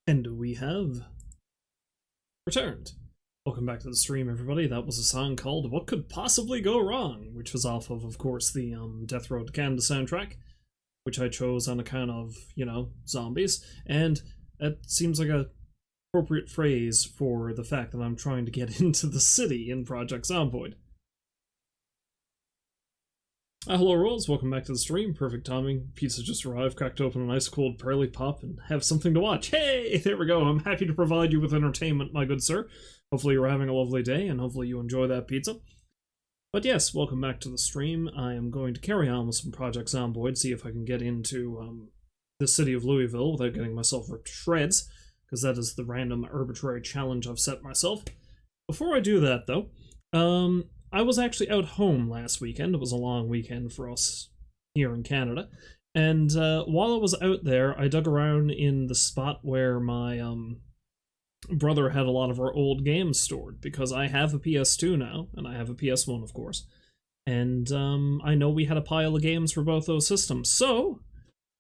And we have returned. Welcome back to the stream, everybody. That was a song called What Could Possibly Go Wrong, which was off of course, the Death Road to Canada soundtrack, which I chose on account of, zombies. And that seems like a appropriate phrase for the fact that I'm trying to get into the city in Project Zomboid. Hello, Rolls. Welcome back to the stream. Perfect timing. Pizza just arrived, cracked open an ice cold pearly pop, and have something to watch. Hey, there we go. I'm happy to provide you with entertainment, my good sir. Hopefully you're having a lovely day, and hopefully you enjoy that pizza. But yes, welcome back to the stream. I am going to carry on with some Project Zomboid, see if I can get into the city of Louisville without getting myself ripped to shreds, because that is the random arbitrary challenge I've set myself. Before I do that, though, I was actually out home last weekend. It was a long weekend for us here in Canada. And while I was out there, I dug around in the spot where my brother had a lot of our old games stored, because I have a PS2 now, and I have a PS1, of course. And I know we had a pile of games for both those systems. So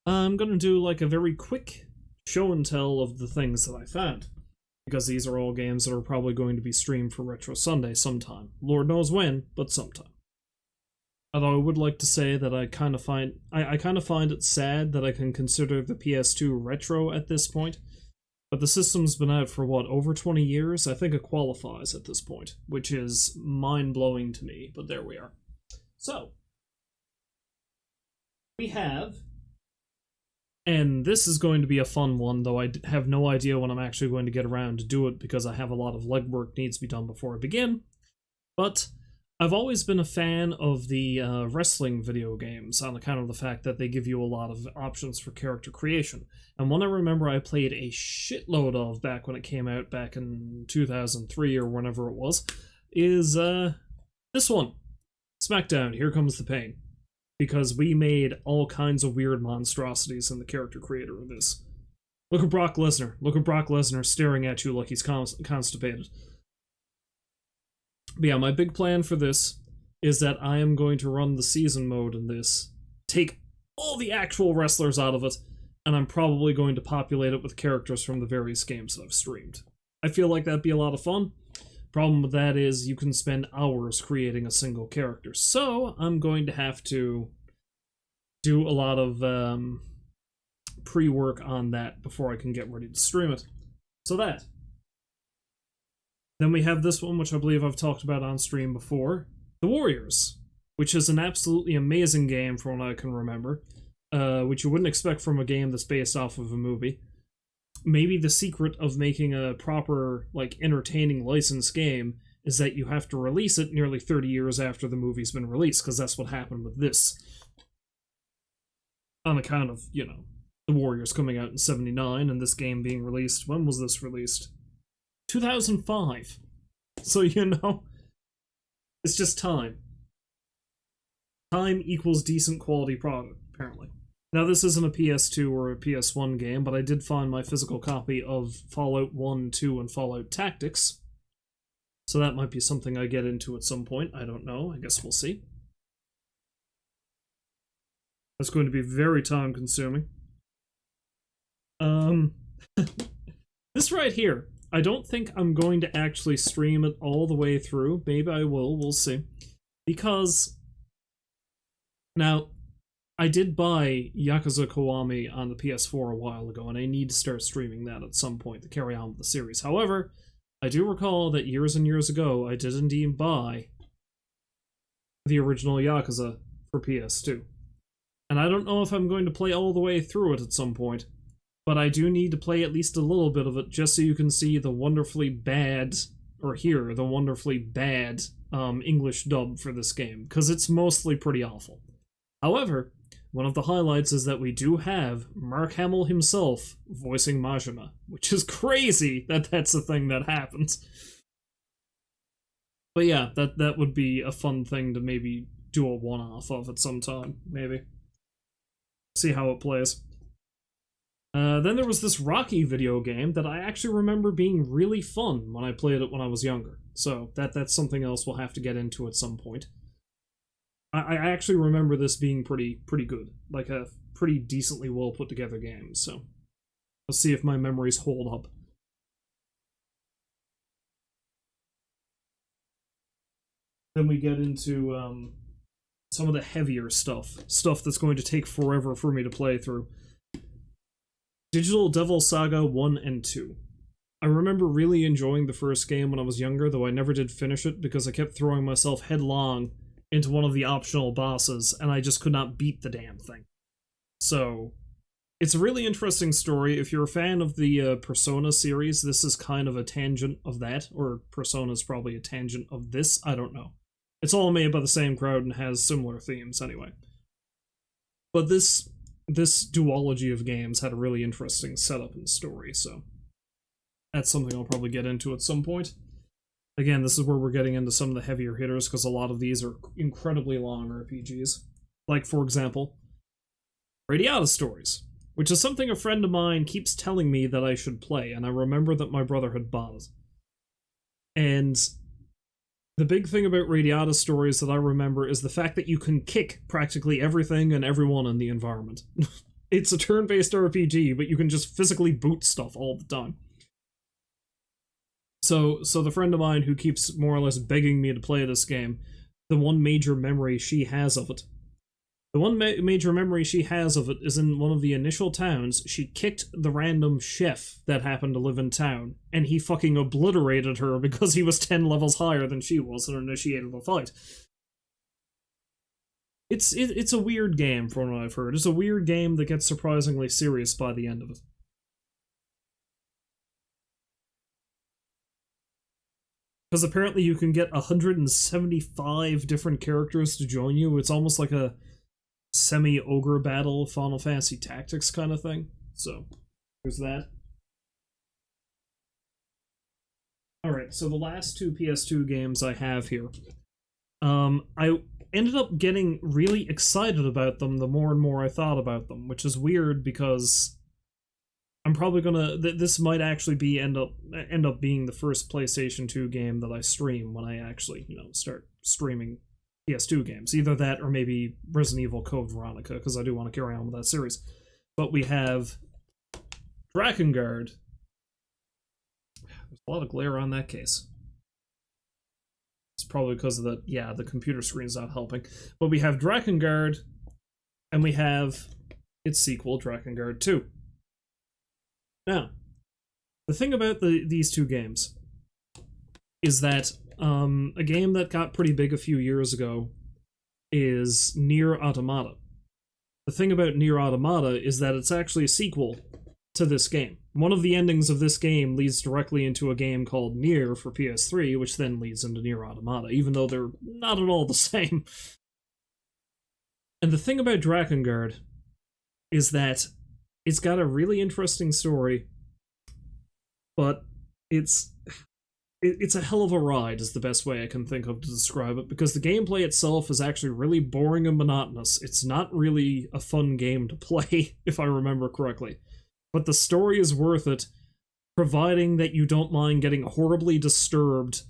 I'm going to do like a very quick show and tell of the things that I found, because these are all games that are probably going to be streamed for Retro Sunday sometime. Lord knows when, but sometime. Although I would like to say that I kind of find it sad that I can consider the PS2 retro at this point. But the system's been out for what, over 20 years? I think it qualifies at this point, which is mind-blowing to me, but there we are. So, we have, and this is going to be a fun one, though I have no idea when I'm actually going to get around to do it because I have a lot of legwork needs to be done before I begin. But I've always been a fan of the wrestling video games on account of the fact that they give you a lot of options for character creation. And one I remember I played a shitload of back when it came out back in 2003 or whenever it was, is this one. SmackDown, Here Comes the Pain. Because we made all kinds of weird monstrosities in the character creator of this. Look at Brock Lesnar. Look at Brock Lesnar staring at you like he's constipated. But yeah, my big plan for this is that I am going to run the season mode in this, take all the actual wrestlers out of it, and I'm probably going to populate it with characters from the various games that I've streamed. I feel like that'd be a lot of fun. Problem with that is you can spend hours creating a single character, so I'm going to have to do a lot of pre-work on that before I can get ready to stream it. So that. Then we have this one, which I believe I've talked about on stream before, The Warriors, which is an absolutely amazing game from what I can remember, which you wouldn't expect from a game that's based off of a movie. Maybe the secret of making a proper, entertaining licensed game is that you have to release it nearly 30 years after the movie's been released, because that's what happened with this. On account of, The Warriors coming out in 79, and this game being released, when was this released? 2005. So, it's just time. Time equals decent quality product, apparently. Now, this isn't a PS2 or a PS1 game, but I did find my physical copy of Fallout 1, 2, and Fallout Tactics. So that might be something I get into at some point. I don't know. I guess we'll see. That's going to be very time-consuming. This right here, I don't think I'm going to actually stream it all the way through. Maybe I will. We'll see. Because, now, I did buy Yakuza Kiwami on the PS4 a while ago, and I need to start streaming that at some point to carry on with the series. However, I do recall that years and years ago, I did indeed buy the original Yakuza for PS2. And I don't know if I'm going to play all the way through it at some point, but I do need to play at least a little bit of it just so you can see the wonderfully bad, or hear the wonderfully bad English dub for this game, because it's mostly pretty awful. However, one of the highlights is that we do have Mark Hamill himself voicing Majima, which is crazy that that's a thing that happens. But yeah, that would be a fun thing to maybe do a one-off of at some time, maybe. See how it plays. Then there was this Rocky video game that I actually remember being really fun when I played it when I was younger. So that's something else we'll have to get into at some point. I actually remember this being pretty good, like a pretty decently well put together game. So Let's see if my memories hold up. Then we get into some of the heavier stuff that's going to take forever for me to play through. Digital Devil Saga 1 and 2. I remember really enjoying the first game when I was younger, though I never did finish it because I kept throwing myself headlong into one of the optional bosses, and I just could not beat the damn thing. So, it's a really interesting story. If you're a fan of the Persona series, this is kind of a tangent of that, or Persona's probably a tangent of this, I don't know. It's all made by the same crowd and has similar themes, anyway. But this duology of games had a really interesting setup and story, so that's something I'll probably get into at some point. Again, this is where we're getting into some of the heavier hitters, because a lot of these are incredibly long RPGs. Like, for example, Radiata Stories, which is something a friend of mine keeps telling me that I should play, and I remember that my brother had bought it. And the big thing about Radiata Stories that I remember is the fact that you can kick practically everything and everyone in the environment. It's a turn-based RPG, but you can just physically boot stuff all the time. So the friend of mine who keeps more or less begging me to play this game, the one major memory she has of it is in one of the initial towns. She kicked the random chef that happened to live in town, and he fucking obliterated her because he was 10 levels higher than she was and initiated the fight. It's a weird game from what I've heard. It's a weird game that gets surprisingly serious by the end of it. Because apparently you can get 175 different characters to join you. It's almost like a semi-ogre battle, Final Fantasy Tactics kind of thing. So, there's that. Alright, so the last two PS2 games I have here. I ended up getting really excited about them the more and more I thought about them, which is weird because I'm probably gonna... This might actually be end up being the first PlayStation 2 game that I stream when I actually, start streaming PS2 games. Either that or maybe Resident Evil Code Veronica, because I do want to carry on with that series. But we have Drakengard. There's a lot of glare on that case. It's probably because of the computer screen's not helping. But we have Drakengard, and we have its sequel, Drakengard 2. Now, the thing about these two games is that a game that got pretty big a few years ago is Nier Automata. The thing about Nier Automata is that it's actually a sequel to this game. One of the endings of this game leads directly into a game called Nier for PS3, which then leads into Nier Automata, even though they're not at all the same. And the thing about Drakengard is that it's got a really interesting story, but it's a hell of a ride is the best way I can think of to describe it, because the gameplay itself is actually really boring and monotonous. It's not really a fun game to play, if I remember correctly. But the story is worth it, providing that you don't mind getting horribly disturbed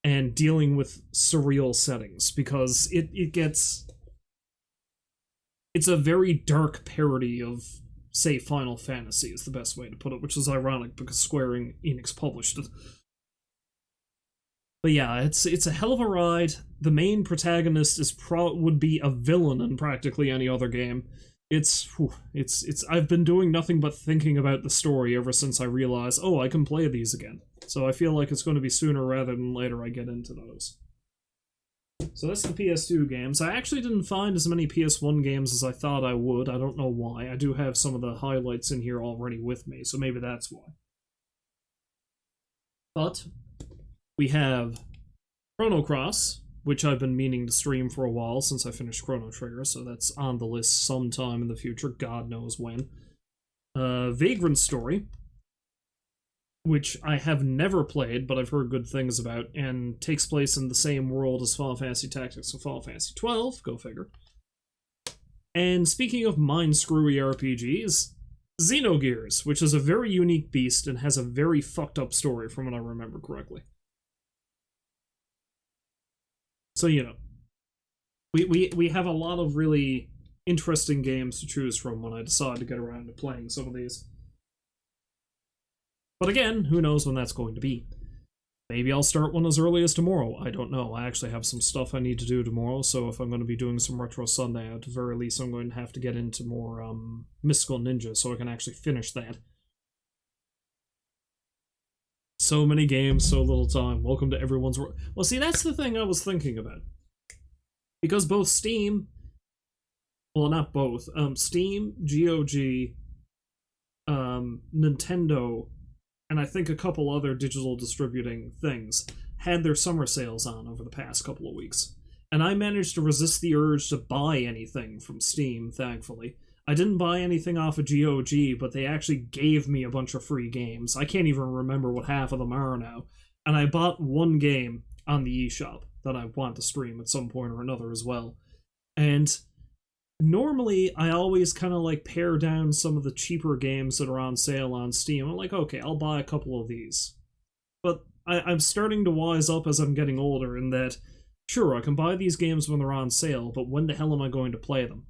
and dealing with surreal settings, because it's a very dark parody of, say, Final Fantasy is the best way to put it, which is ironic because Square Enix published it. But yeah, it's a hell of a ride. The main protagonist would be a villain in practically any other game. I've been doing nothing but thinking about the story ever since I realized, oh, I can play these again. So I feel like it's going to be sooner rather than later I get into those. So that's the PS2 games. I actually didn't find as many PS1 games as I thought I would. I don't know why. I do have some of the highlights in here already with me, so maybe that's why. But we have Chrono Cross, which I've been meaning to stream for a while since I finished Chrono Trigger, so that's on the list sometime in the future, God knows when. Vagrant Story, which I have never played, but I've heard good things about, and takes place in the same world as Final Fantasy Tactics and Final Fantasy XII, go figure. And speaking of mind-screwy RPGs, Xenogears, which is a very unique beast and has a very fucked up story from what I remember correctly. So, we have a lot of really interesting games to choose from when I decide to get around to playing some of these. But again, who knows when that's going to be. Maybe I'll start one as early as tomorrow. I don't know. I actually have some stuff I need to do tomorrow, so if I'm going to be doing some Retro Sunday, at the very least I'm going to have to get into more Mystical Ninja so I can actually finish that. So many games, so little time. Welcome to everyone's world. Well, see, that's the thing I was thinking about. Because both Steam... Well, not both. Steam, GOG, Nintendo, and I think a couple other digital distributing things had their summer sales on over the past couple of weeks. And I managed to resist the urge to buy anything from Steam, thankfully. I didn't buy anything off of GOG, but they actually gave me a bunch of free games. I can't even remember what half of them are now. And I bought one game on the eShop that I want to stream at some point or another as well. And normally, I always kind of like pare down some of the cheaper games that are on sale on Steam. I'm like, okay, I'll buy a couple of these. But I'm starting to wise up as I'm getting older in that, sure, I can buy these games when they're on sale, but when the hell am I going to play them?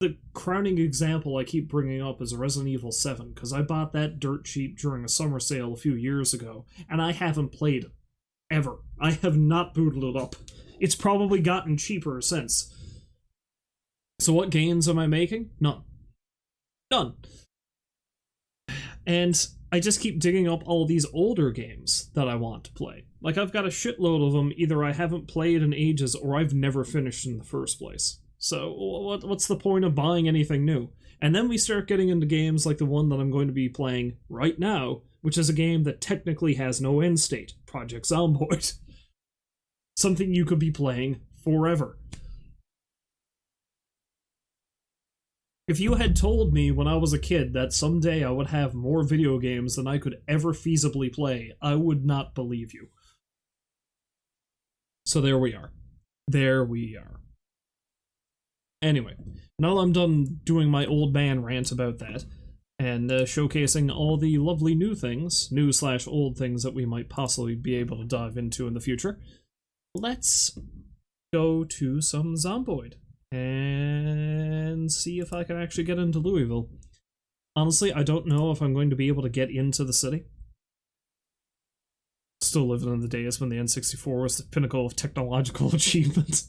The crowning example I keep bringing up is Resident Evil 7, because I bought that dirt cheap during a summer sale a few years ago, and I haven't played it. Ever. I have not booted it up. It's probably gotten cheaper since. So what gains am I making? None. None. And I just keep digging up all these older games that I want to play. Like, I've got a shitload of them either I haven't played in ages or I've never finished in the first place. So what's the point of buying anything new? And then we start getting into games like the one that I'm going to be playing right now, which is a game that technically has no end state, Project Zomboid. Something you could be playing forever. If you had told me when I was a kid that someday I would have more video games than I could ever feasibly play, I would not believe you. So there we are. There we are. Anyway, now I'm done doing my old man rant about that, and showcasing all the lovely new things, new/old things that we might possibly be able to dive into in the future, let's go to some Zomboid and see if I can actually get into Louisville. Honestly, I don't know if I'm going to be able to get into the city. Still living in the days when the N64 was the pinnacle of technological achievement.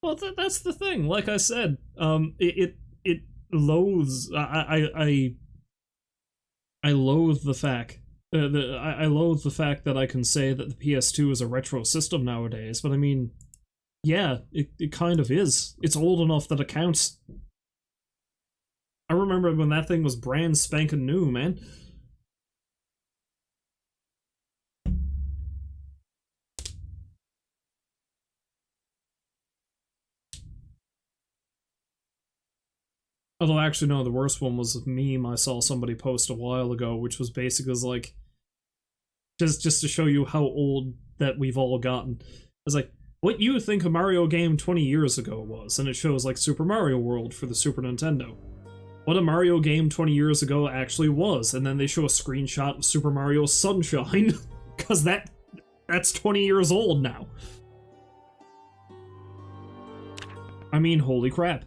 Well, that's the thing. Like I said, it loathes. I loathe the fact. I loathe the fact that I can say that the PS2 is a retro system nowadays. But I mean, yeah, it kind of is. It's old enough that it counts. I remember when that thing was brand spanking new, man. Although, actually, no, the worst one was a meme I saw somebody post a while ago, which was basically like, just to show you how old that we've all gotten. It's like, what you think a Mario game 20 years ago was, and it shows like Super Mario World for the Super Nintendo. What a Mario game 20 years ago actually was, and then they show a screenshot of Super Mario Sunshine, because that's 20 years old now. I mean, holy crap.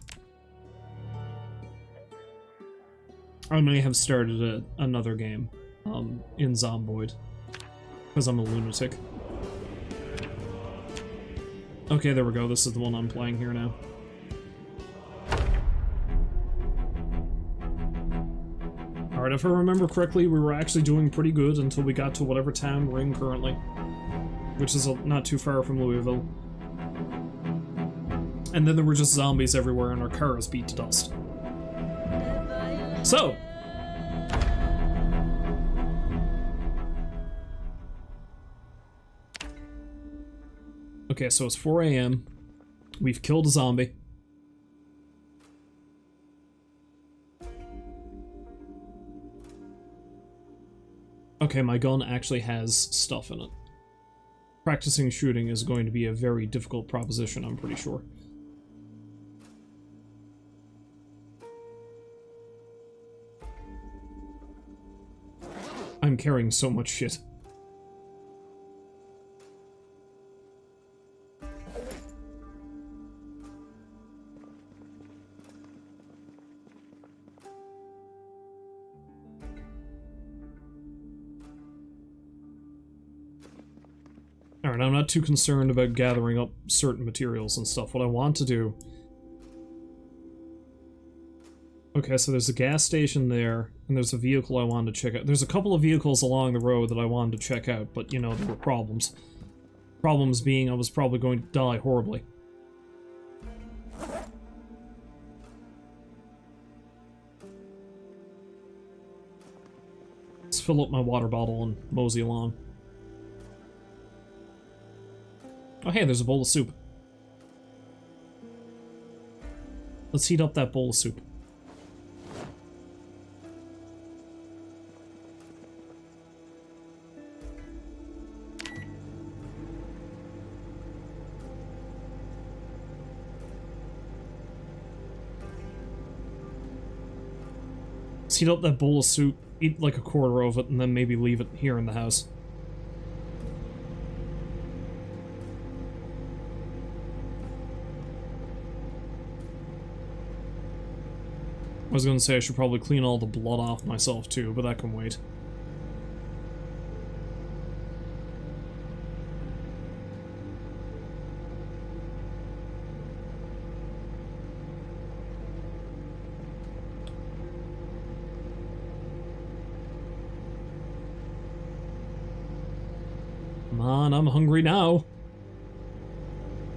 I may have started another game in Zomboid, because I'm a lunatic. Okay, there we go. This is the one I'm playing here now. Alright, if I remember correctly, we were actually doing pretty good until we got to whatever town we're in currently, which is not too far from Louisville. And then there were just zombies everywhere and our car was beat to dust. So, okay, so it's 4 a.m. We've killed a zombie. Okay, my gun actually has stuff in it. Practicing shooting is going to be a very difficult proposition, I'm pretty sure. I'm carrying so much shit. Alright, I'm not too concerned about gathering up certain materials and stuff. What I want to do... Okay, so there's a gas station there, and there's a vehicle I wanted to check out. There's a couple of vehicles along the road that I wanted to check out, but, you know, there were problems. Problems being I was probably going to die horribly. Let's fill up my water bottle and mosey along. Oh hey, there's a bowl of soup. Let's heat up that bowl of soup. Let's heat up that bowl of soup, eat like a quarter of it, and then maybe leave it here in the house. I was gonna say I should probably clean all the blood off myself too, but that can wait. Come on, I'm hungry now.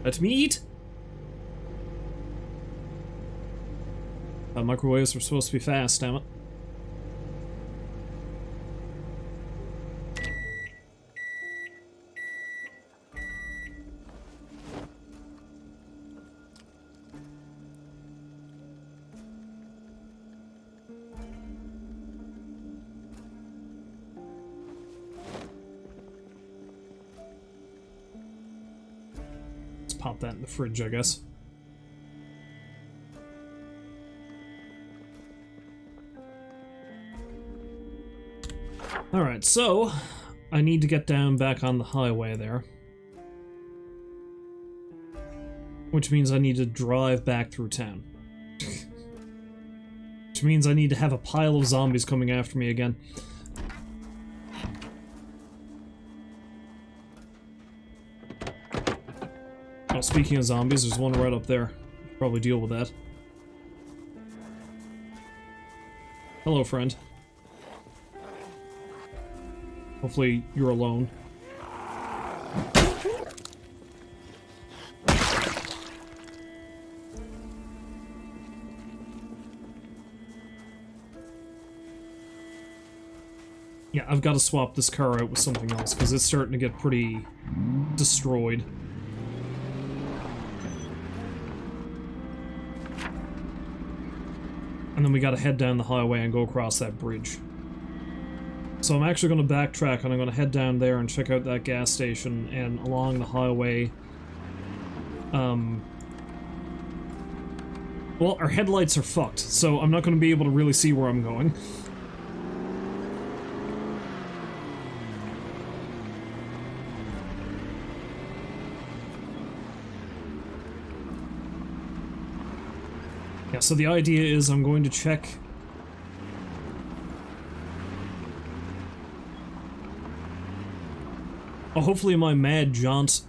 Let me eat! Microwaves were supposed to be fast, damn it. Let's pop that in the fridge, I guess. Alright, so I need to get down back on the highway there. Which means I need to drive back through town. Which means I need to have a pile of zombies coming after me again. Oh, speaking of zombies, there's one right up there. Probably deal with that. Hello, friend. Hopefully you're alone. Yeah, I've got to swap this car out with something else, because it's starting to get pretty destroyed. And then we gotta head down the highway and go across that bridge. So I'm actually going to backtrack and I'm going to head down there and check out that gas station and along the highway. Well, our headlights are fucked, so I'm not going to be able to really see where I'm going. Yeah, so the idea is I'm going to check... Oh, hopefully my mad jaunt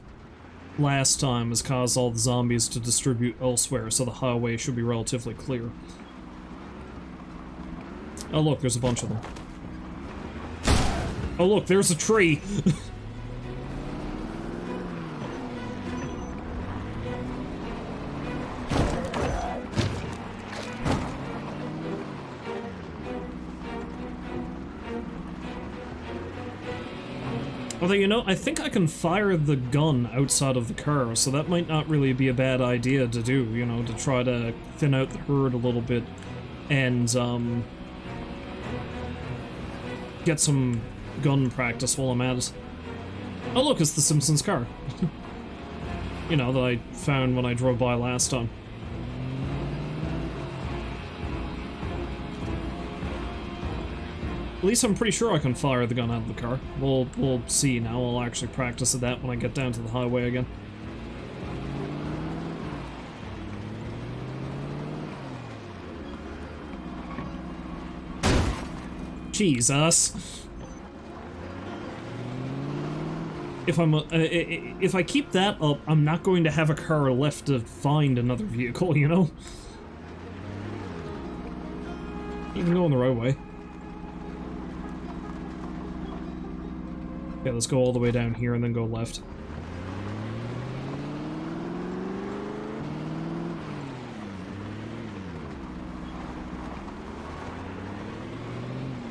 last time has caused all the zombies to distribute elsewhere, so the highway should be relatively clear. Oh look, there's a bunch of them. Oh look, there's a tree! Although, you know, I think I can fire the gun outside of the car, so that might not really be a bad idea to do, you know, to try to thin out the herd a little bit, and, get some gun practice while I'm at it. Oh look, it's the Simpsons car. You know, that I found when I drove by last time. At least I'm pretty sure I can fire the gun out of the car. We'll see now. I'll actually practice at that when I get down to the highway again. Jesus. if I keep that up, I'm not going to have a car left to find another vehicle, you know? Even going the right way. Okay, let's go all the way down here and then go left.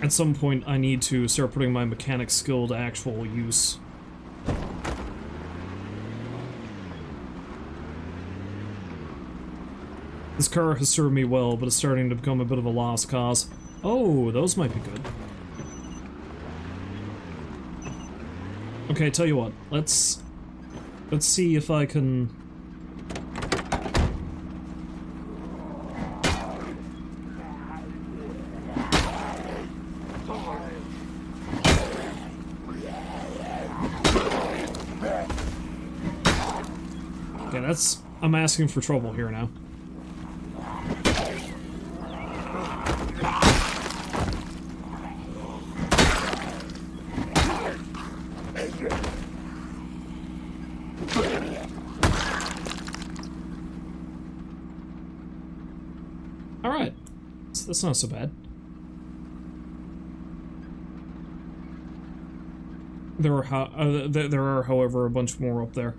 At some point, I need to start putting my mechanic skill to actual use. This car has served me well, but it's starting to become a bit of a lost cause. Oh, those might be good. Okay, tell you what, let's see if I can... Okay, that's... I'm asking for trouble here now. Alright, that's not so bad. There are, however, a bunch more up there.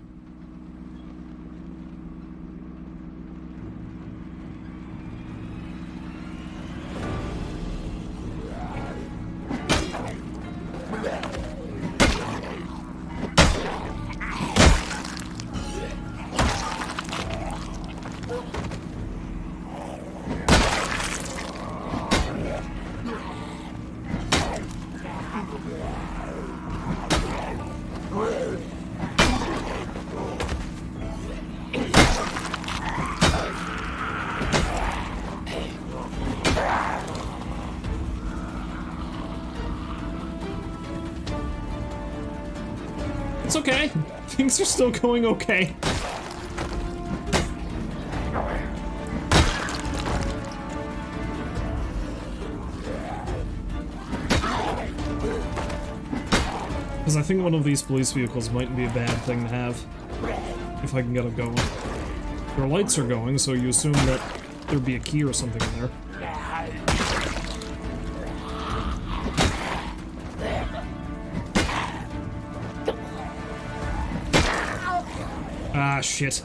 It's okay. Things are still going okay. Because I think one of these police vehicles might be a bad thing to have. If I can get it going. Their lights are going, so you assume that there'd be a key or something in there. Ah, shit.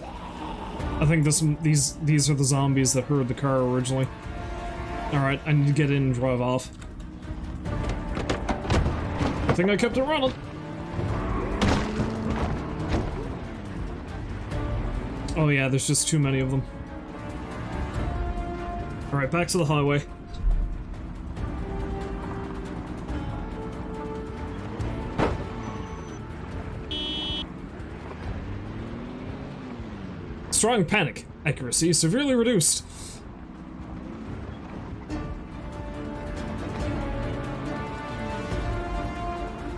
I think these are the zombies that heard the car originally. Alright, I need to get in and drive off. I think I kept it running. Oh yeah, there's just too many of them. Alright, back to the highway. Strong panic. Accuracy severely reduced.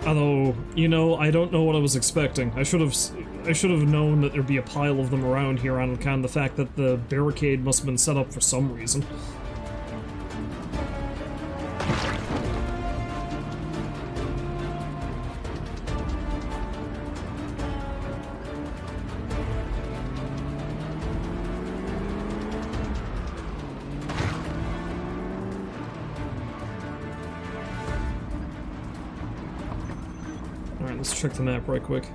Although, you know, I don't know what I was expecting. I should have known that there'd be a pile of them around here on account of the fact that the barricade must have been set up for some reason. Alright, let's check the map right quick.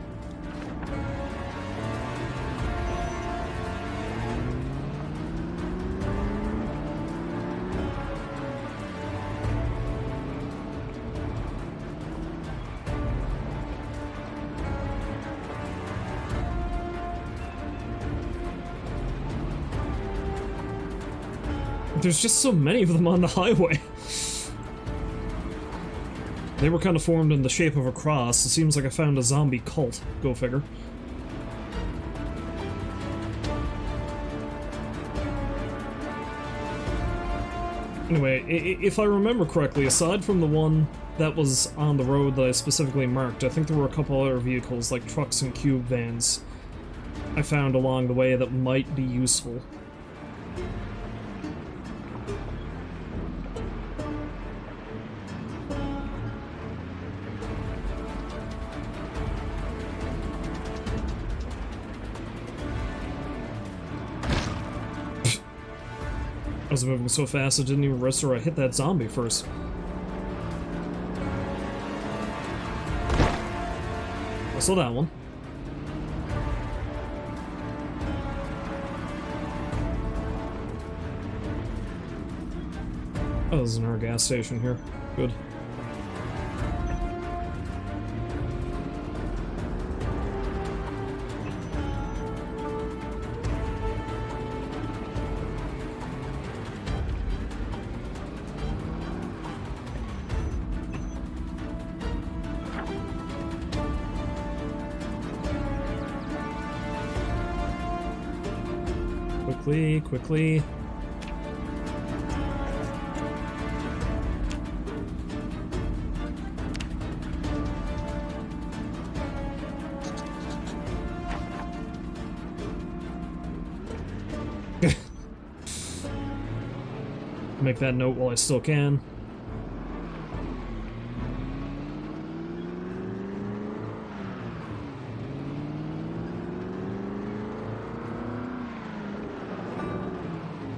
There's just so many of them on the highway. They were kind of formed in the shape of a cross. It seems like I found a zombie cult. Go figure. Anyway, if I remember correctly, aside from the one that was on the road that I specifically marked, I think there were a couple other vehicles, like trucks and cube vans, I found along the way that might be useful. I was moving so fast I didn't even register I hit that zombie first. I saw that one. Oh, there's another gas station here. Good. Quickly, quickly. Make that note while I still can.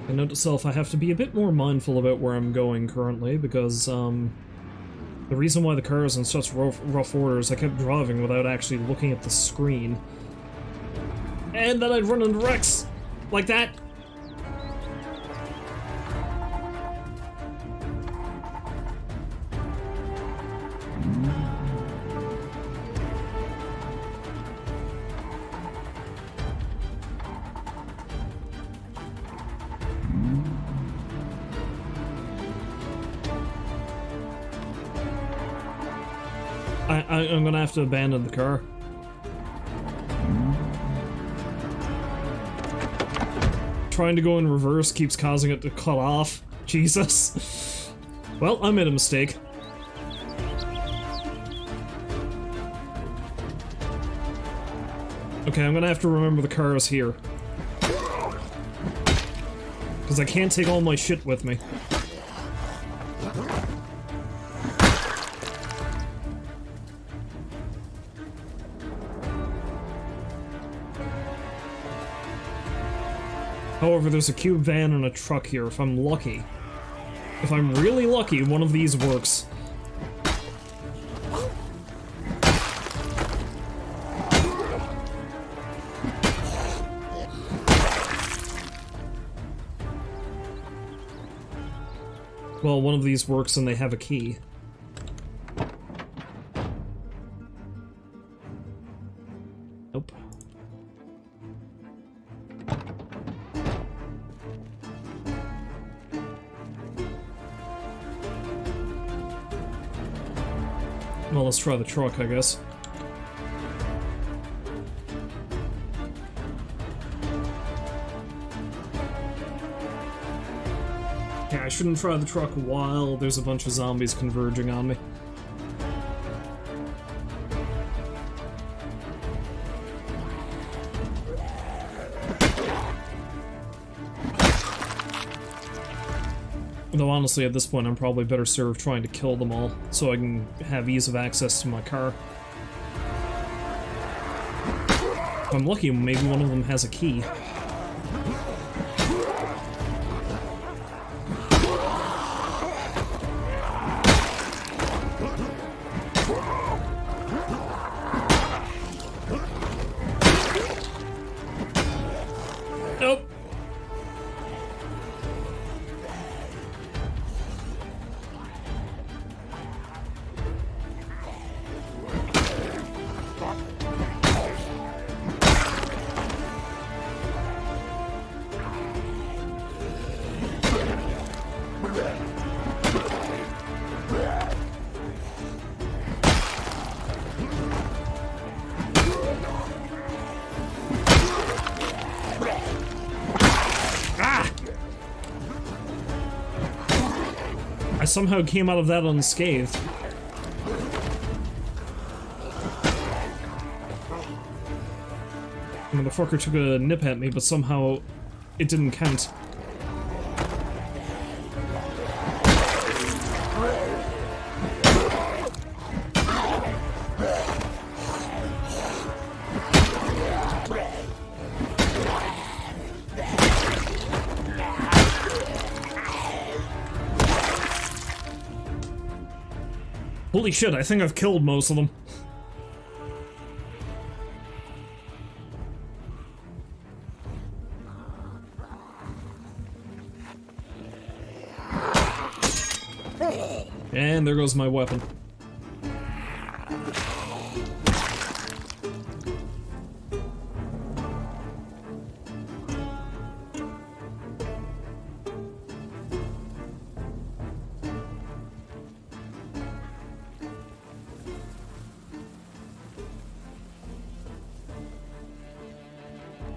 And note to self, I have to be a bit more mindful about where I'm going currently, because, the reason why the car is in such rough order is I kept driving without actually looking at the screen. And then I'd run into wrecks! Like that! I'm gonna have to abandon the car. Trying to go in reverse keeps causing it to cut off. Jesus. Well, I made a mistake. Okay, I'm gonna have to remember the car is here. Because I can't take all my shit with me. However, there's a cube van and a truck here, if I'm lucky. If I'm really lucky, one of these works. Well, one of these works and they have a key. Nope. Well, let's try the truck, I guess. Yeah, I shouldn't try the truck while there's a bunch of zombies converging on me. Though honestly, at this point, I'm probably better served trying to kill them all, so I can have ease of access to my car. If I'm lucky, maybe one of them has a key. Nope. I somehow came out of that unscathed. And the fucker took a nip at me, but somehow it didn't count. Holy shit, I think I've killed most of them. And there goes my weapon.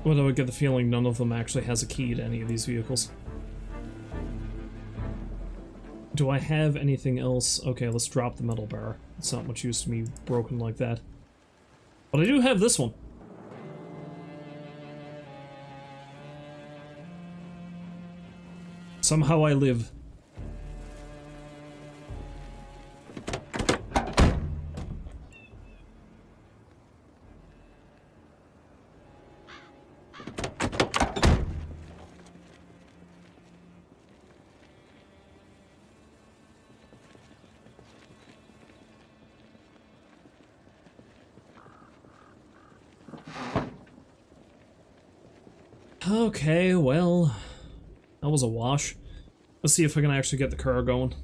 But I would get the feeling none of them actually has a key to any of these vehicles. Do I have anything else? Okay, let's drop the metal bar. It's not much use to me broken like that. But I do have this one. Somehow I live. Okay, well, that was a wash. Let's see if I can actually get the car going.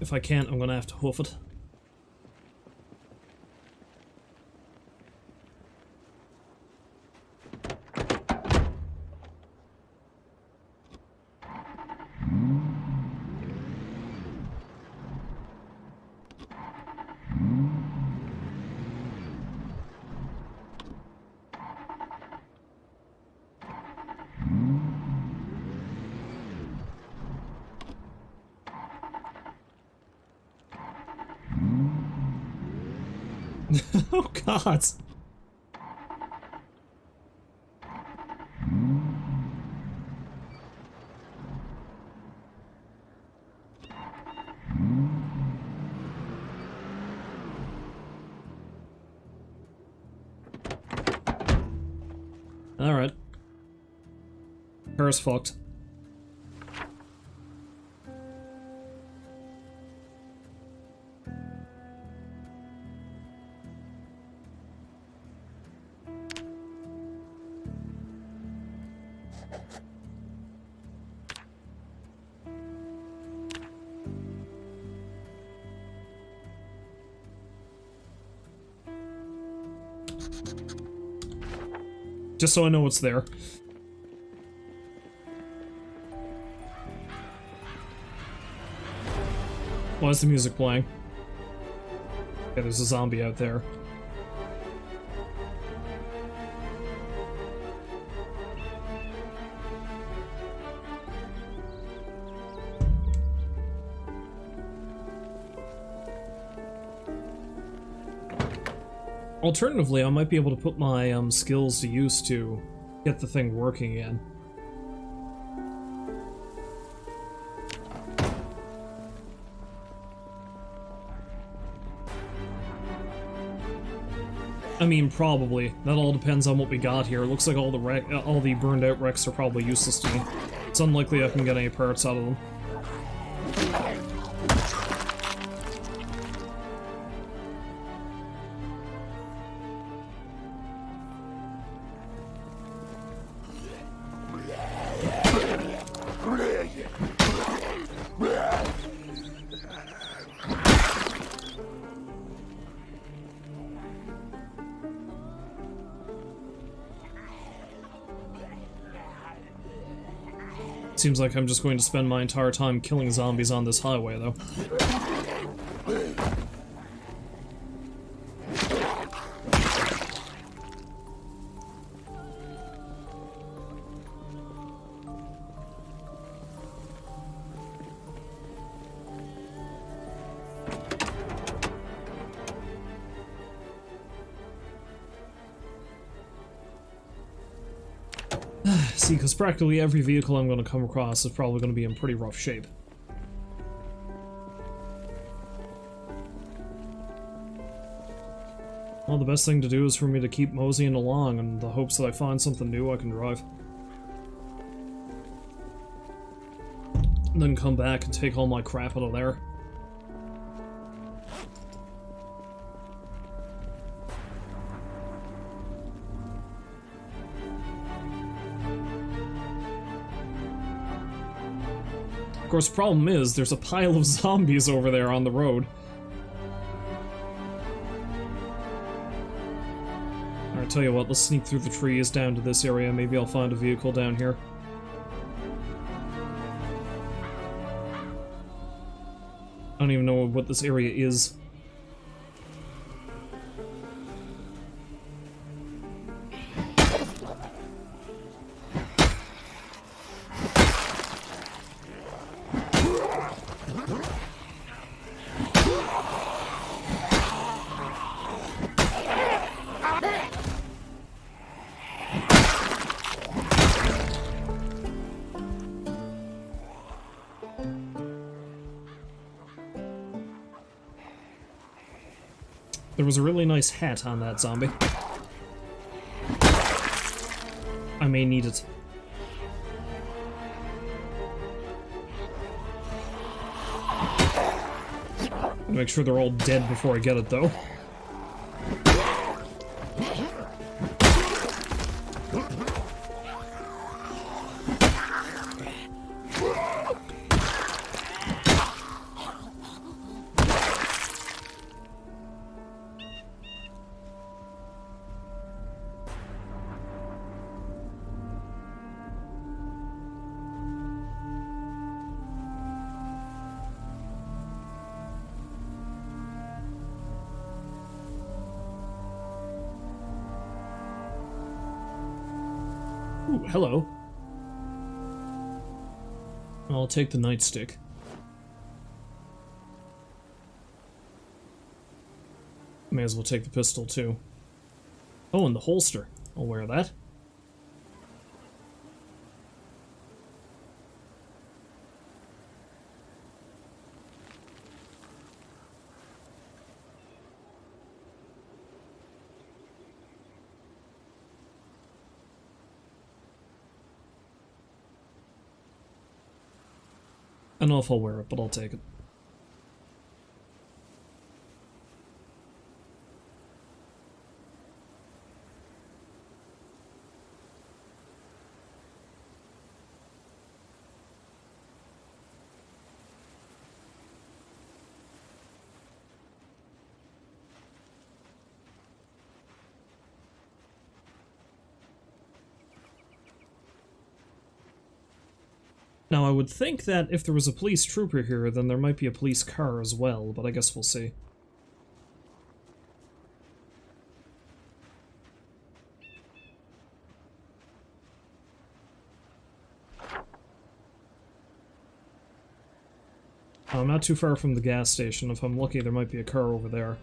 If I can't, I'm gonna have to hoof it. Oh god! Alright. Car's fucked. Just so I know what's there. Why is the music playing? Yeah, there's a zombie out there. Alternatively, I might be able to put my skills to use to get the thing working again. I mean, probably. That all depends on what we got here. It looks like all the burned out wrecks are probably useless to me. It's unlikely I can get any parts out of them. Seems like I'm just going to spend my entire time killing zombies on this highway, though. See, because practically every vehicle I'm going to come across is probably going to be in pretty rough shape. Well, the best thing to do is for me to keep moseying along in the hopes that I find something new I can drive. And then come back and take all my crap out of there. Of course, problem is, there's a pile of zombies over there on the road. Alright, tell you what, let's sneak through the trees down to this area. Maybe I'll find a vehicle down here. I don't even know what this area is. There was a really nice hat on that zombie. I may need it. Make sure they're all dead before I get it, though. Ooh, hello. I'll take the nightstick. May as well take the pistol, too. Oh, and the holster. I'll wear that. I don't know if I'll wear it, but I'll take it. Now, I would think that if there was a police trooper here, then there might be a police car as well, but I guess we'll see. I'm not too far from the gas station. If I'm lucky, there might be a car over there.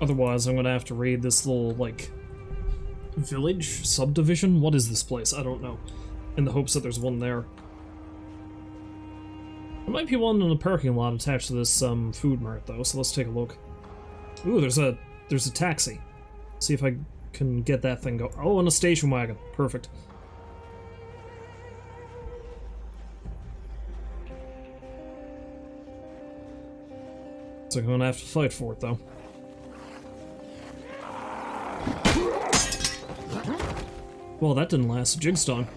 Otherwise, I'm gonna have to raid this little, like, village? Subdivision? What is this place? I don't know. In the hopes that there's one there. There might be one in a parking lot attached to this food mart though, so let's take a look. Ooh, there's a taxi. See if I can get that thing go. Oh, and a station wagon. Perfect. So I'm gonna have to fight for it though. Well, that didn't last. Jigstone.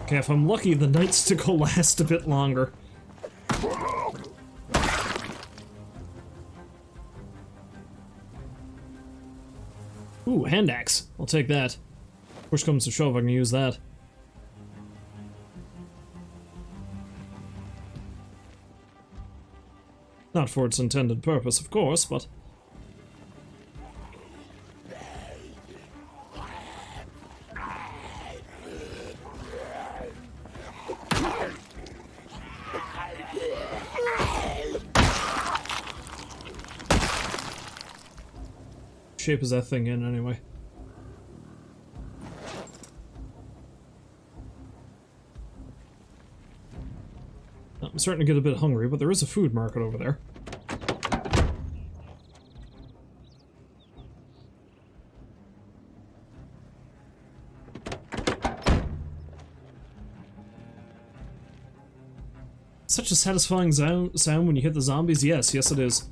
Okay, if I'm lucky, the nightstick will last a bit longer. Ooh, hand axe. I'll take that. Push comes to shove, I can use that. Not for its intended purpose, of course, but... shape is that thing in, anyway? I'm starting to get a bit hungry, but there is a food market over there. Such a satisfying sound when you hit the zombies? Yes, yes it is.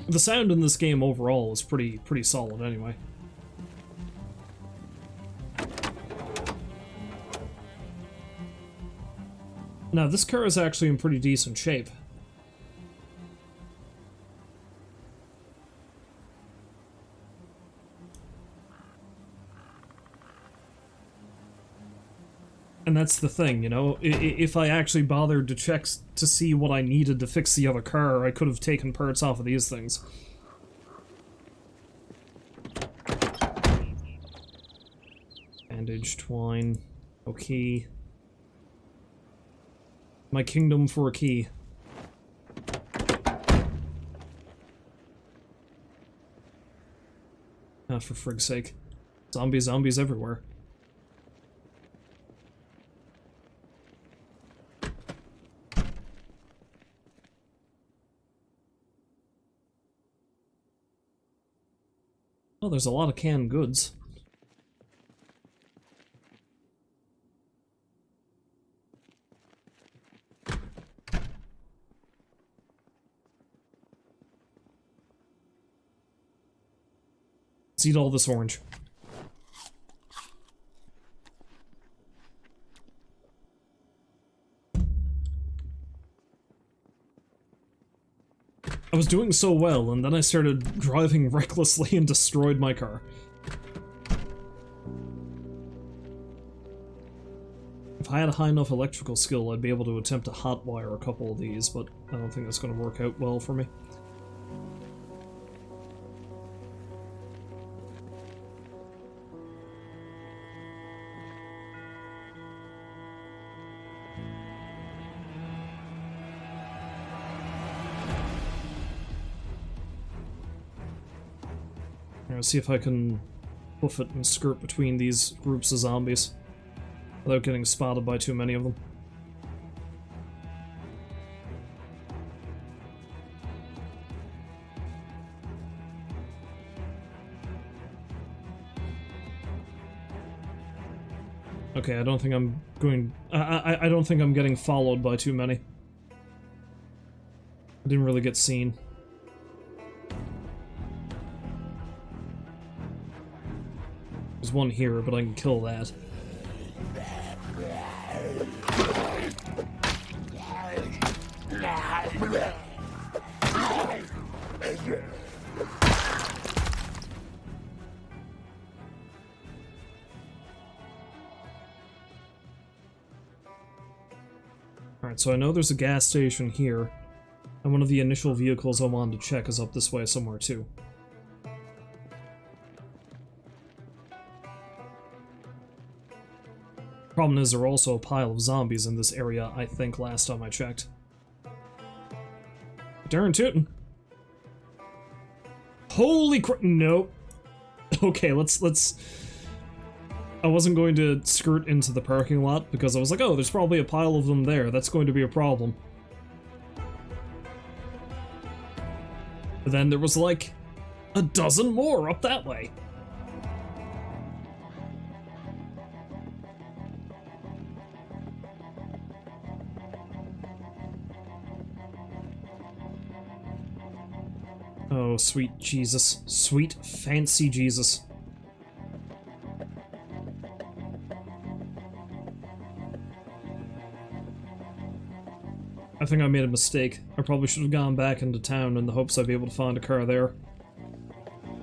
The sound in this game overall is pretty solid anyway. Now, this car is actually in pretty decent shape. And that's the thing, you know, if I actually bothered to check to see what I needed to fix the other car, I could have taken parts off of these things. Bandage, twine, okay. My kingdom for a key. Ah, for frig's sake. Zombies everywhere. Oh, there's a lot of canned goods. Let's eat all this orange. I was doing so well, and then I started driving recklessly and destroyed my car. If I had a high enough electrical skill, I'd be able to attempt to hotwire a couple of these, but I don't think that's going to work out well for me. Let's see if I can hoof it and skirt between these groups of zombies without getting spotted by too many of them. Okay, I don't think I'm going... I don't think I'm getting followed by too many. I didn't really get seen. There's one here, but I can kill that. Alright, so I know there's a gas station here, and one of the initial vehicles I wanted to check is up this way somewhere too. Problem is, there are also a pile of zombies in this area, I think, last time I checked. Darn tootin'. Holy crap! Nope. Okay, let's... I wasn't going to skirt into the parking lot, because I was like, oh, there's probably a pile of them there, that's going to be a problem. But then there was like a dozen more up that way. Oh, sweet Jesus. Sweet, fancy Jesus. I think I made a mistake. I probably should have gone back into town in the hopes I'd be able to find a car there.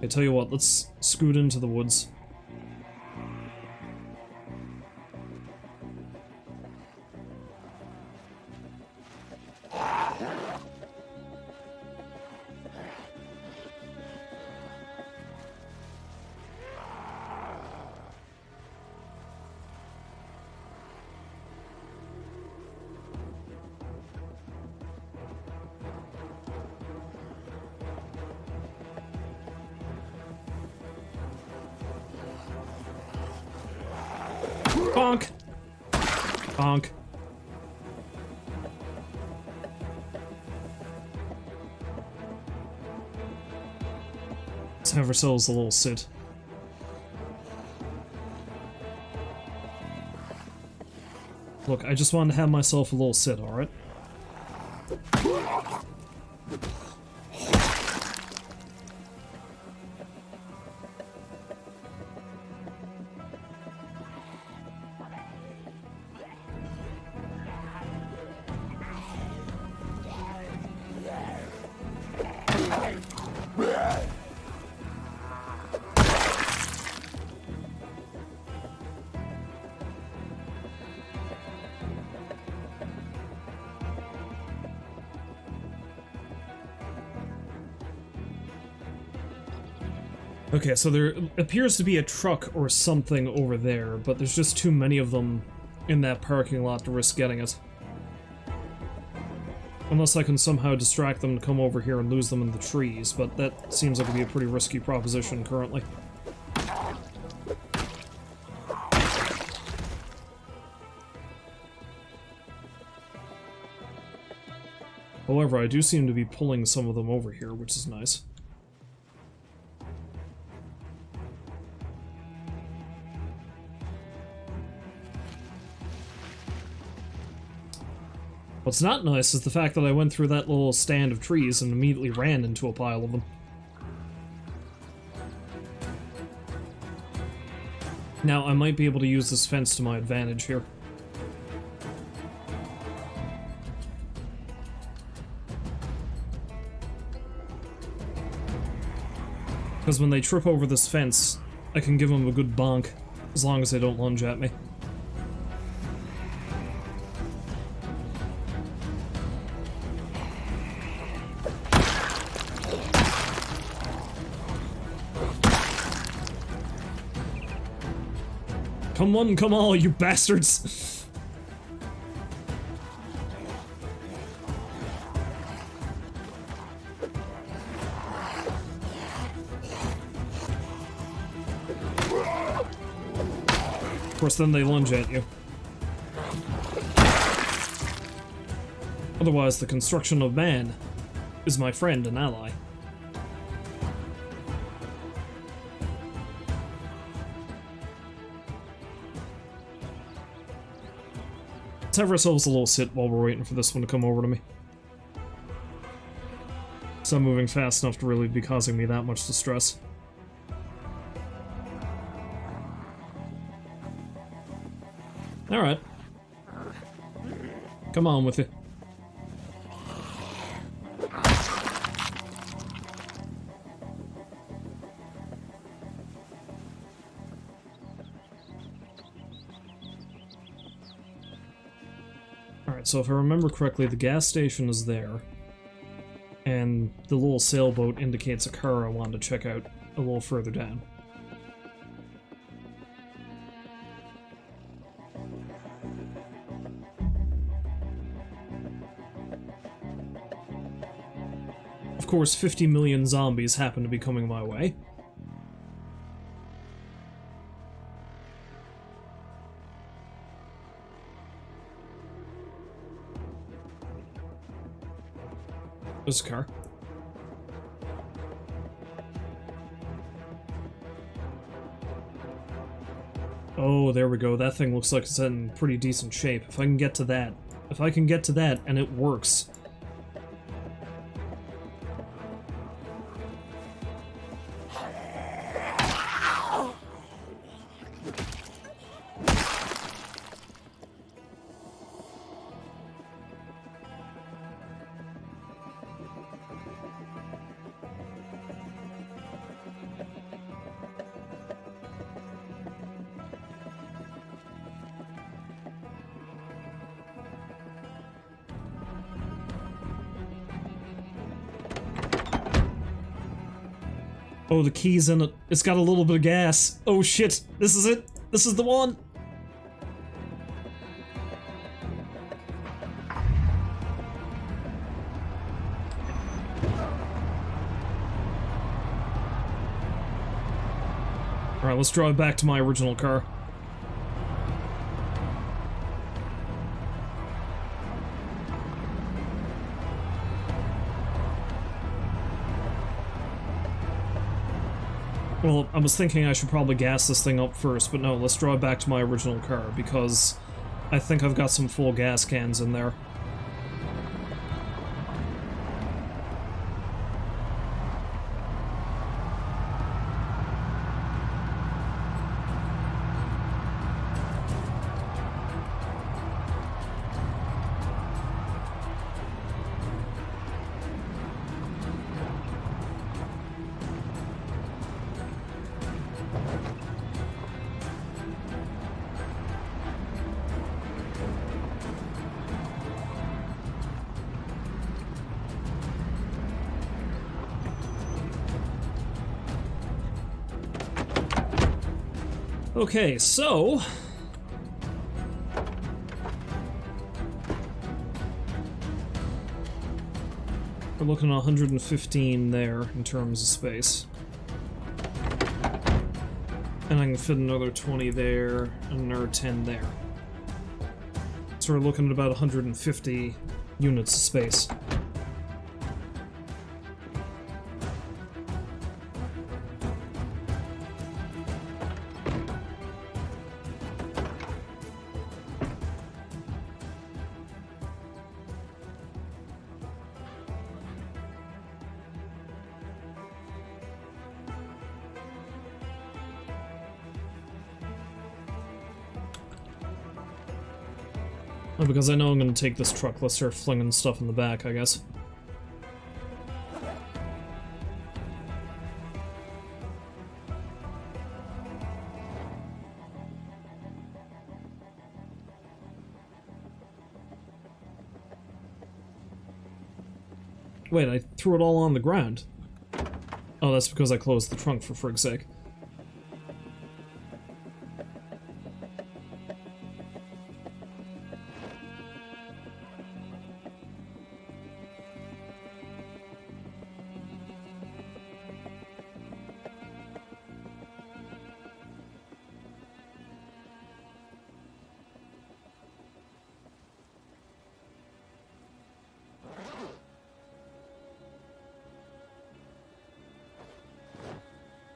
I tell you what, let's scoot into the woods. Bonk! Bonk. Let's have ourselves a little sit. Look, I just wanted to have myself a little sit, alright? Okay, so there appears to be a truck or something over there, but there's just too many of them in that parking lot to risk getting it. Unless I can somehow distract them to come over here and lose them in the trees, but that seems like it'd be a pretty risky proposition currently. However, I do seem to be pulling some of them over here, which is nice. What's not nice is the fact that I went through that little stand of trees and immediately ran into a pile of them. Now, I might be able to use this fence to my advantage here. Because when they trip over this fence, I can give them a good bonk, as long as they don't lunge at me. Come one, come all, you bastards! Of course, then they lunge at you. Otherwise, the construction of man is my friend and ally. Let's have ourselves a little sit while we're waiting for this one to come over to me. So I'm moving fast enough to really be causing me that much distress. Alright. Come on with it. Alright, so if I remember correctly, the gas station is there. And the little sailboat indicates a car I wanted to check out a little further down. Of course, 50 million zombies happen to be coming my way. There's a car. Oh, there we go. That thing looks like it's in pretty decent shape. If I can get to that. If I can get to that and it works. Oh, the key's in it. It's got a little bit of gas. Oh shit, this is it. This is the one. Alright, let's drive back to my original car. Well, I was thinking I should probably gas this thing up first, but no, let's draw it back to my original car, because I think I've got some full gas cans in there. Okay, so we're looking at 115 there in terms of space. And I can fit another 20 there and another 10 there. So we're looking at about 150 units of space. Oh, because I know I'm gonna take this truck, let's start flinging stuff in the back, I guess. Wait, I threw it all on the ground. Oh, that's because I closed the trunk, for frig's sake.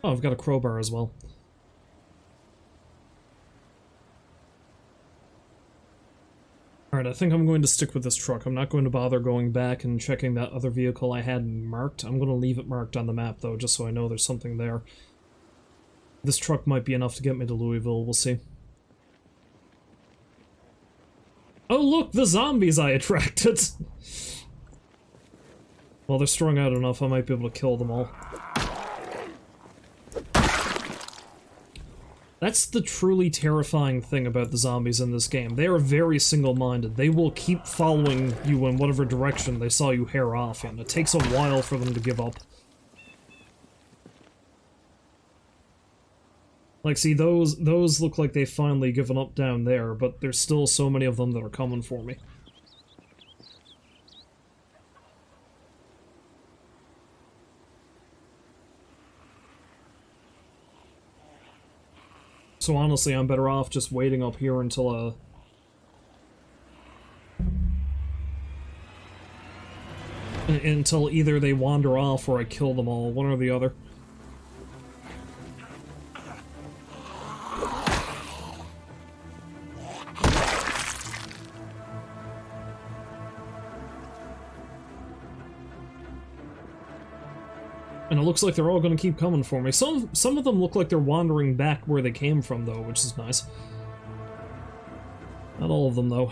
Oh, I've got a crowbar as well. Alright, I think I'm going to stick with this truck. I'm not going to bother going back and checking that other vehicle I had marked. I'm going to leave it marked on the map, though, just so I know there's something there. This truck might be enough to get me to Louisville, we'll see. Oh, look! The zombies I attracted! Well, they're strung out enough, I might be able to kill them all. That's the truly terrifying thing about the zombies in this game. They are very single-minded. They will keep following you in whatever direction they saw you hair off in. It takes a while for them to give up. Like, see, those look like they've finally given up down there, but there's still so many of them that are coming for me. So honestly, I'm better off just waiting up here until, until either they wander off or I kill them all, one or the other. And it looks like they're all going to keep coming for me. Some of them look like they're wandering back where they came from, though, which is nice. Not all of them, though.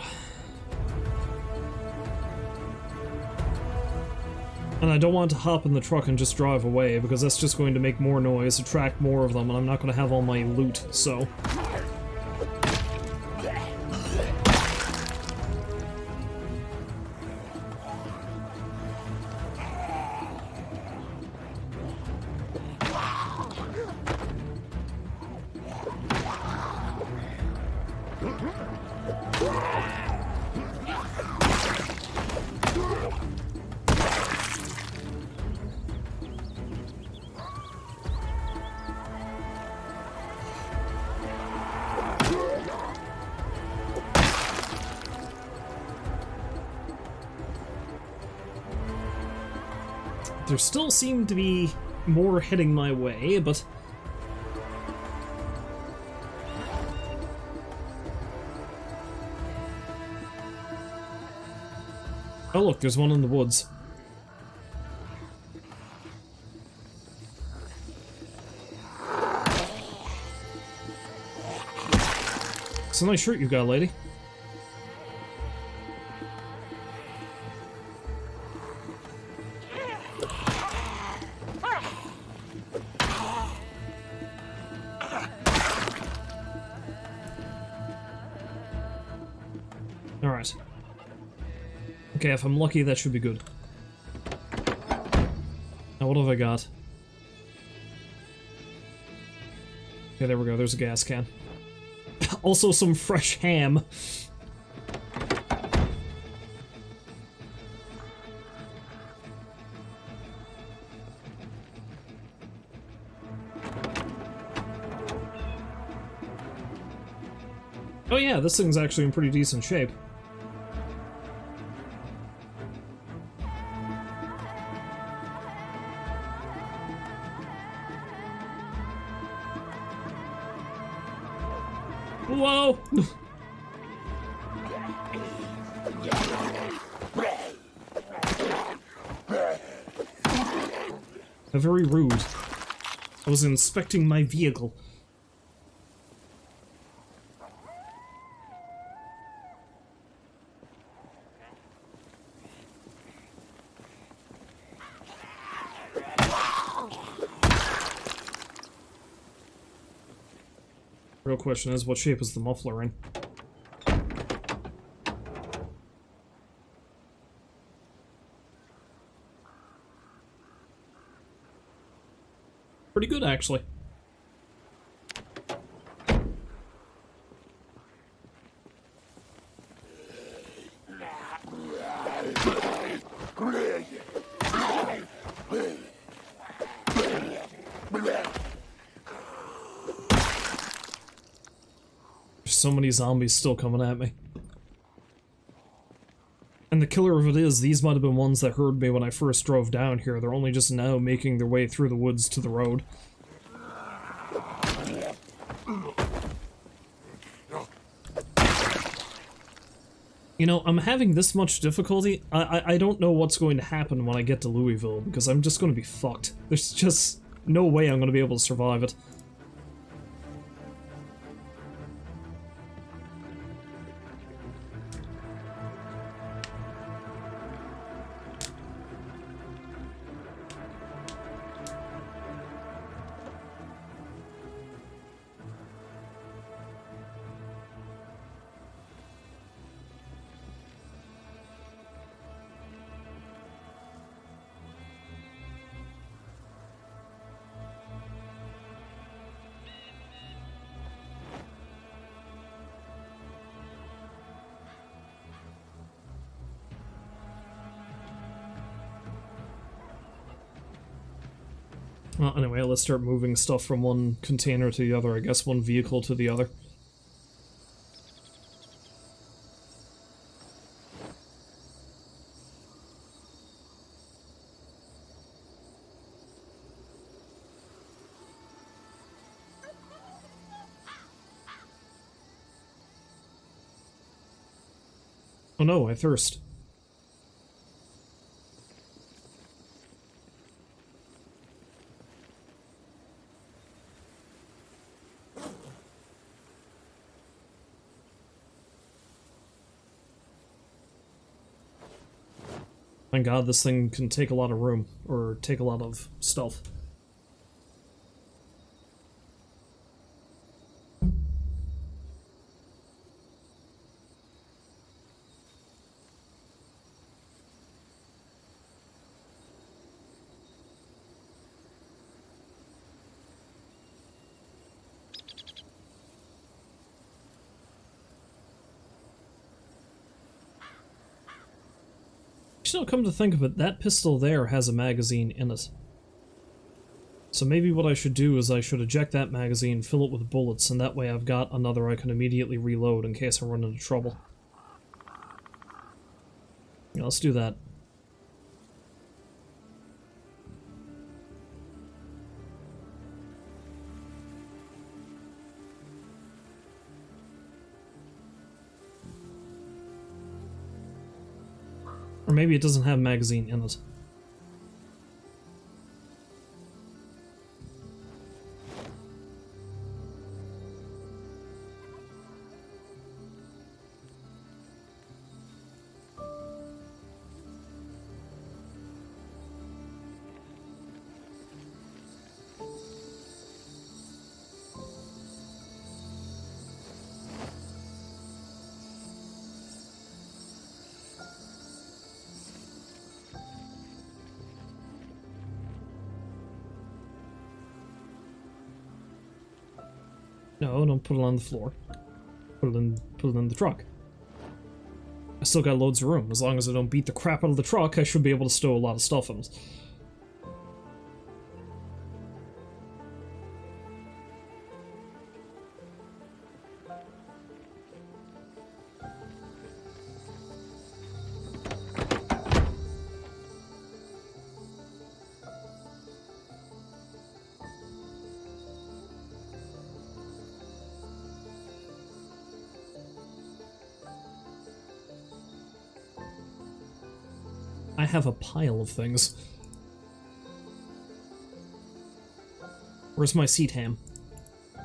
And I don't want to hop in the truck and just drive away, because that's just going to make more noise, attract more of them, and I'm not going to have all my loot, so... There still seem to be more heading my way, but Oh look, there's one in the woods. It's a nice shirt you got, lady. Alright. Okay, if I'm lucky, that should be good. Now, what have I got? Okay, there we go. There's a gas can. Also some fresh ham. Oh yeah, this thing's actually in pretty decent shape. Whoa! Very rude. I was inspecting my vehicle. Real question is, what shape is the muffler in? Pretty good, actually. There's so many zombies still coming at me. And the killer of it is, these might have been ones that heard me when I first drove down here. They're only just now making their way through the woods to the road. You know, I'm having this much difficulty. I don't know what's going to happen when I get to Louisville, because I'm just going to be fucked. There's just no way I'm going to be able to survive it. Well, anyway, let's start moving stuff from one container to the other, I guess one vehicle to the other. Oh no, I thirst. Thank God this thing can take a lot of room, or take a lot of stealth. Still, come to think of it, that pistol there has a magazine in it. So maybe what I should do is I should eject that magazine, fill it with bullets, and that way I've got another I can immediately reload in case I run into trouble. Yeah, let's do that. Or maybe it doesn't have magazine in it. No, don't put it on the floor. Put it in the truck. I still got loads of room. As long as I don't beat the crap out of the truck, I should be able to stow a lot of stuff in it. I have a pile of things. Where's my seat ham?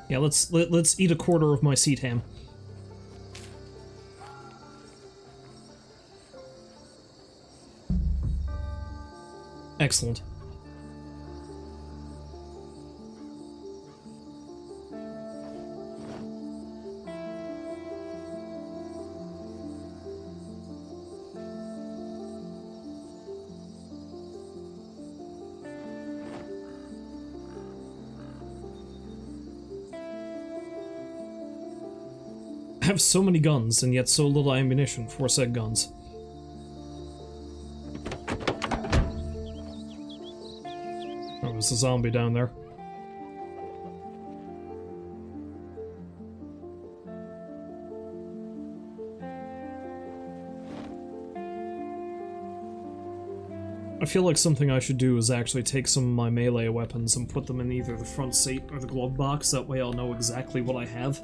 Yeah, let's eat a quarter of my seat ham. Excellent. I have so many guns, and yet so little ammunition for said guns. Oh, there's a zombie down there. I feel like something I should do is actually take some of my melee weapons and put them in either the front seat or the glove box, that way I'll know exactly what I have.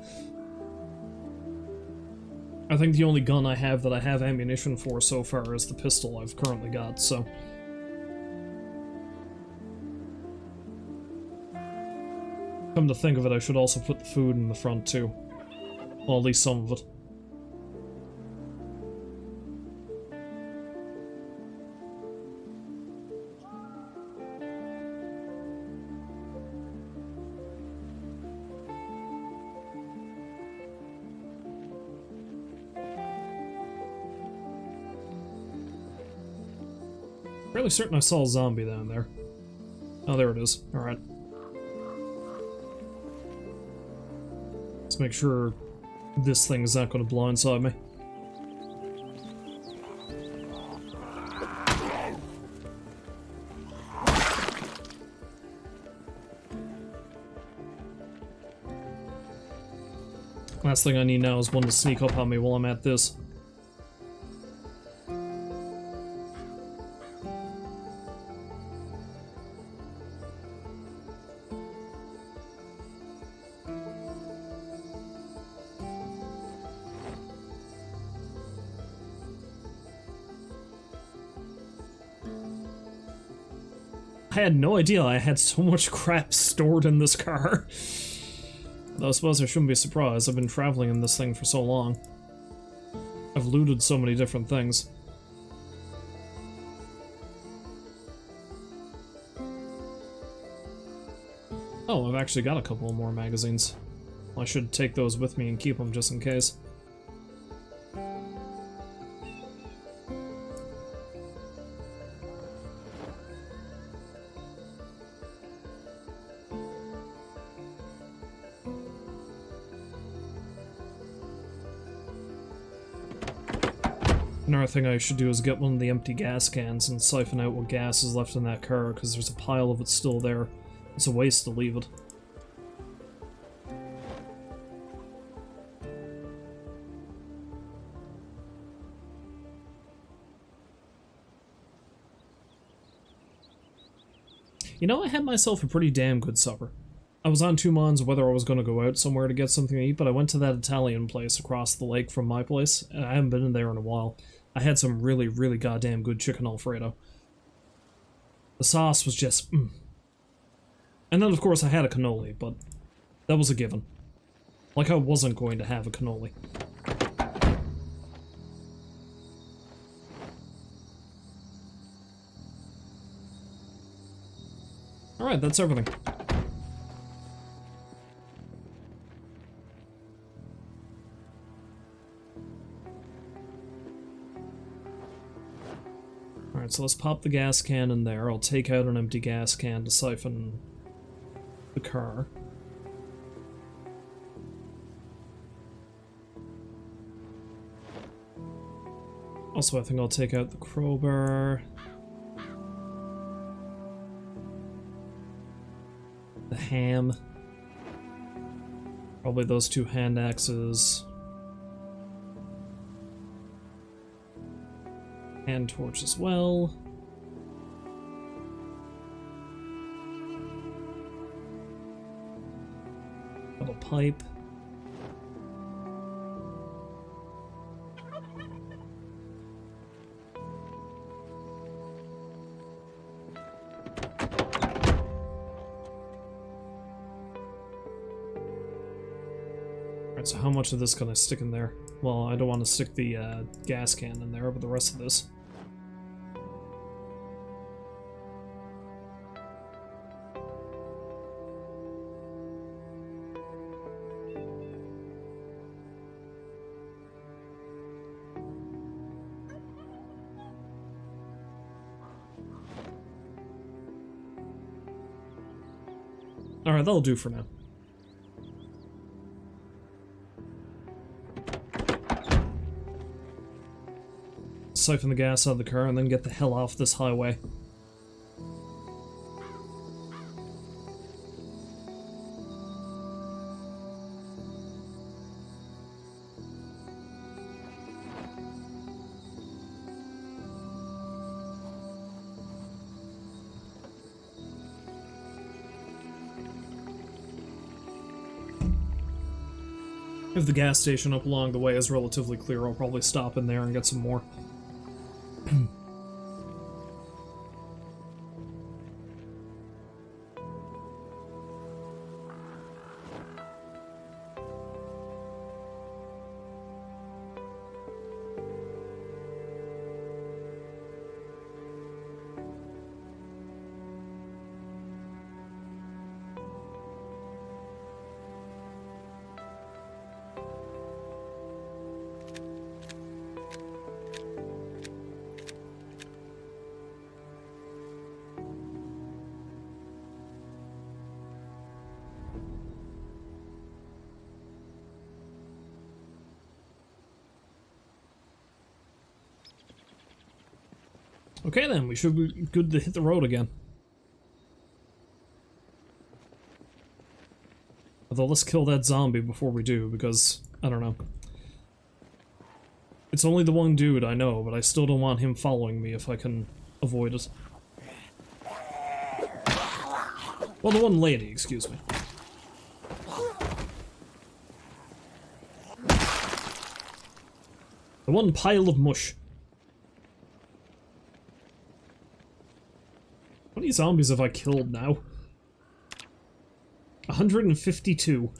I think the only gun I have that I have ammunition for so far is the pistol I've currently got, so... Come to think of it, I should also put the food in the front too. Well, at least some of it. Fairly certain I saw a zombie down there. Oh, there it is. Alright. Let's make sure this thing is not going to blindside me. Last thing I need now is one to sneak up on me while I'm at this. I had no idea I had so much crap stored in this car. Though I suppose I shouldn't be surprised. I've been traveling in this thing for so long. I've looted so many different things. Oh, I've actually got a couple more magazines. I should take those with me and keep them just in case. Another thing I should do is get one of the empty gas cans and siphon out what gas is left in that car, because there's a pile of it still there. It's a waste to leave it. You know, I had myself a pretty damn good supper. I was on two minds whether I was going to go out somewhere to get something to eat, but I went to that Italian place across the lake from my place, and I haven't been in there in a while. I had some really, really goddamn good chicken Alfredo. The sauce was just, And then, of course, I had a cannoli, but that was a given. Like I wasn't going to have a cannoli. Alright, that's everything. Alright, so let's pop the gas can in there. I'll take out an empty gas can to siphon the car. Also, I think I'll take out the crowbar. The ham. Probably those 2 hand axes. Hand torch as well. Double pipe. Alright, so how much of this can I stick in there? Well, I don't want to stick the gas can in there, but the rest of this. Alright, that'll do for now. Siphon the gas out of the car and then get the hell off this highway. If the gas station up along the way is relatively clear, I'll probably stop in there and get some more. Okay then, we should be good to hit the road again. Although let's kill that zombie before we do, because, I don't know. It's only the one dude, I know, but I still don't want him following me if I can avoid it. Well, the one lady, excuse me. The one pile of mush. How many zombies have I killed now? 152.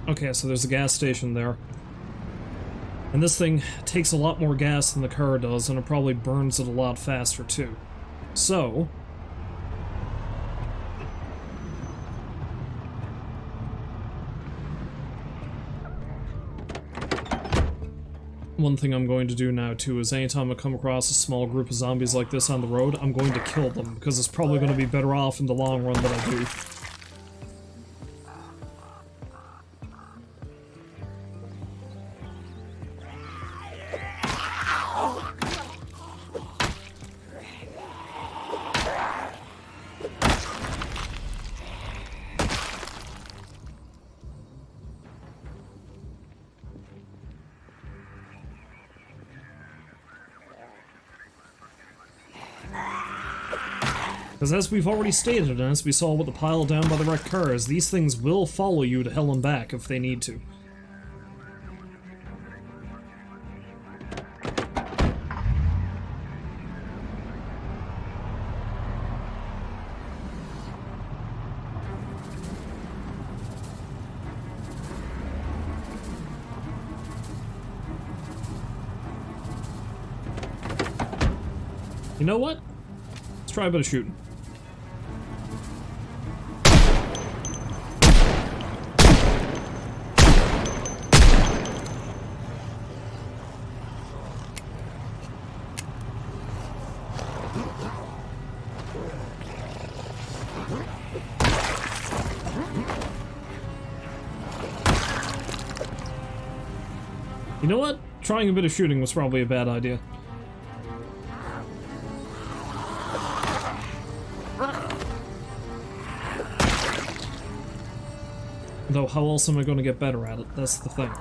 Okay, so there's a gas station there. And this thing takes a lot more gas than the car does, and it probably burns it a lot faster, too. So... one thing I'm going to do now, too, is anytime I come across a small group of zombies like this on the road, I'm going to kill them, because it's probably going to be better off in the long run that I do. Because as we've already stated, and as we saw with the pile down by the wrecked cars, these things will follow you to hell and back if they need to. You know what? Let's try a bit of shooting. You know what? Trying a bit of shooting was probably a bad idea. Though, how else am I going to get better at it? That's the thing.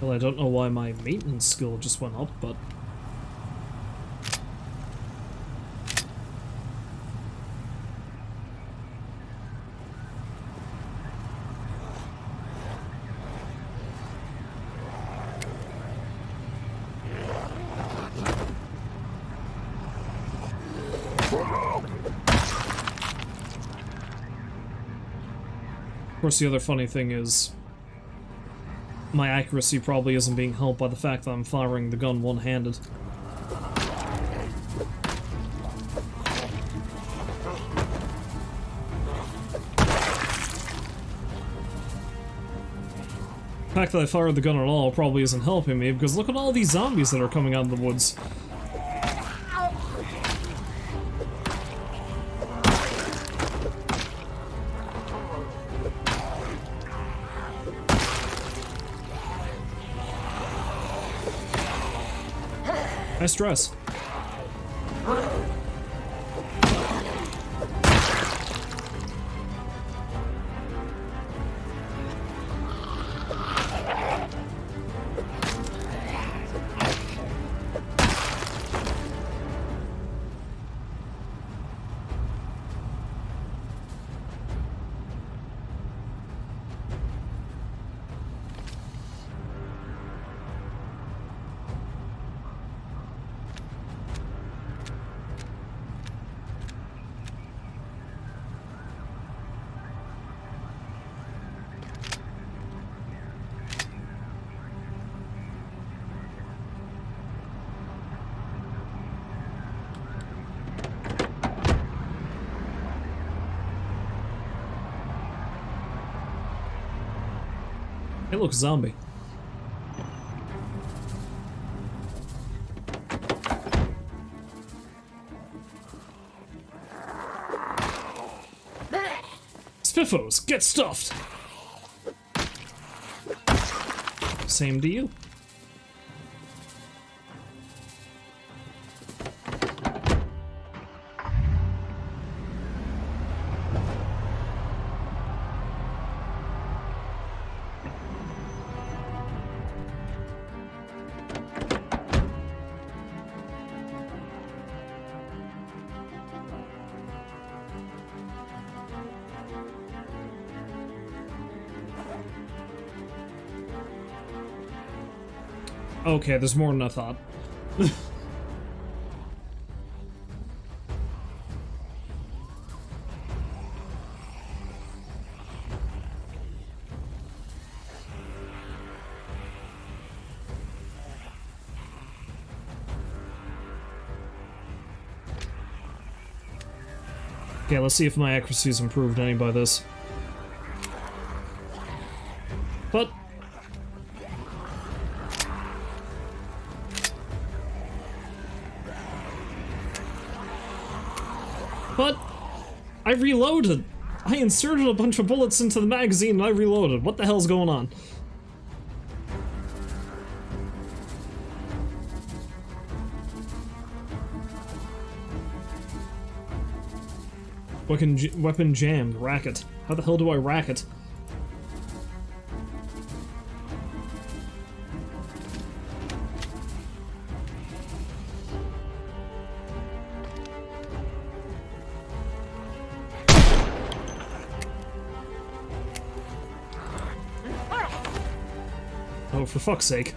Well, I don't know why my maintenance skill just went up, but... Of course, the other funny thing is, my accuracy probably isn't being helped by the fact that I'm firing the gun one-handed. The fact that I fired the gun at all probably isn't helping me, because look at all these zombies that are coming out of the woods. Nice dress. Hey, look, zombie. Spiffos, get stuffed! Same to you. Okay, there's more than I thought. Okay, let's see if my accuracy's improved any by this. But... I reloaded! I inserted a bunch of bullets into the magazine and I reloaded. What the hell's going on? Weapon jammed. Racket. How the hell do I rack it? ammo, for fuck's sake.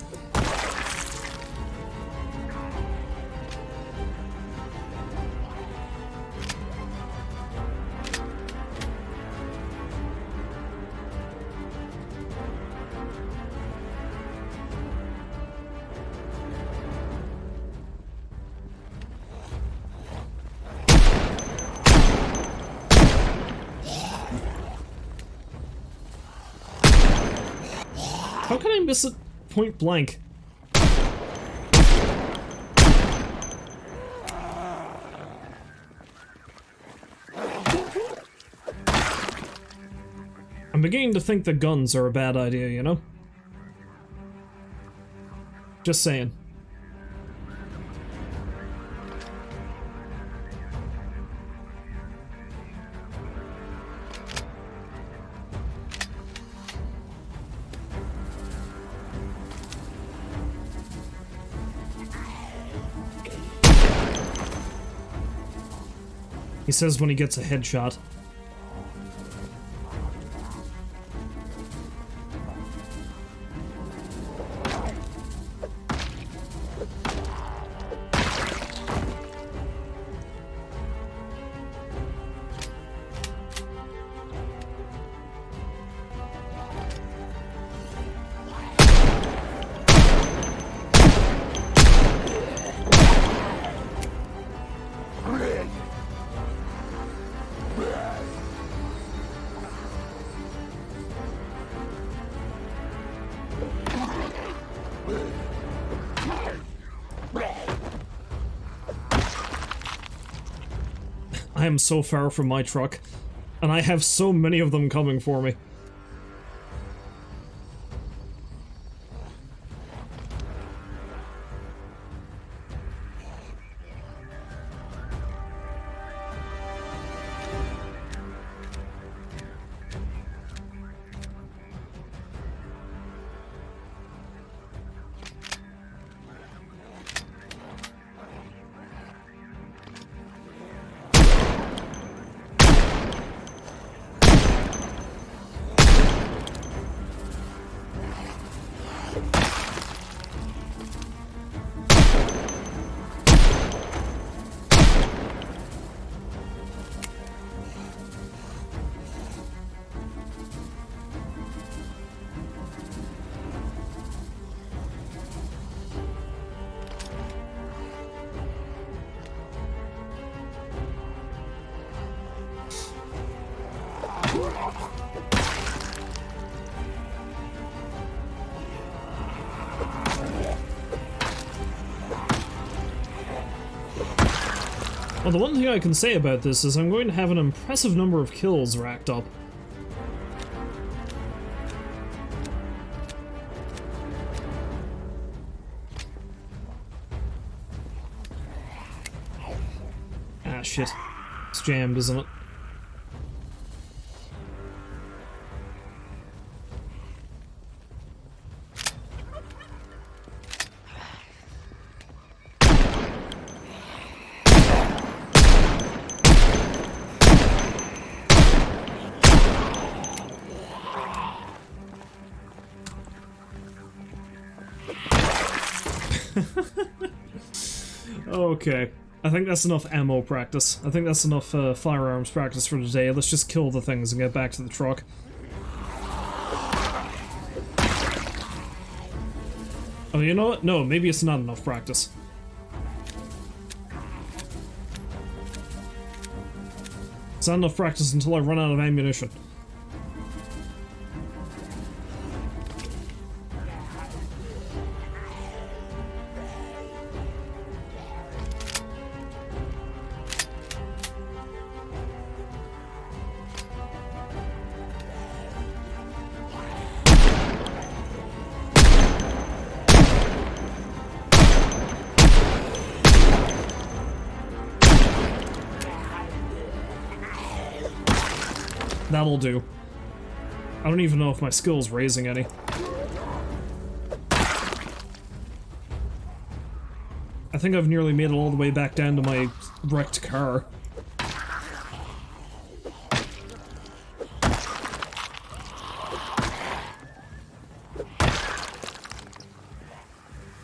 How can I miss it point blank? I'm beginning to think that guns are a bad idea, you know? Just saying. He says when he gets a headshot. I am so far from my truck, and I have so many of them coming for me. Well, the one thing I can say about this is I'm going to have an impressive number of kills racked up. Ah, shit. It's jammed, isn't it? Okay, I think that's enough ammo practice. I think that's enough firearms practice for today. Let's just kill the things and get back to the truck. Oh, you know what? No, maybe it's not enough practice. It's not enough practice until I run out of ammunition. That'll do. I don't even know if my skill's raising any. I think I've nearly made it all the way back down to my wrecked car.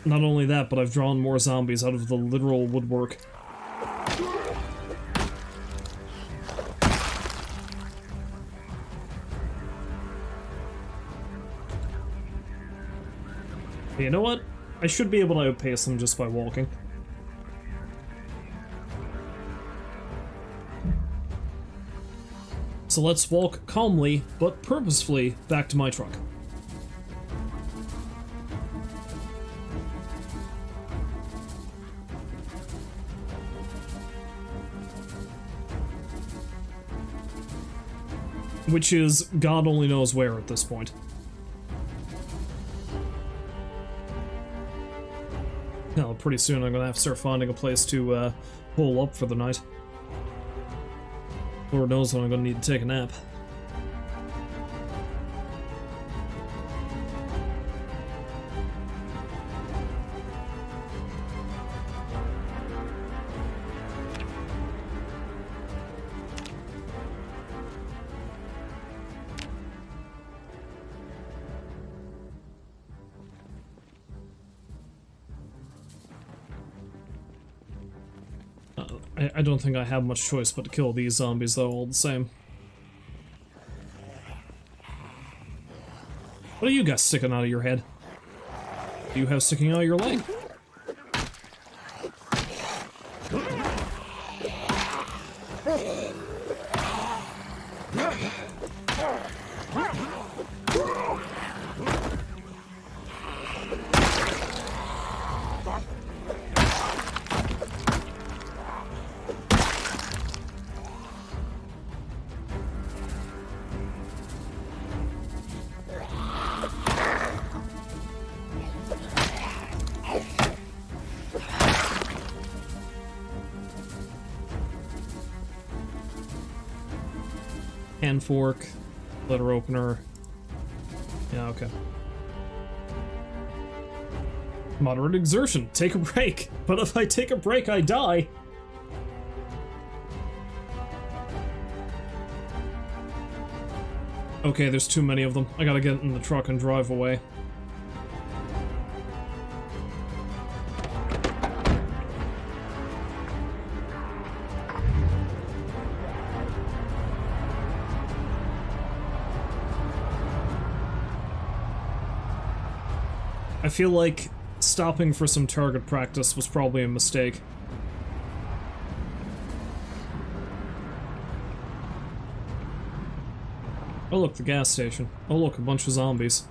Not only that, but I've drawn more zombies out of the literal woodwork. But you know what? I should be able to outpace them just by walking. So let's walk calmly, but purposefully, back to my truck. Which is God only knows where at this point. Now, pretty soon I'm gonna have to start finding a place to hole up for the night. Lord knows when I'm gonna need to take a nap. I don't think I have much choice but to kill these zombies, though, all the same. What are you guys sticking out of your head? What do you have sticking out of your leg? Hand fork, letter opener. Yeah, okay. Moderate exertion, take a break. But if I take a break, I die. Okay, there's too many of them. I gotta get in the truck and drive away. I feel like stopping for some target practice was probably a mistake. Oh look, the gas station. Oh look, a bunch of zombies.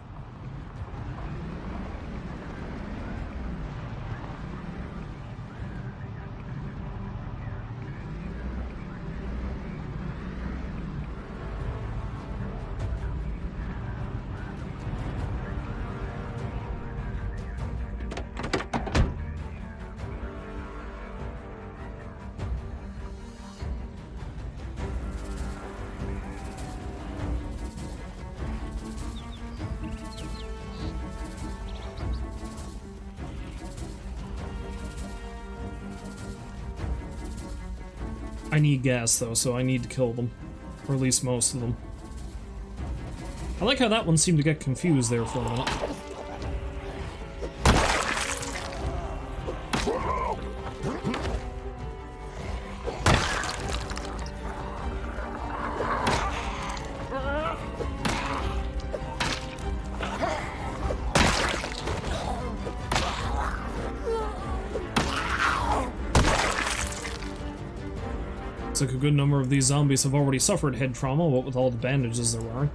I need gas, though, so I need to kill them. Or at least most of them. I like how that one seemed to get confused there for a minute. Looks like a good number of these zombies have already suffered head trauma, what with all the bandages they're wearing.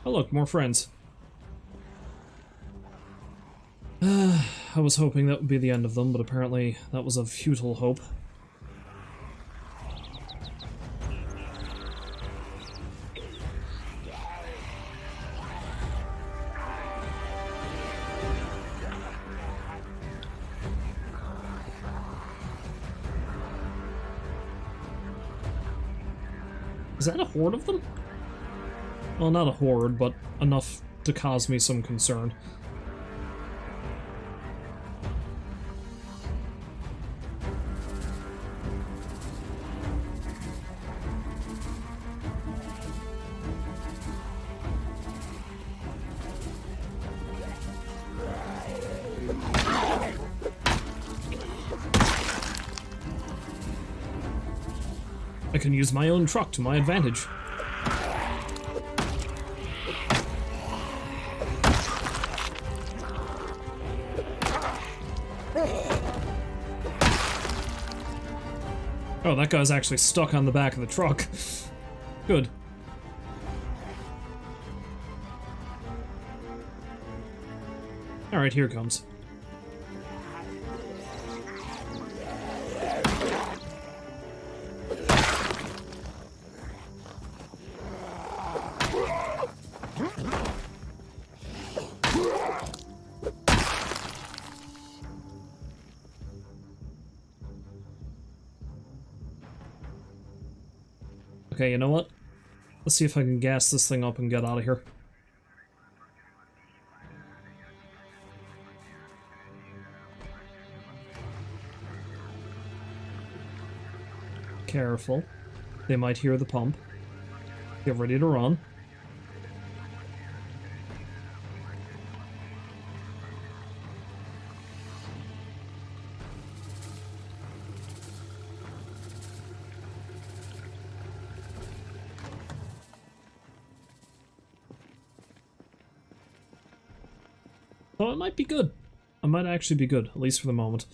Oh look, more friends. I was hoping that would be the end of them, but apparently that was a futile hope. Is that a horde of them? Well, not a horde, but enough to cause me some concern. I can use my own truck to my advantage. Oh, that guy's actually stuck on the back of the truck. Good. Alright, here it comes. Okay, you know what? Let's see if I can gas this thing up and get out of here. Careful. They might hear the pump. Get ready to run. So it might be good. It might actually be good, at least for the moment.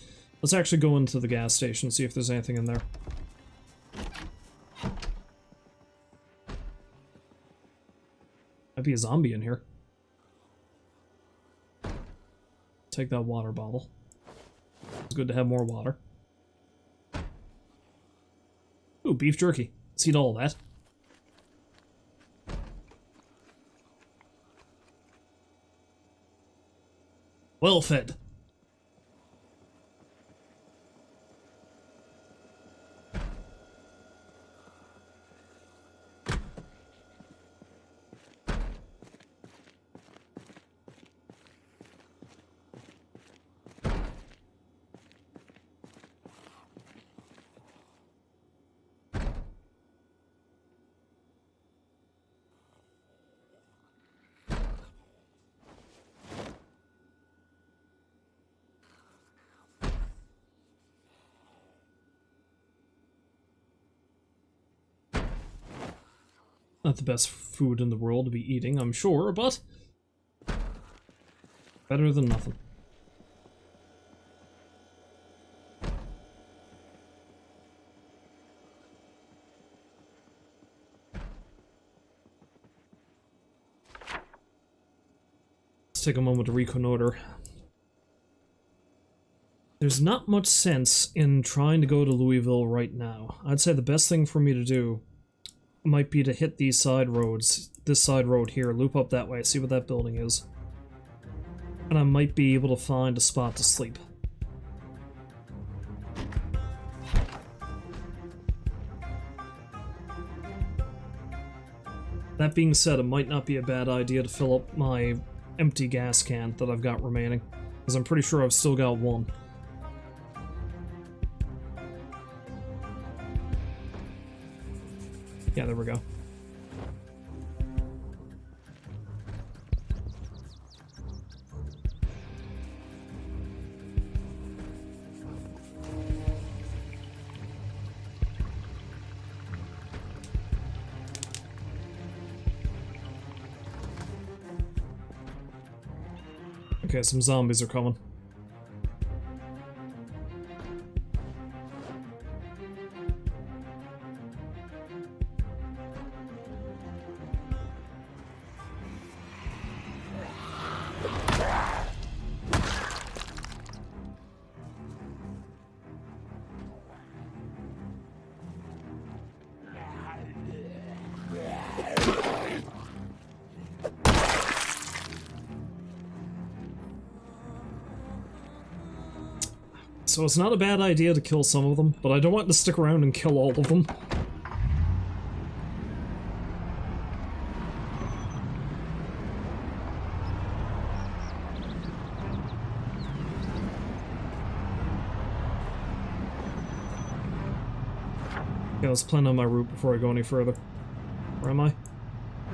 Let's actually go into the gas station and see if there's anything in there. Might be a zombie in here. Take that water bottle. It's good to have more water. Ooh, beef jerky. Let's eat all that. Well fed. Not the best food in the world to be eating, I'm sure, but better than nothing. Let's take a moment to reconnoiter. There's not much sense in trying to go to Louisville right now. I'd say the best thing for me to do might be to hit these side roads, this side road here, loop up that way, see what that building is. And I might be able to find a spot to sleep. That being said, it might not be a bad idea to fill up my empty gas can that I've got remaining, because I'm pretty sure I've still got one. Yeah, there we go. Okay, some zombies are coming. So it's not a bad idea to kill some of them, but I don't want to stick around and kill all of them. Okay, let's plan on my route before I go any further. Where am I?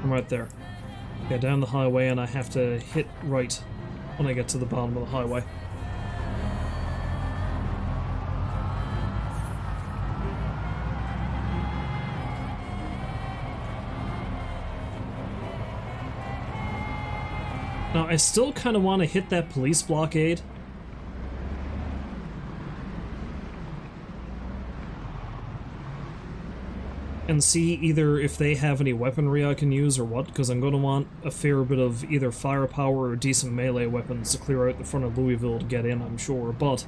I'm right there. Okay, down the highway, and I have to hit right when I get to the bottom of the highway. Now, I still kind of want to hit that police blockade. And see either if they have any weaponry I can use or what, because I'm going to want a fair bit of either firepower or decent melee weapons to clear out the front of Louisville to get in, I'm sure, but...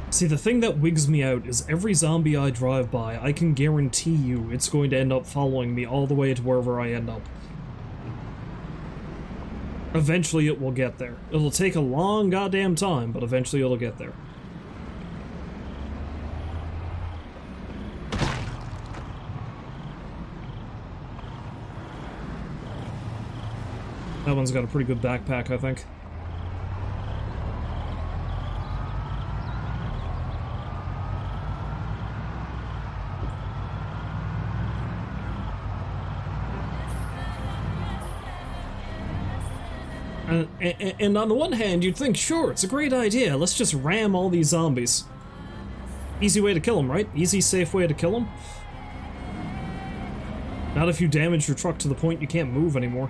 See, the thing that wigs me out is every zombie I drive by, I can guarantee you it's going to end up following me all the way to wherever I end up. Eventually it will get there. It'll take a long goddamn time, but eventually it'll get there. That one's got a pretty good backpack, I think. And on the one hand, you'd think, sure, it's a great idea, let's just ram all these zombies. Easy way to kill them, right? Easy, safe way to kill them. Not if you damage your truck to the point you can't move anymore.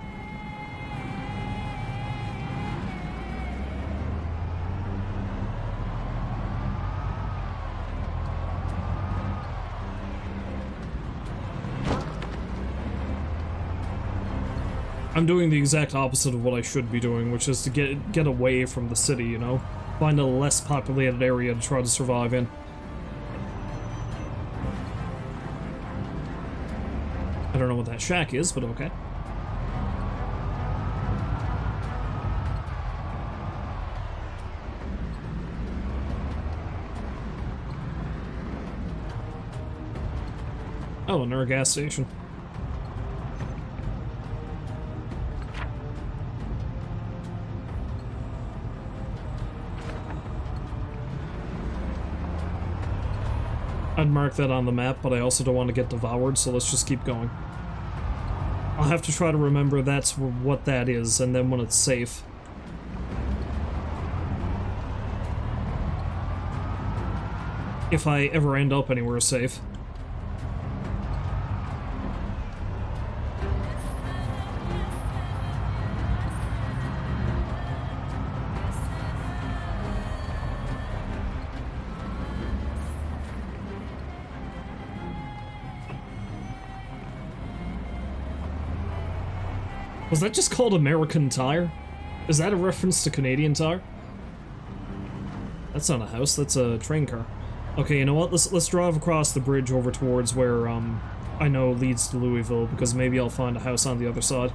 I'm doing the exact opposite of what I should be doing, which is to get away from the city, you know? Find a less populated area to try to survive in. I don't know what that shack is, but okay. Oh, another gas station. I'd mark that on the map, but I also don't want to get devoured, so let's just keep going. I'll have to try to remember that's what that is, and then when it's safe. If I ever end up anywhere safe. Was that just called American Tire? Is that a reference to Canadian Tire? That's not a house, that's a train car. Okay, you know what? Let's drive across the bridge over towards where I know leads to Louisville, because maybe I'll find a house on the other side.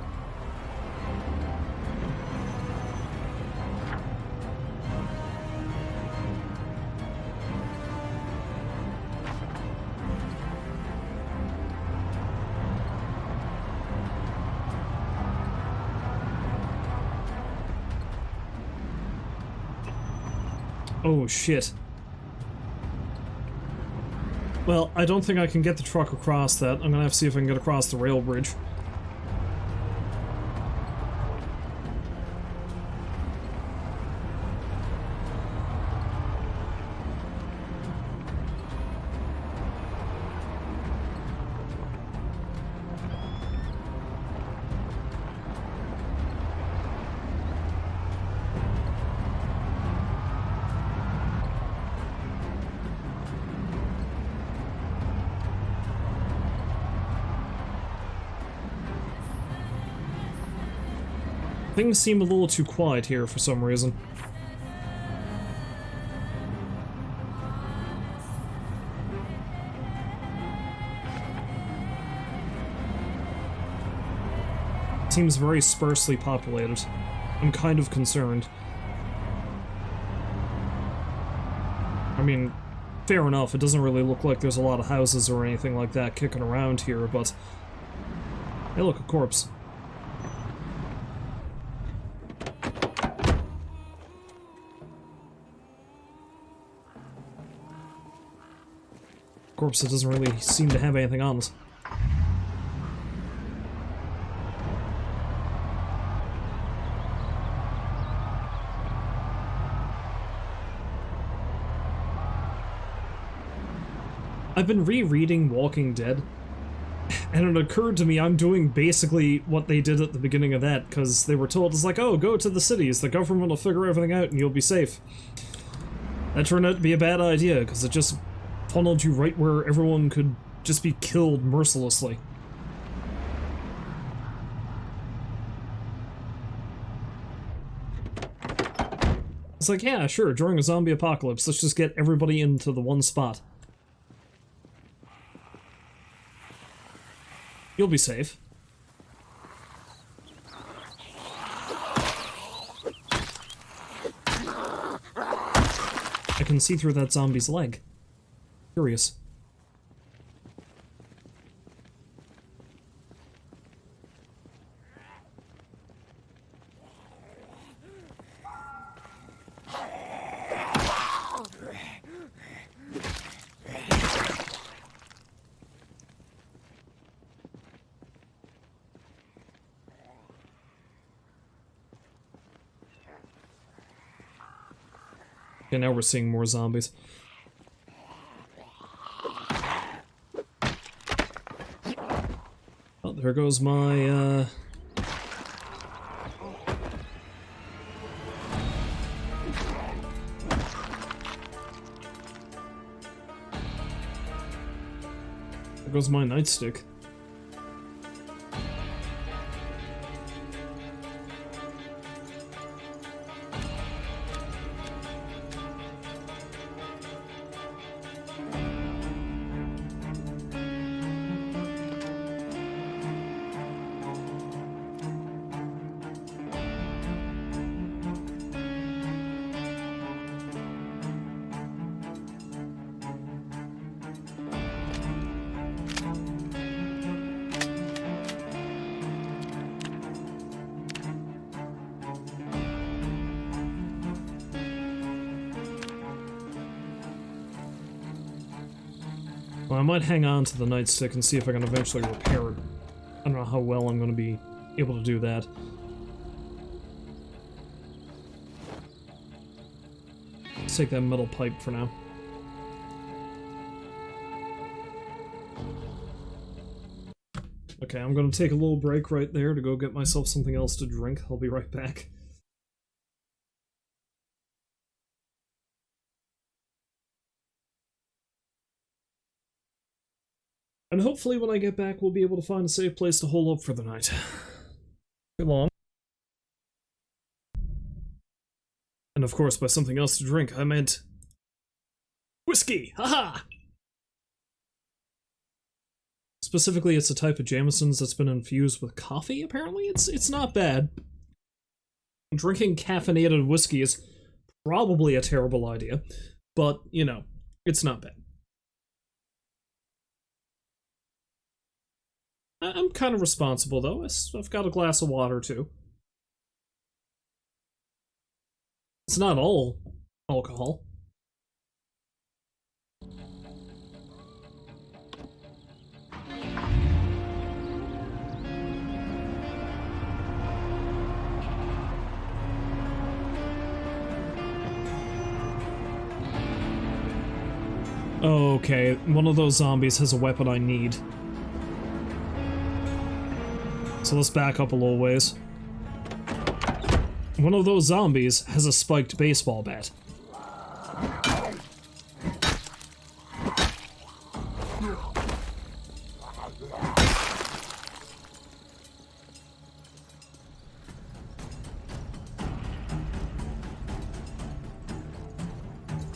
Oh, shit. Well, I don't think I can get the truck across that. I'm gonna have to see if I can get across the rail bridge. Things seem a little too quiet here for some reason. Seems very sparsely populated. I'm kind of concerned. I mean, fair enough, it doesn't really look like there's a lot of houses or anything like that kicking around here, but... Hey look, a corpse. Corpse that doesn't really seem to have anything on us. I've been rereading Walking Dead, and it occurred to me I'm doing basically what they did at the beginning of that, because they were told, it's like, oh, go to the cities, the government will figure everything out and you'll be safe. That turned out to be a bad idea, because it just funneled you right where everyone could just be killed mercilessly. It's like, yeah, sure, during a zombie apocalypse, let's just get everybody into the one spot. You'll be safe. I can see through that zombie's leg. Curious. Okay, now we're seeing more zombies. Oh, there goes my, there goes my nightstick. Well, I might hang on to the nightstick and see if I can eventually repair it. I don't know how well I'm going to be able to do that. Let's take that metal pipe for now. Okay, I'm going to take a little break right there to go get myself something else to drink. I'll be right back. And hopefully when I get back, we'll be able to find a safe place to hole up for the night. Too long. And of course, by something else to drink, I meant... whiskey! Haha! Specifically, it's a type of Jameson's that's been infused with coffee, apparently. It's not bad. Drinking caffeinated whiskey is probably a terrible idea, but, you know, it's not bad. I'm kind of responsible, though. I've got a glass of water, too. It's not all alcohol. Okay, one of those zombies has a weapon I need. So let's back up a little ways. One of those zombies has a spiked baseball bat.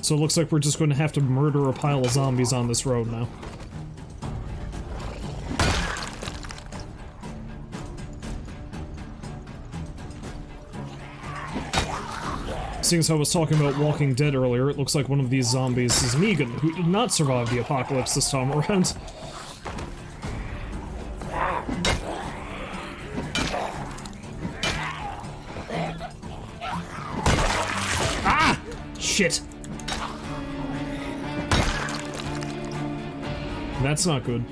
So it looks like we're just going to have to murder a pile of zombies on this road now. Seeing as I was talking about Walking Dead earlier, it looks like one of these zombies is Negan, who did not survive the apocalypse this time around. Ah! Shit! That's not good.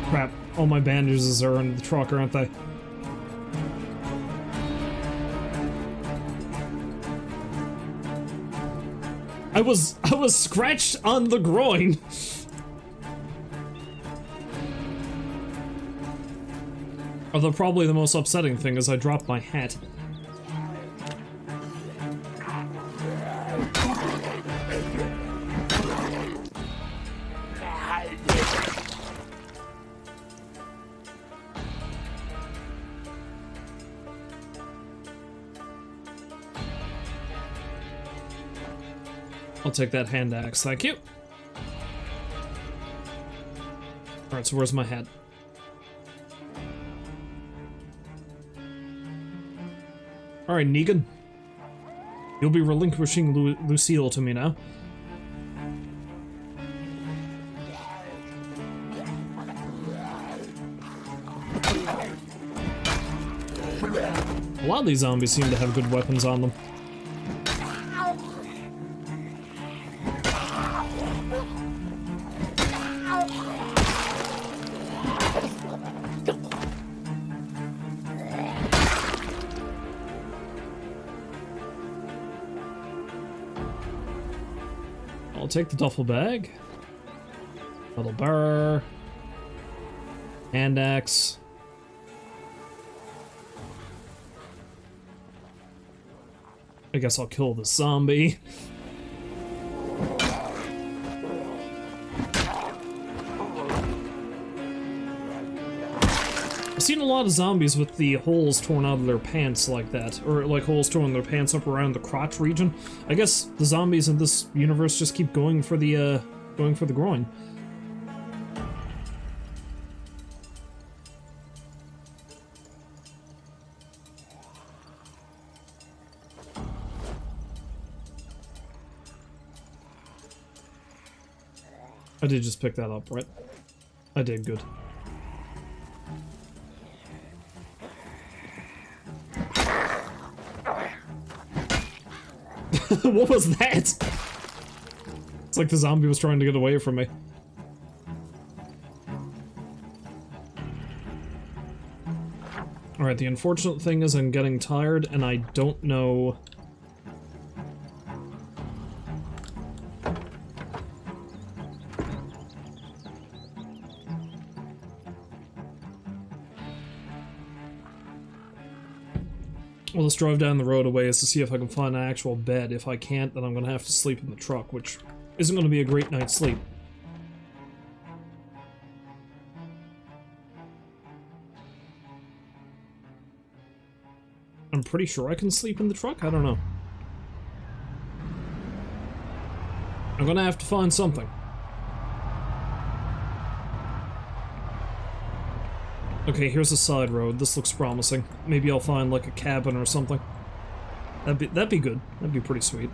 Crap. All my bandages are in the truck, aren't they? I was scratched on the groin. Although probably the most upsetting thing is I dropped my hat. I'll take that hand axe, thank you. Alright, so where's my hat? Alright, Negan. You'll be relinquishing Lucille to me now. A lot of these zombies seem to have good weapons on them. I'll take the duffel bag. Little bar. Hand axe. I guess I'll kill the zombie. I've seen a lot of zombies with the holes torn out of their pants like that, or like holes torn their pants up around the crotch region. I guess the zombies in this universe just keep going for the groin. I did just pick that up, right? I did, good. What was that? It's like the zombie was trying to get away from me. Alright, the unfortunate thing is I'm getting tired and I don't know... Well, let's drive down the road a ways to see if I can find an actual bed. If I can't, then I'm gonna have to sleep in the truck, which isn't gonna be a great night's sleep. I'm pretty sure I can sleep in the truck? I don't know. I'm gonna have to find something. Okay, here's a side road. This looks promising. Maybe I'll find, like, a cabin or something. That'd be good. That'd be pretty sweet.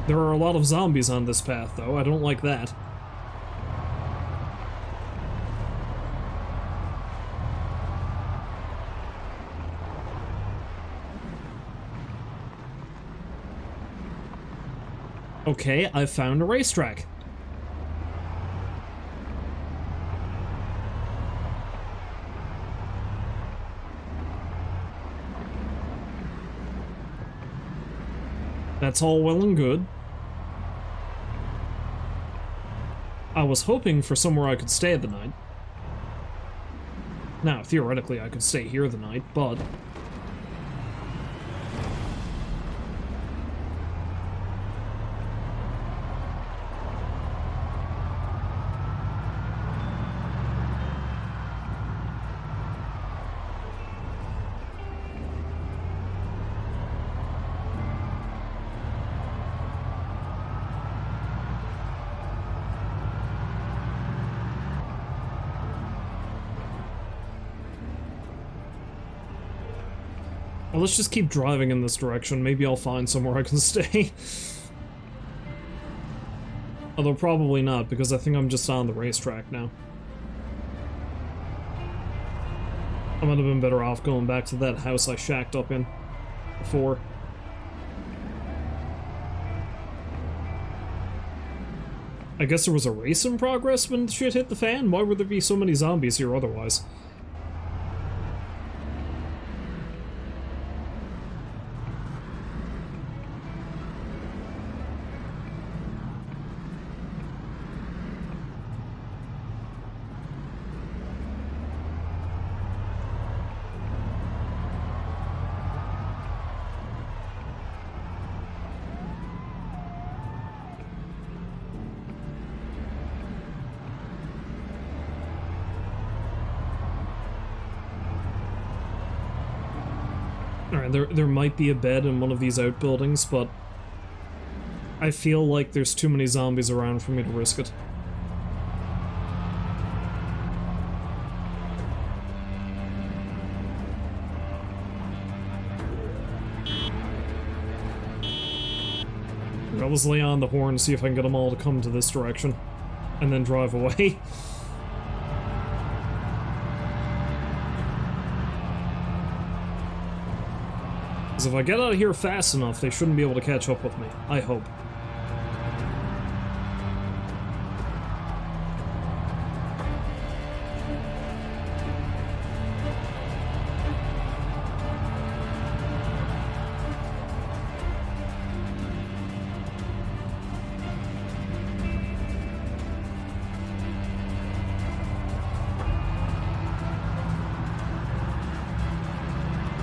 There are a lot of zombies on this path, though. I don't like that. Okay, I've found a racetrack. That's all well and good. I was hoping for somewhere I could stay the night. Now, theoretically, I could stay here the night, but... Well, let's just keep driving in this direction. Maybe I'll find somewhere I can stay. Although probably not, because I think I'm just on the racetrack now. I might have been better off going back to that house I shacked up in before. I guess there was a race in progress when shit hit the fan? Why would there be so many zombies here otherwise? Alright, there might be a bed in one of these outbuildings, but I feel like there's too many zombies around for me to risk it. I'll just lay on the horn and see if I can get them all to come to this direction, and then drive away. Because if I get out of here fast enough, they shouldn't be able to catch up with me. I hope.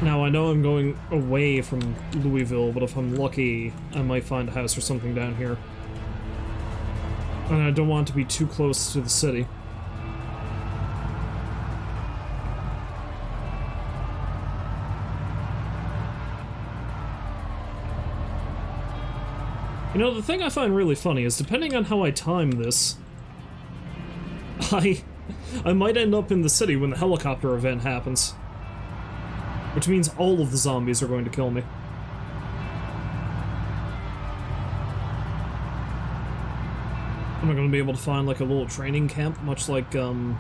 Now, I know I'm going away from Louisville, but if I'm lucky, I might find a house or something down here. And I don't want to be too close to the city. You know, the thing I find really funny is, depending on how I time this, I might end up in the city when the helicopter event happens. Which means all of the zombies are going to kill me. Am I going to be able to find, like, a little training camp, much like, the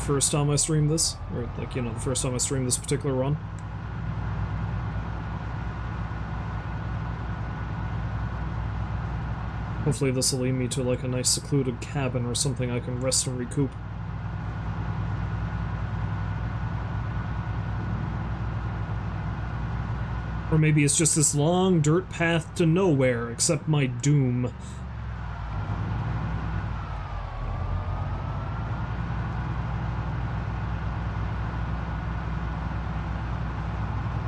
first time I streamed this? Or, like, you know, the first time I streamed this particular run? Hopefully this will lead me to, like, a nice secluded cabin or something I can rest and recoup. Or maybe it's just this long dirt path to nowhere, except my doom.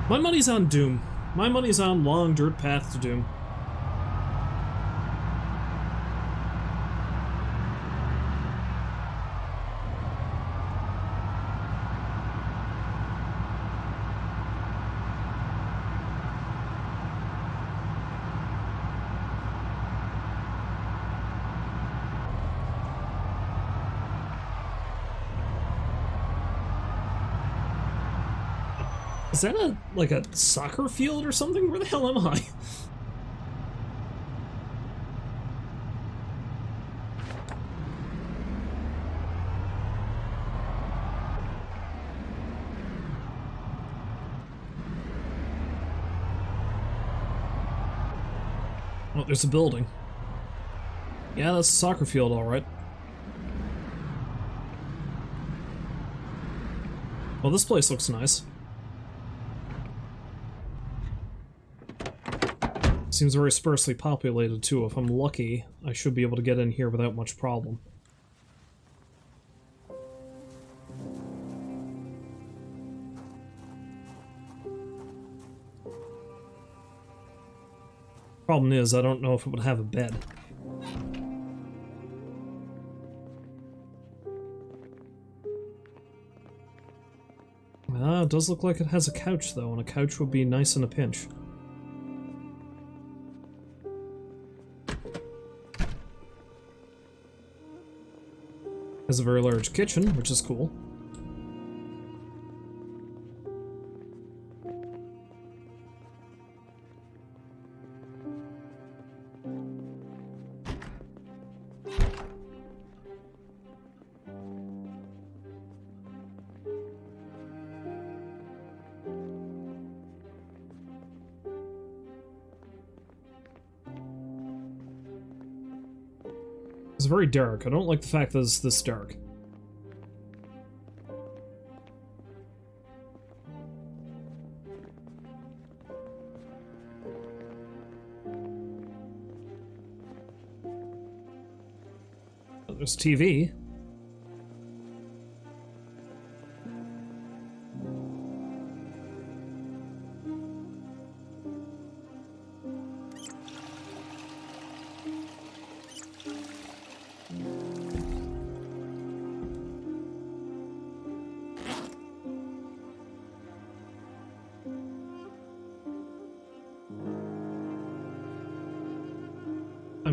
My money's on doom. My money's on long dirt path to doom. Is that like a soccer field or something? Where the hell am I? Oh, there's a building. Yeah, that's a soccer field, alright. Well, this place looks nice. Seems very sparsely populated, too. If I'm lucky, I should be able to get in here without much problem. Problem is, I don't know if it would have a bed. It does look like it has a couch, though, and a couch would be nice in a pinch. Has a very large kitchen, which is cool. It's very dark. I don't like the fact that it's this dark. There's TV.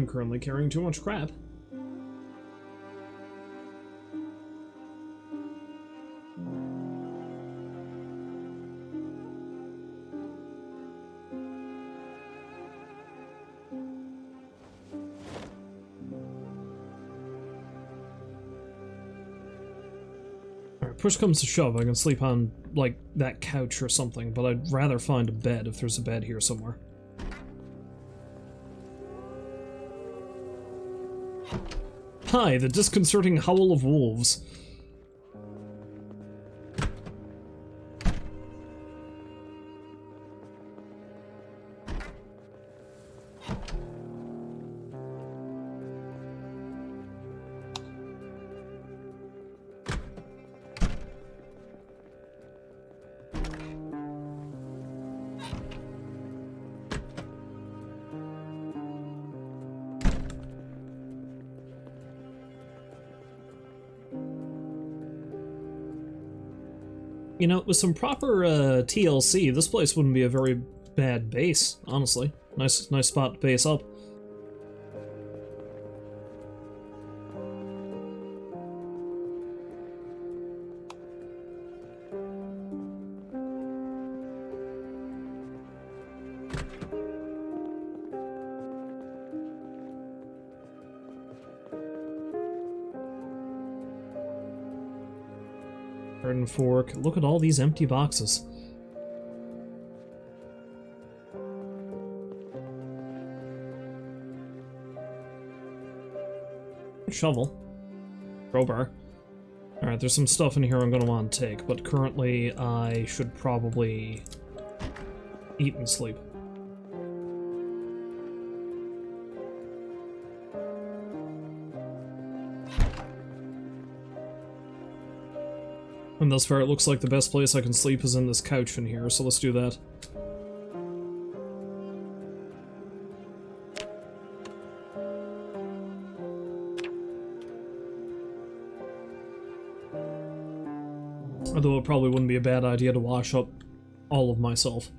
I'm currently carrying too much crap. Push comes to shove, I can sleep on, like, that couch or something, but I'd rather find a bed if there's a bed here somewhere. Hi, the disconcerting howl of wolves. You know, with some proper TLC, this place wouldn't be a very bad base, honestly. Nice spot to base up. And fork. Look at all these empty boxes. Shovel. Crowbar. Alright, there's some stuff in here I'm gonna want to take, but currently I should probably eat and sleep. And thus far, it looks like the best place I can sleep is in this couch in here, so let's do that. Although it probably wouldn't be a bad idea to wash up all of myself.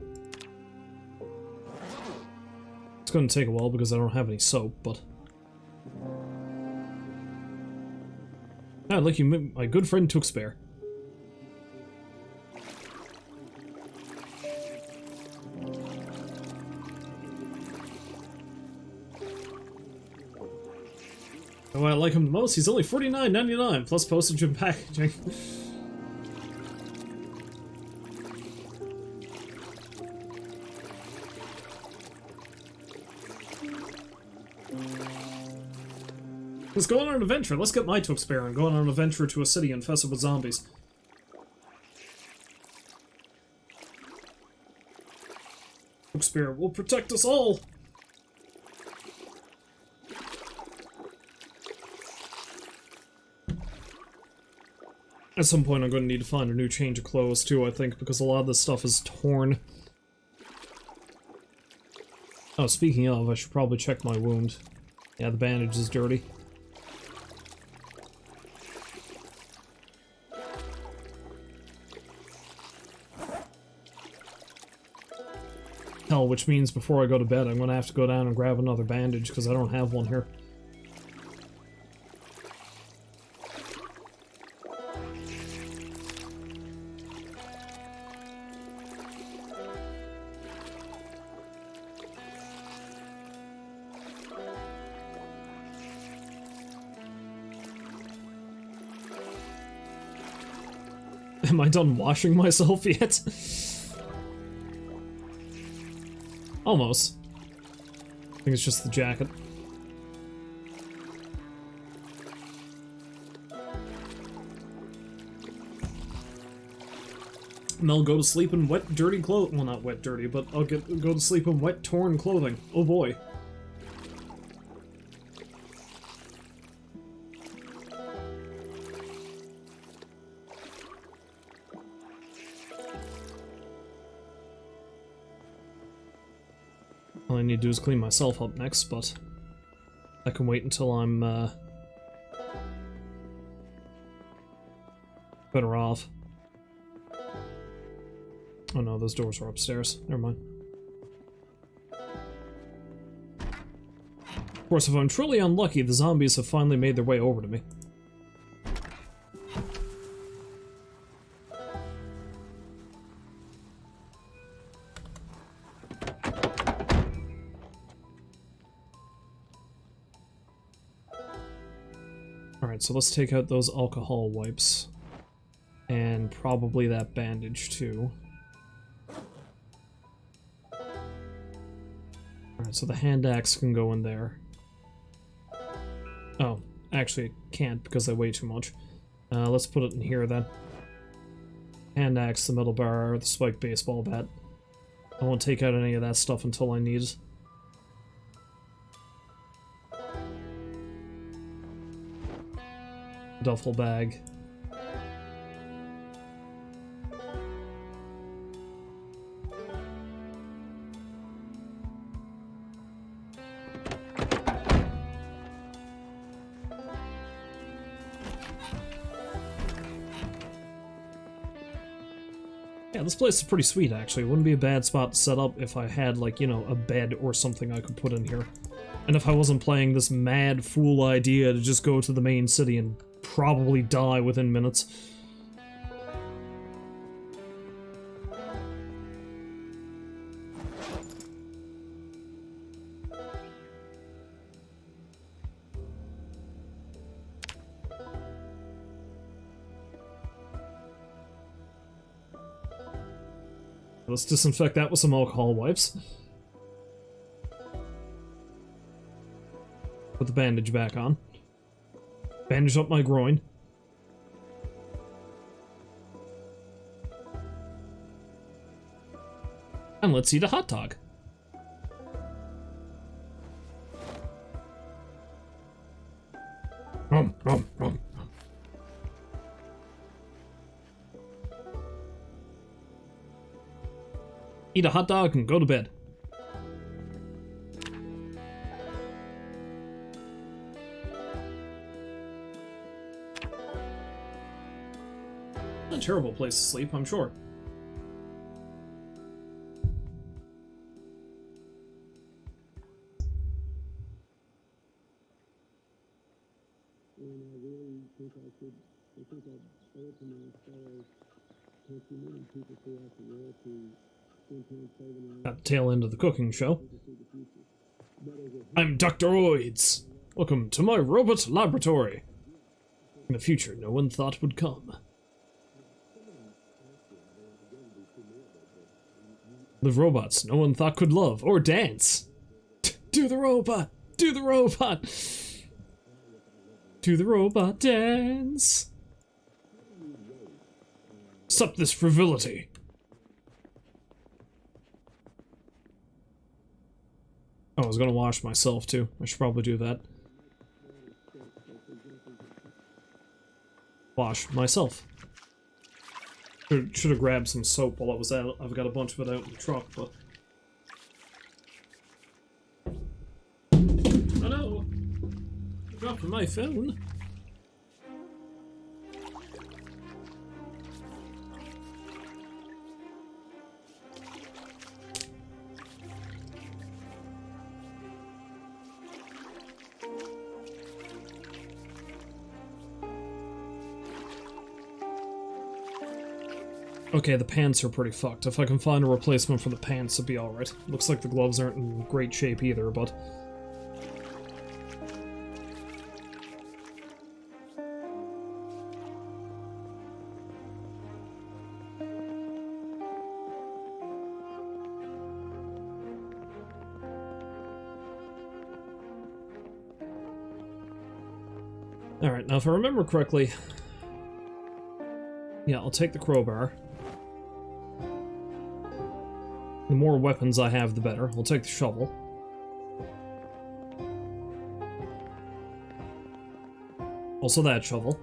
It's going to take a while because I don't have any soap, but... Ah, look, my good friend took spare. Oh, I like him the most. He's only $49.99 plus postage and packaging. Let's go on an adventure. Let's get my took spare and go on an adventure to a city infested with zombies. Took spare will protect us all. At some point I'm going to need to find a new change of clothes too, I think, because a lot of this stuff is torn. Oh, speaking of, I should probably check my wound. Yeah, the bandage is dirty. Hell, which means before I go to bed I'm going to have to go down and grab another bandage, because I don't have one here. Am I done washing myself yet? Almost. I think it's just the jacket. And I'll go to sleep in wet, dirty clothes. Well, not wet, dirty, but I'll go to sleep in wet, torn clothing. Oh boy. All I need to do is clean myself up next, but I can wait until I'm better off. Oh no, those doors are upstairs. Never mind. Of course, if I'm truly unlucky, the zombies have finally made their way over to me. Alright, so let's take out those alcohol wipes. And probably that bandage, too. Alright, so the hand axe can go in there. Oh, actually it can't because they weigh too much. Let's put it in here then. Hand axe, the metal bar, the spiked baseball bat. I won't take out any of that stuff until I need it. Duffel bag. Yeah, this place is pretty sweet, actually. It wouldn't be a bad spot to set up if I had, like, you know, a bed or something I could put in here. And if I wasn't playing this mad fool idea to just go to the main city and probably die within minutes. Let's disinfect that with some alcohol wipes. Put the bandage back on. Bandage up my groin. And let's eat a hot dog. Nom, nom, nom. Eat a hot dog and go to bed. A terrible place to sleep, I'm sure. At the tail end of the cooking show. I'm Dr. Oids. Welcome to my robot laboratory. In a future no one thought would come. Live robots no one thought could love or dance. Do the robot! Do the robot! Do the robot dance! Stop this frivolity. Oh, I was gonna wash myself too. I should probably do that. Wash myself. Should have grabbed some soap while I was out. I've got a bunch of it out in the truck, but... Oh no! I dropped my phone. Okay, the pants are pretty fucked. If I can find a replacement for the pants, it'd be alright. Looks like the gloves aren't in great shape either, but... Alright, now if I remember correctly... Yeah, I'll take the crowbar. The more weapons I have, the better. I'll take the shovel. Also that shovel.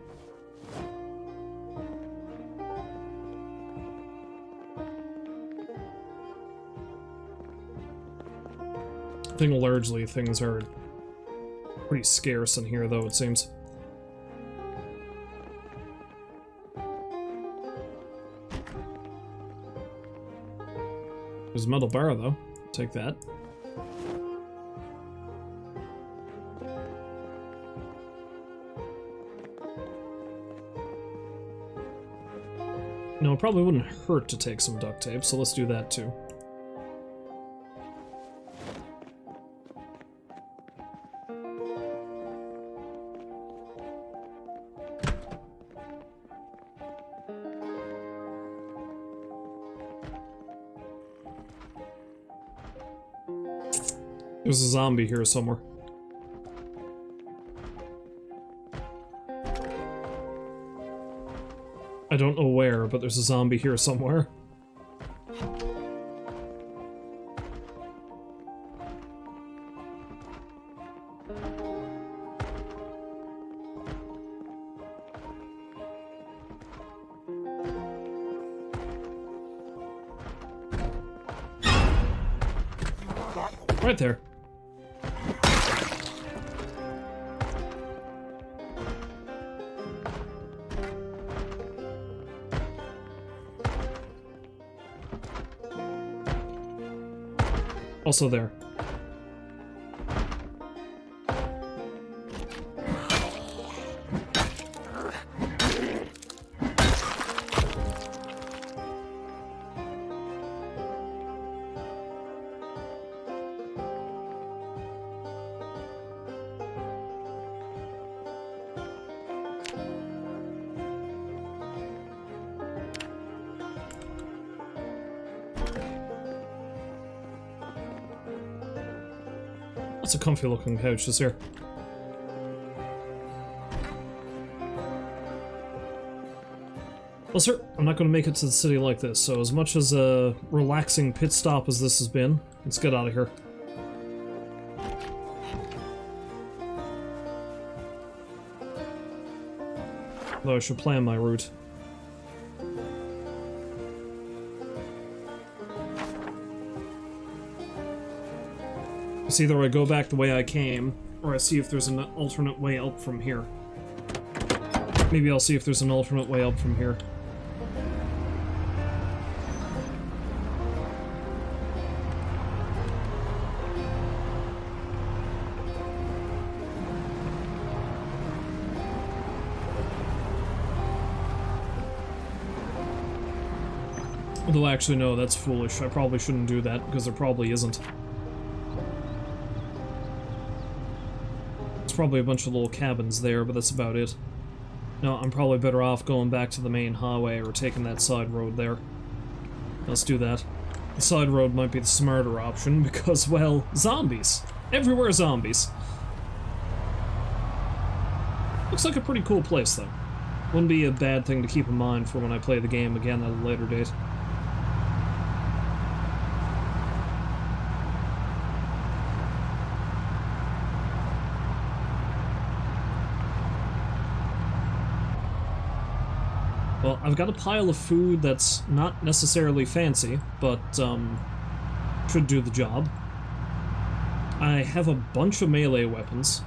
I think largely things are pretty scarce in here, though, it seems. There's a metal bar, though. Take that. No, it probably wouldn't hurt to take some duct tape, so let's do that too. There's a zombie here somewhere. I don't know where, but there's a zombie here somewhere. Right there. Also there. Lots of comfy looking couches here. Well, sir, I'm not going to make it to the city like this, so as much as a relaxing pit stop as this has been, let's get out of here. Though I should plan my route. It's either I go back the way I came, or I see if there's an alternate way up from here. Maybe I'll see if there's an alternate way up from here. Although actually no, that's foolish. I probably shouldn't do that, because there probably isn't. Probably a bunch of little cabins there, but that's about it. No, I'm probably better off going back to the main highway or taking that side road there. Let's do that. The side road might be the smarter option because, well, zombies. Everywhere zombies. Looks like a pretty cool place, though. Wouldn't be a bad thing to keep in mind for when I play the game again at a later date. Well, I've got a pile of food that's not necessarily fancy, but, should do the job. I have a bunch of melee weapons.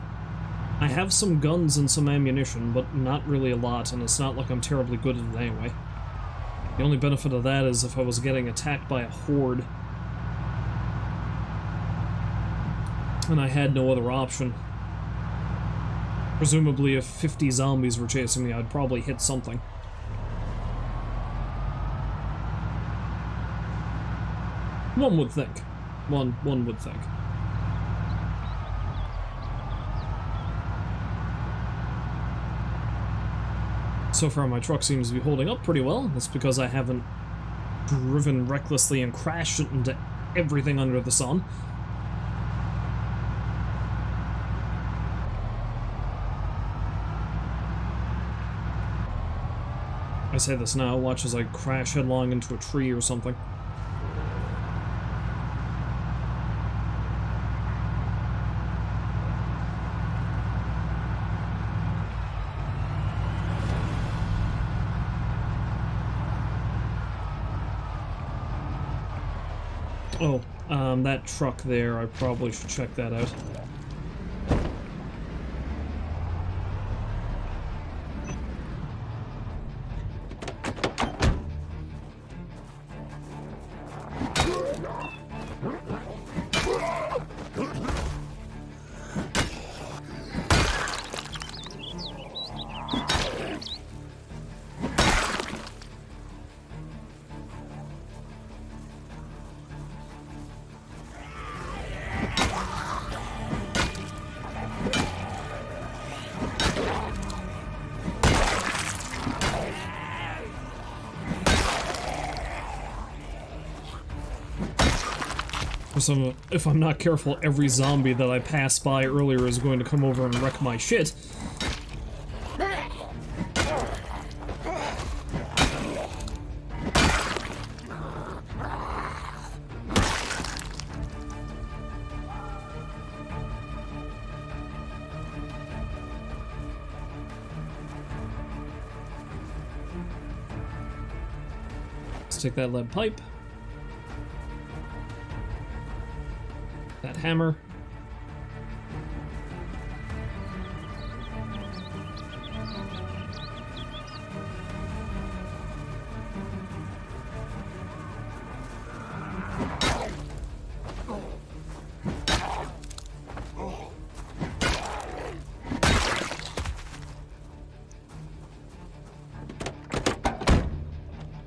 I have some guns and some ammunition, but not really a lot, and it's not like I'm terribly good at it anyway. The only benefit of that is if I was getting attacked by a horde. And I had no other option. Presumably if 50 zombies were chasing me, I'd probably hit something. One would think. One would think. So far my truck seems to be holding up pretty well. That's because I haven't driven recklessly and crashed it into everything under the sun. I say this now, watch as I crash headlong into a tree or something. Oh, that truck there, I probably should check that out. If I'm not careful, every zombie that I passed by earlier is going to come over and wreck my shit. Let's take that lead pipe. That hammer.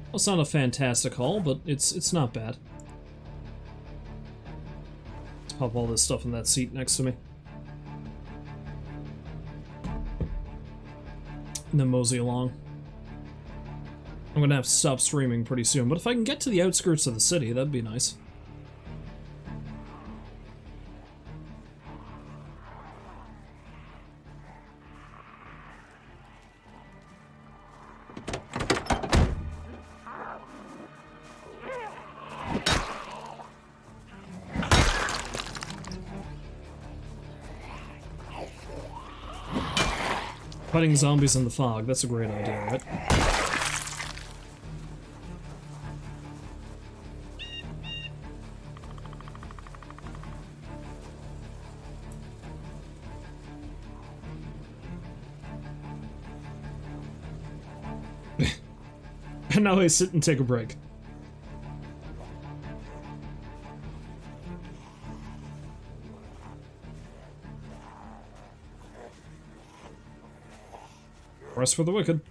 Well, it's not a fantastic haul, but it's not bad. Pop all this stuff in that seat next to me. And then mosey along. I'm gonna have to stop streaming pretty soon, but if I can get to the outskirts of the city, that'd be nice. Fighting zombies in the fog, that's a great idea, right? And now I sit and take a break. Rest for the wicked.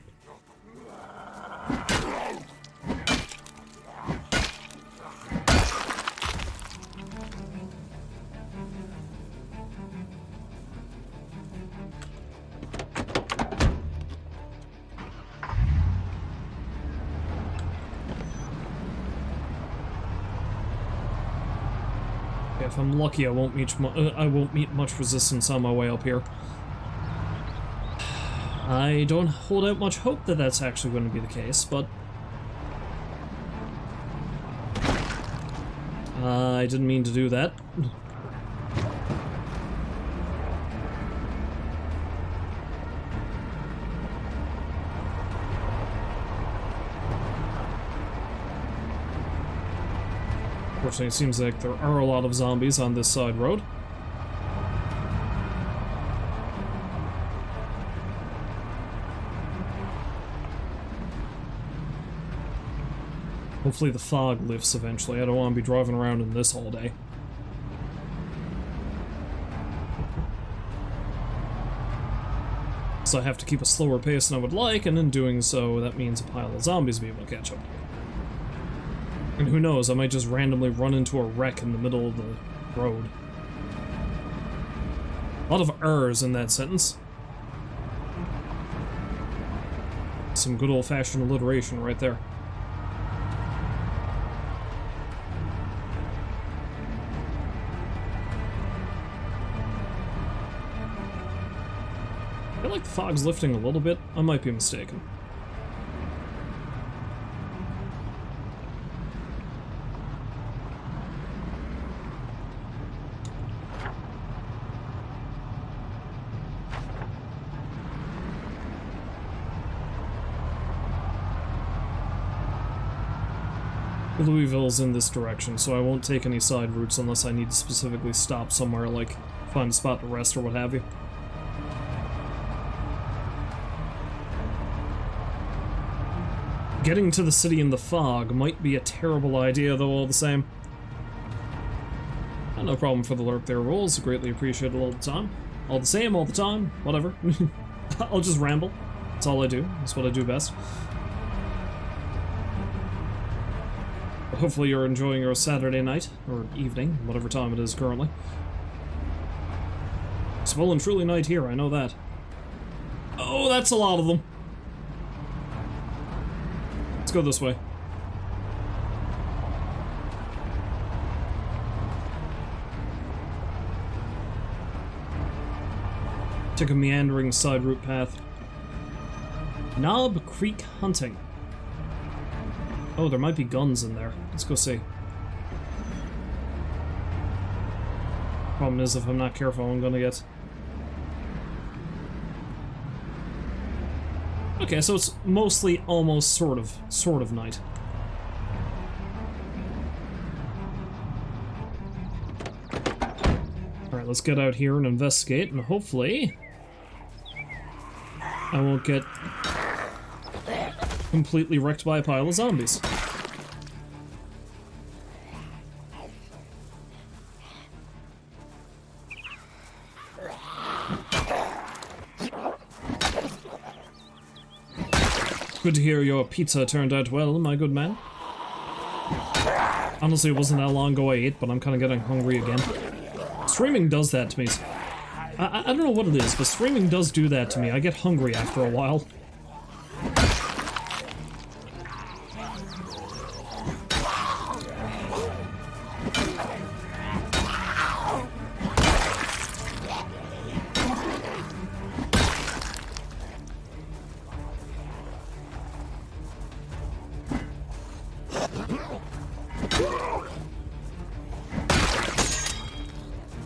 If I'm lucky, I won't meet much resistance on my way up here. I don't hold out much hope that that's actually going to be the case, but I didn't mean to do that. Fortunately, it seems like there are a lot of zombies on this side road. Hopefully the fog lifts eventually. I don't want to be driving around in this all day. So I have to keep a slower pace than I would like, and in doing so, that means a pile of zombies will be able to catch up. And who knows, I might just randomly run into a wreck in the middle of the road. A lot of errs in that sentence. Some good old-fashioned alliteration right there. I feel like the fog's lifting a little bit. I might be mistaken. Louisville's in this direction, so I won't take any side routes unless I need to specifically stop somewhere, like find a spot to rest or what have you. Getting to the city in the fog might be a terrible idea, though, all the same. No problem for the lurk there, Rolls. Greatly appreciated all the time. All the same, all the time, whatever. I'll just ramble. That's all I do. That's what I do best. But hopefully you're enjoying your Saturday night, or evening, whatever time it is currently. It's well and truly night here, I know that. Oh, that's a lot of them. Let's go this way. Took a meandering side route path. Knob Creek Hunting. Oh, there might be guns in there. Let's go see. Problem is, if I'm not careful, I'm gonna get... Okay, so it's mostly, almost, sort of night. Alright, let's get out here and investigate, and hopefully... I won't get completely wrecked by a pile of zombies. Good to hear your pizza turned out well, my good man. Honestly, it wasn't that long ago I ate, but I'm kind of getting hungry again. Streaming does that to me. I don't know what it is, but streaming does do that to me. I get hungry after a while.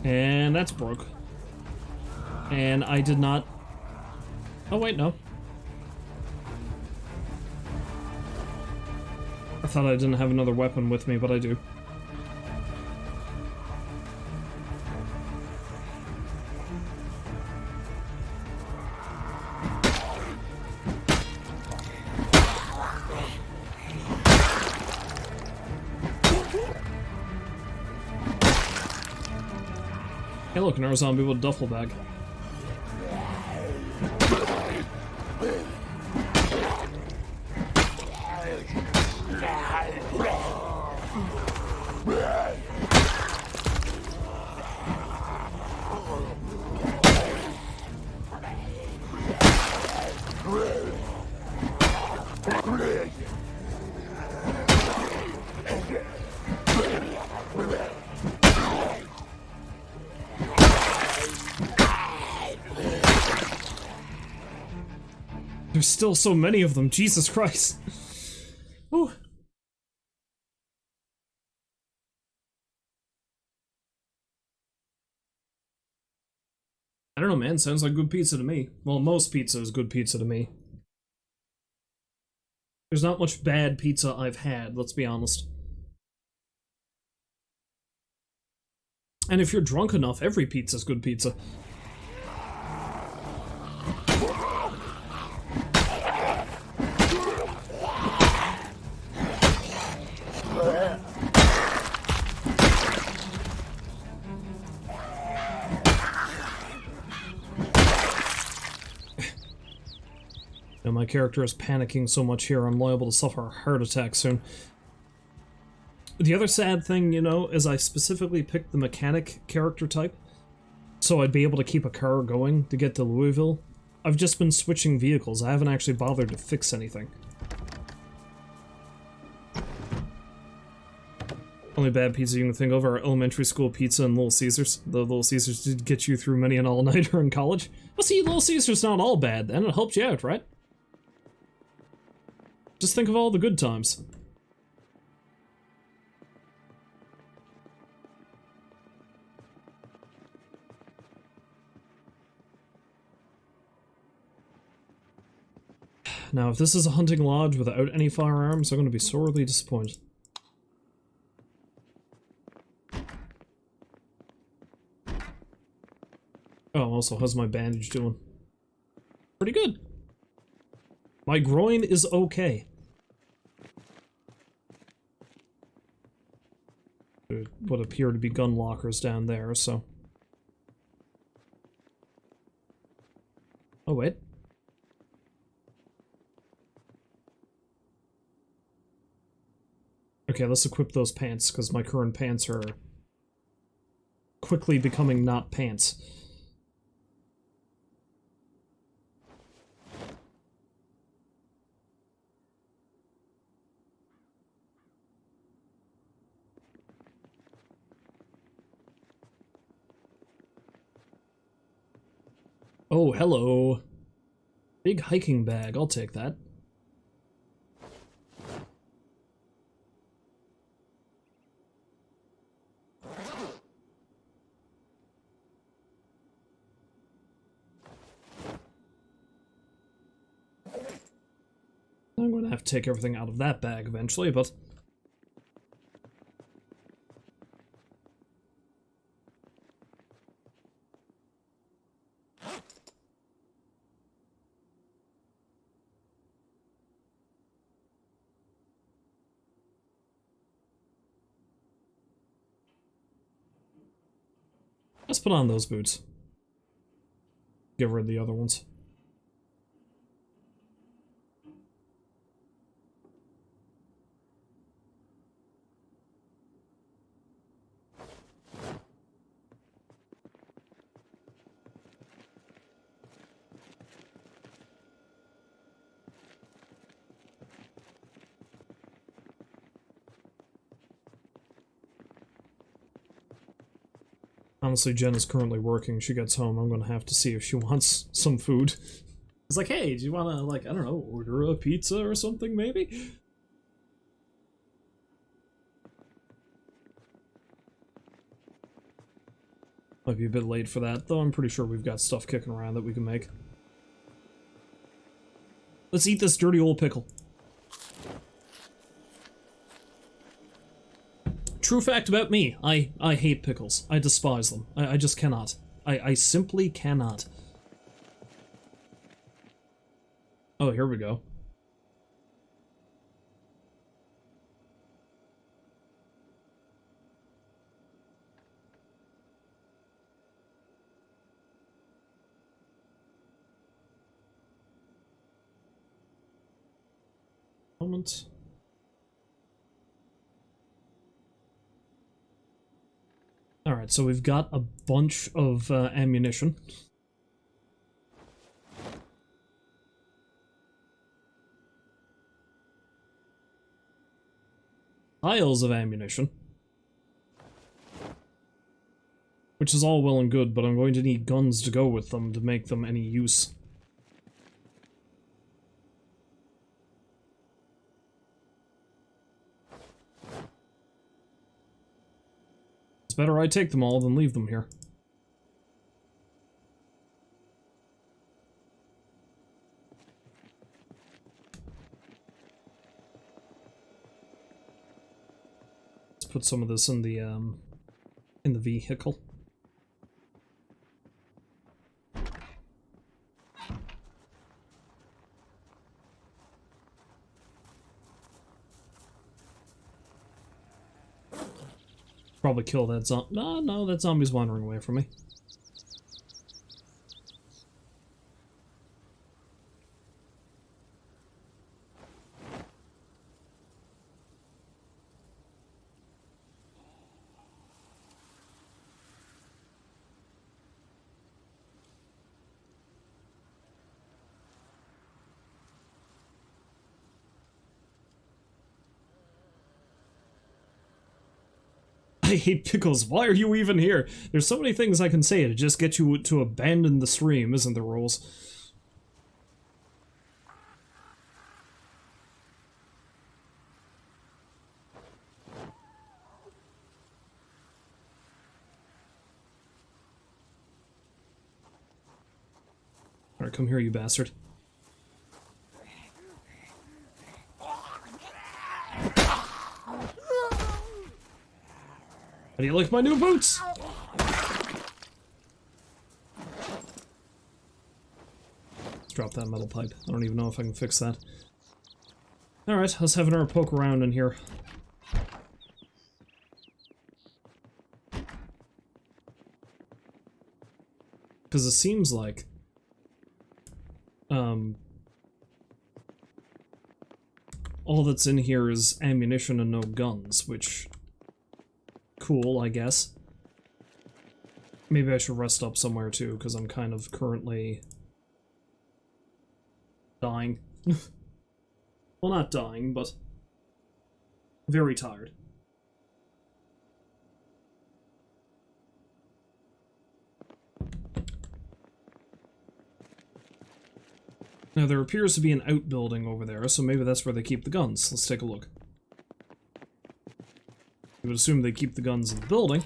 And that's broke. And I did not... Oh wait, no. I thought I didn't have another weapon with me, but I do. Hey look, another zombie with a duffel bag. There's still so many of them, Jesus Christ. Ooh. I don't know, man. Sounds like good pizza to me. Well, most pizza is good pizza to me. There's not much bad pizza I've had, let's be honest. And if you're drunk enough, every pizza's good pizza. My character is panicking so much here, I'm liable to suffer a heart attack soon. The other sad thing, you know, is I specifically picked the mechanic character type, so I'd be able to keep a car going to get to Louisville. I've just been switching vehicles, I haven't actually bothered to fix anything. Only bad pizza you can think of are elementary school pizza and Little Caesars. The Little Caesars did get you through many an all-nighter in college. Well, see, Little Caesars not all bad, and it helped you out, right? Just think of all the good times. Now, if this is a hunting lodge without any firearms, I'm going to be sorely disappointed. Oh, also, how's my bandage doing? Pretty good. My groin is okay. There would appear to be gun lockers down there, so... Oh, wait. Okay, let's equip those pants, because my current pants are quickly becoming not pants. Oh, hello. Big hiking bag, I'll take that. I'm going to have to take everything out of that bag eventually, but... let's put on those boots. Get rid of the other ones. Honestly, Jen is currently working. She gets home. I'm gonna have to see if she wants some food. It's like, hey, do you wanna, like, I don't know, order a pizza or something, maybe? Might be a bit late for that, though. I'm pretty sure we've got stuff kicking around that we can make. Let's eat this dirty old pickle. True fact about me, I hate pickles. I despise them. I just cannot. I simply cannot. Oh, here we go. Moment. Alright, so we've got a bunch of ammunition. Piles of ammunition. Which is all well and good, but I'm going to need guns to go with them to make them any use. It's better I take them all than leave them here. Let's put some of this in the vehicle. Probably kill that zombie. No, that zombie's wandering away from me. I hate pickles. Why are you even here? There's so many things I can say to just get you to abandon the stream, isn't there, Rolls? Alright, come here, you bastard. How do you like my new boots? Let's drop that metal pipe. I don't even know if I can fix that. Alright, let's have another poke around in here. Because it seems like... all that's in here is ammunition and no guns, which... cool, I guess. Maybe I should rest up somewhere too, because I'm kind of currently... dying. Well, not dying, but... very tired. Now, there appears to be an outbuilding over there, so maybe that's where they keep the guns. Let's take a look. I would assume they keep the guns in the building.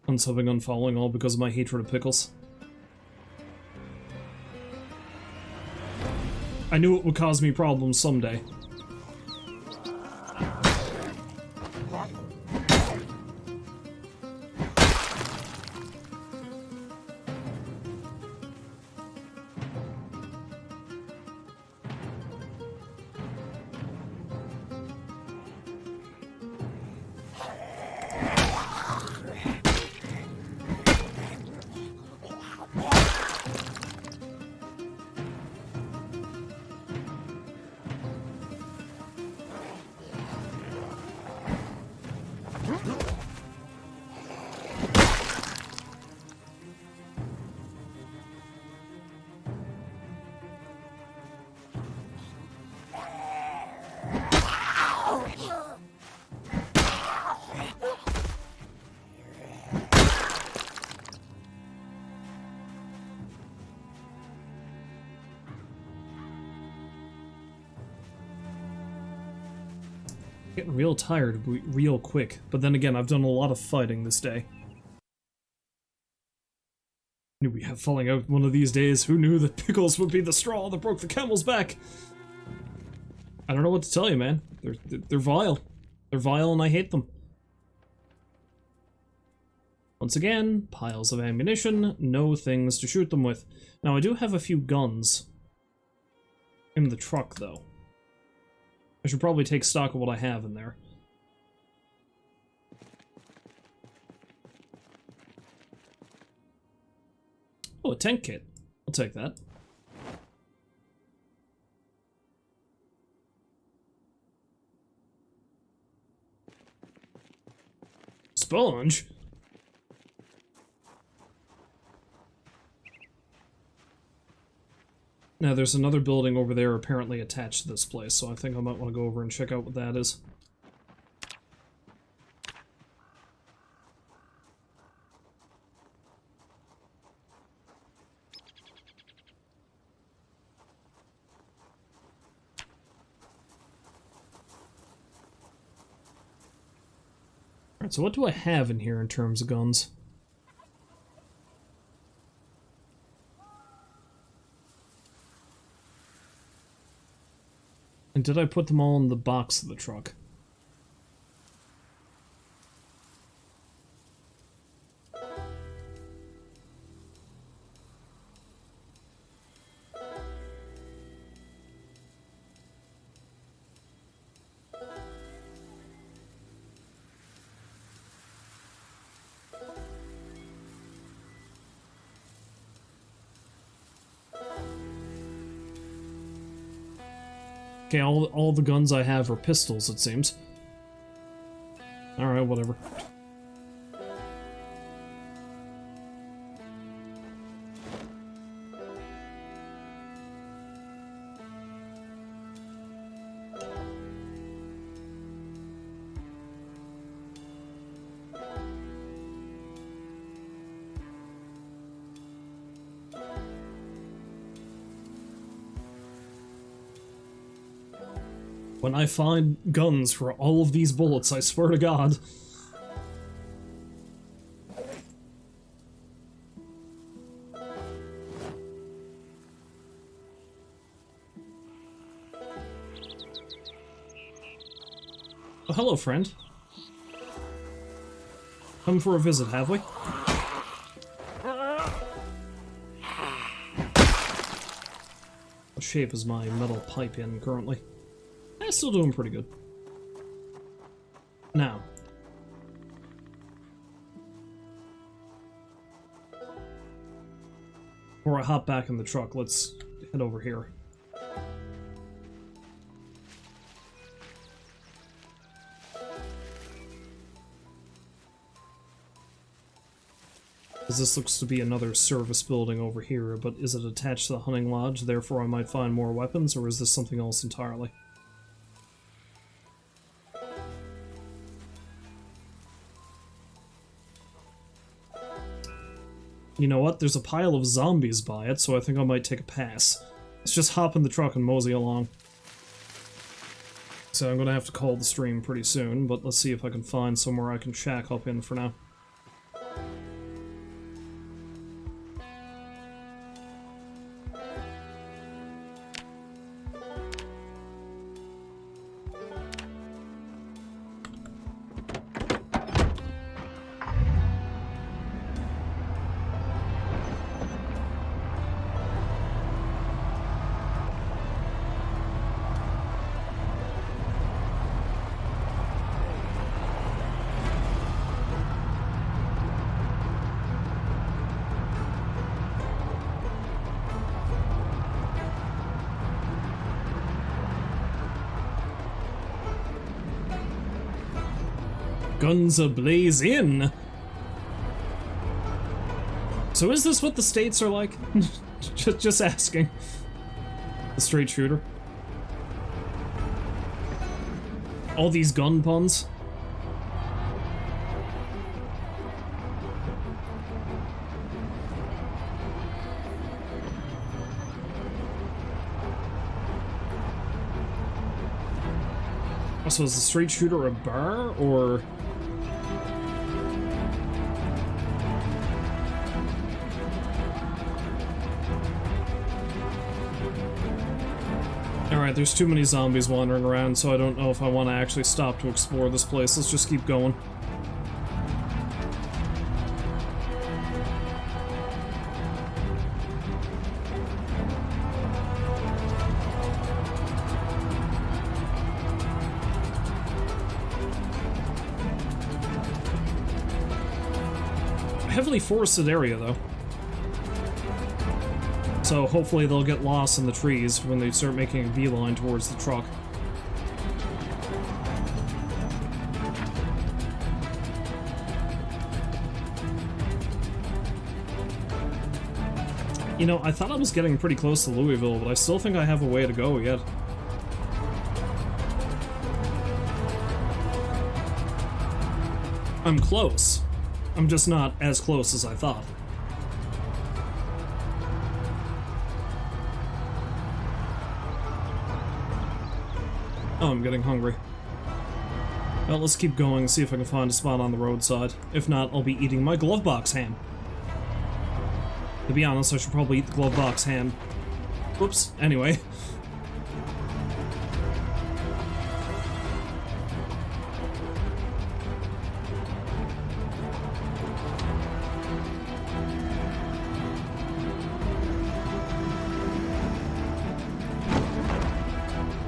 Unsubbing, unfollowing, all because of my hatred of pickles. I knew it would cause me problems someday. Getting real tired real quick, but then again, I've done a lot of fighting this day. Knew we have falling out one of these days. Who knew that pickles would be the straw that broke the camel's back? I don't know what to tell you, man. They're vile. They're vile and I hate them. Once again, piles of ammunition, no things to shoot them with. Now, I do have a few guns in the truck, though. I should probably take stock of what I have in there. Oh, a tank kit. I'll take that. Sponge? Now, there's another building over there apparently attached to this place, so I think I might want to go over and check out what that is. Alright, so what do I have in here in terms of guns? And did I put them all in the box of the truck? Okay, all the guns I have are pistols, it seems. Alright, whatever. When I find guns for all of these bullets, I swear to God. Oh, hello, friend. Come for a visit, have we? What shape is my metal pipe in currently? Still doing pretty good. Now. Before I hop back in the truck, let's head over here. Because this looks to be another service building over here, but is it attached to the hunting lodge, therefore I might find more weapons, or is this something else entirely? You know what? There's a pile of zombies by it, so I think I might take a pass. Let's just hop in the truck and mosey along. So I'm gonna have to call the stream pretty soon, but let's see if I can find somewhere I can shack up in for now. Guns ablaze in! So is this what the States are like? just asking. The straight shooter. All these gun puns. So is the straight shooter a bar, or... Alright, there's too many zombies wandering around, so I don't know if I want to actually stop to explore this place. Let's just keep going. Heavily forested area, though. So hopefully they'll get lost in the trees when they start making a beeline towards the truck. You know, I thought I was getting pretty close to Louisville, but I still think I have a way to go yet. I'm close. I'm just not as close as I thought. Oh, I'm getting hungry. Well, let's keep going and see if I can find a spot on the roadside. If not, I'll be eating my glove box ham. To be honest, I should probably eat the glove box ham. Whoops. Anyway.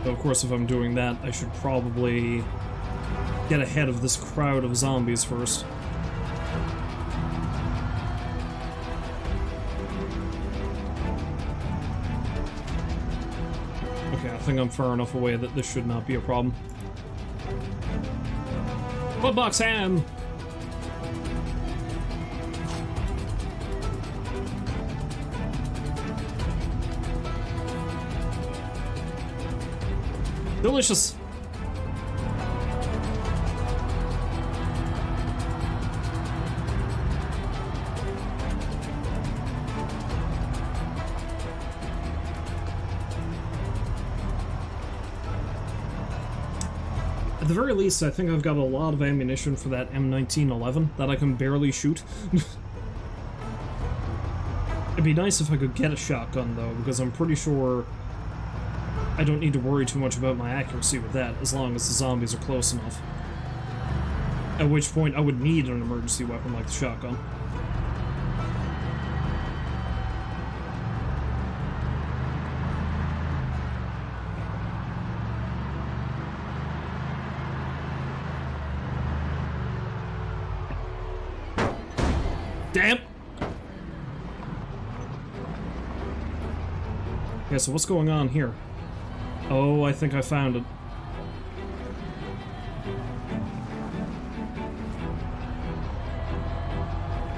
Of course, if I'm doing that, I should probably get ahead of this crowd of zombies first. Okay, I think I'm far enough away that this should not be a problem. Glove box ham! Delicious. At the very least, I think I've got a lot of ammunition for that M1911 that I can barely shoot. It'd be nice if I could get a shotgun, though, because I'm pretty sure I don't need to worry too much about my accuracy with that, as long as the zombies are close enough. At which point I would need an emergency weapon like the shotgun. Damn! Okay, so what's going on here? Oh, I think I found it.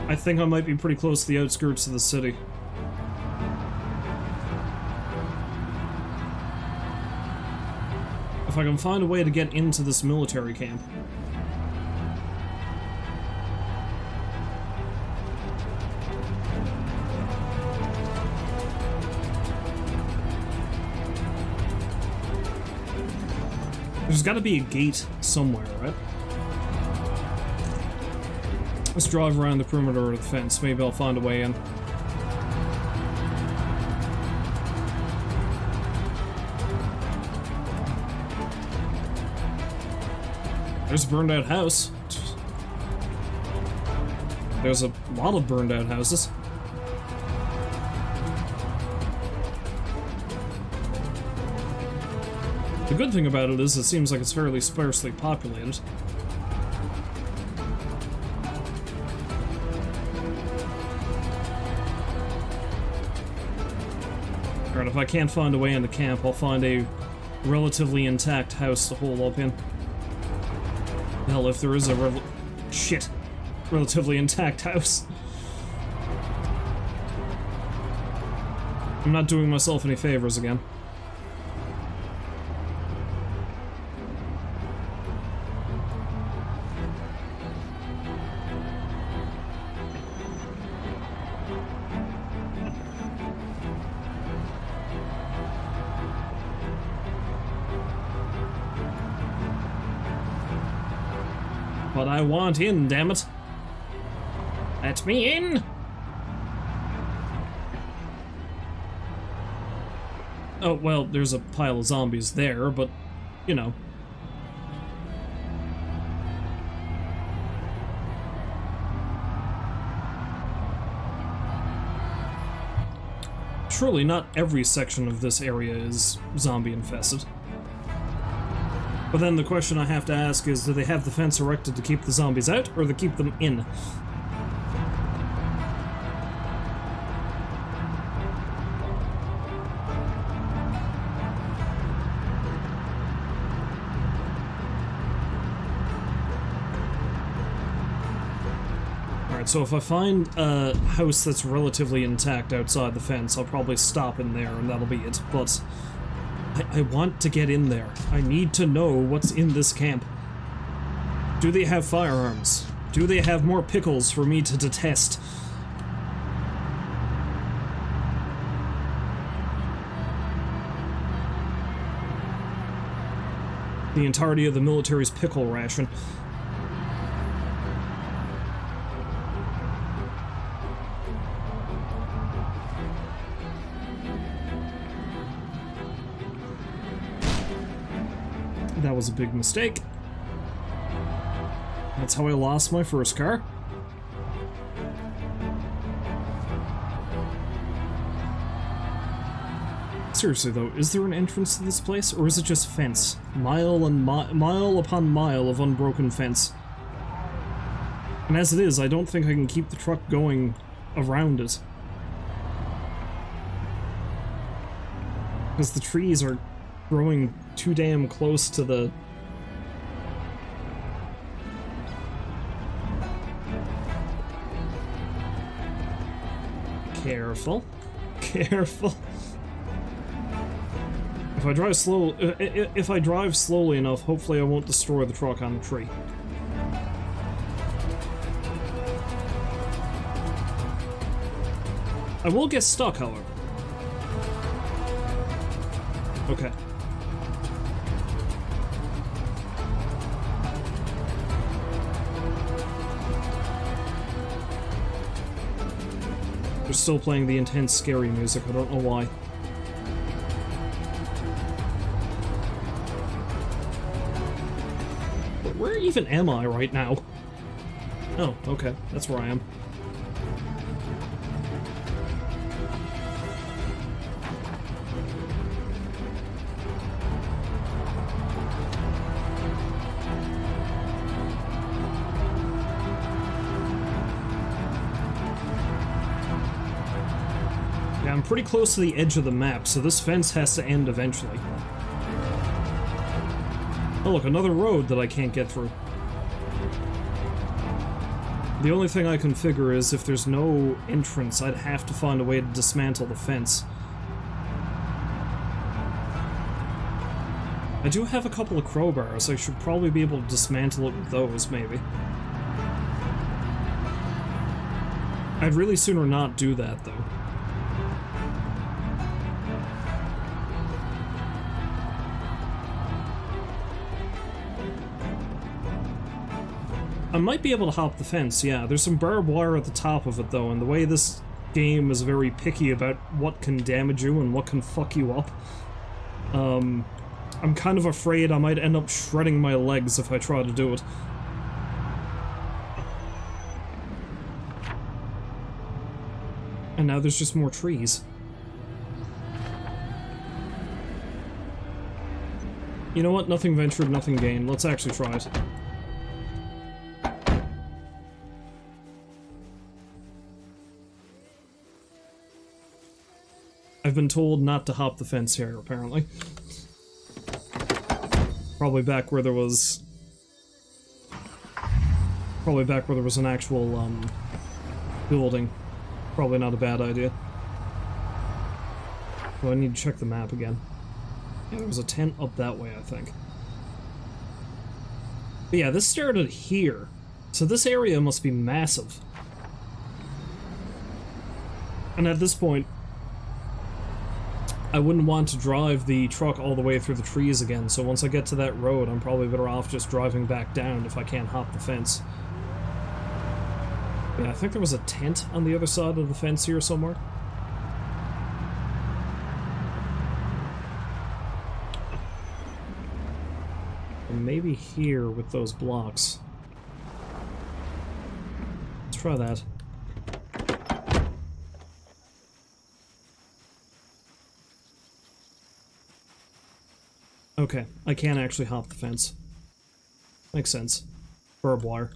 I think I might be pretty close to the outskirts of the city. If I can find a way to get into this military camp. There's gotta be a gate somewhere, right? Let's drive around the perimeter of the fence. Maybe I'll find a way in. There's a burned out house. There's a lot of burned out houses. The good thing about it is it seems like it's fairly sparsely populated. Alright, if I can't find a way into camp, I'll find a relatively intact house to hole up in. Hell, if there is a relatively intact house. I'm not doing myself any favors again. But I want in, damn it. Let me in! Oh, well, there's a pile of zombies there, but, you know. Surely not every section of this area is zombie infested. But then the question I have to ask is, do they have the fence erected to keep the zombies out, or to keep them in? Alright, so if I find a house that's relatively intact outside the fence, I'll probably stop in there and that'll be it, but I want to get in there. I need to know what's in this camp. Do they have firearms? Do they have more pickles for me to detest? The entirety of the military's pickle ration. That was a big mistake. That's how I lost my first car. Seriously though, is there an entrance to this place, or is it just fence? Mile upon mile of unbroken fence. And as it is, I don't think I can keep the truck going around it. Because the trees are growing too damn close to the... Careful. Careful. If I drive slowly enough, hopefully I won't destroy the truck on the tree. I will get stuck, however. Okay. They're still playing the intense, scary music. I don't know why. But where even am I right now? Oh, okay. That's where I am. I'm pretty close to the edge of the map, so this fence has to end eventually. Oh look, another road that I can't get through. The only thing I can figure is if there's no entrance, I'd have to find a way to dismantle the fence. I do have a couple of crowbars, I should probably be able to dismantle it with those, maybe. I'd really sooner not do that, though. I might be able to hop the fence, yeah. There's some barbed wire at the top of it, though, and the way this game is very picky about what can damage you and what can fuck you up, I'm kind of afraid I might end up shredding my legs if I try to do it. And now there's just more trees. You know what? Nothing ventured, nothing gained. Let's actually try it. I've been told not to hop the fence here, apparently. Probably back where there was... Probably back where there was an actual, building. Probably not a bad idea. Oh, I need to check the map again. Yeah, there was a tent up that way, I think. But yeah, this started here. So this area must be massive. And at this point, I wouldn't want to drive the truck all the way through the trees again, so once I get to that road, I'm probably better off just driving back down if I can't hop the fence. Yeah, I think there was a tent on the other side of the fence here somewhere. And maybe here with those blocks. Let's try that. Okay, I can actually hop the fence. Makes sense. Barbed wire.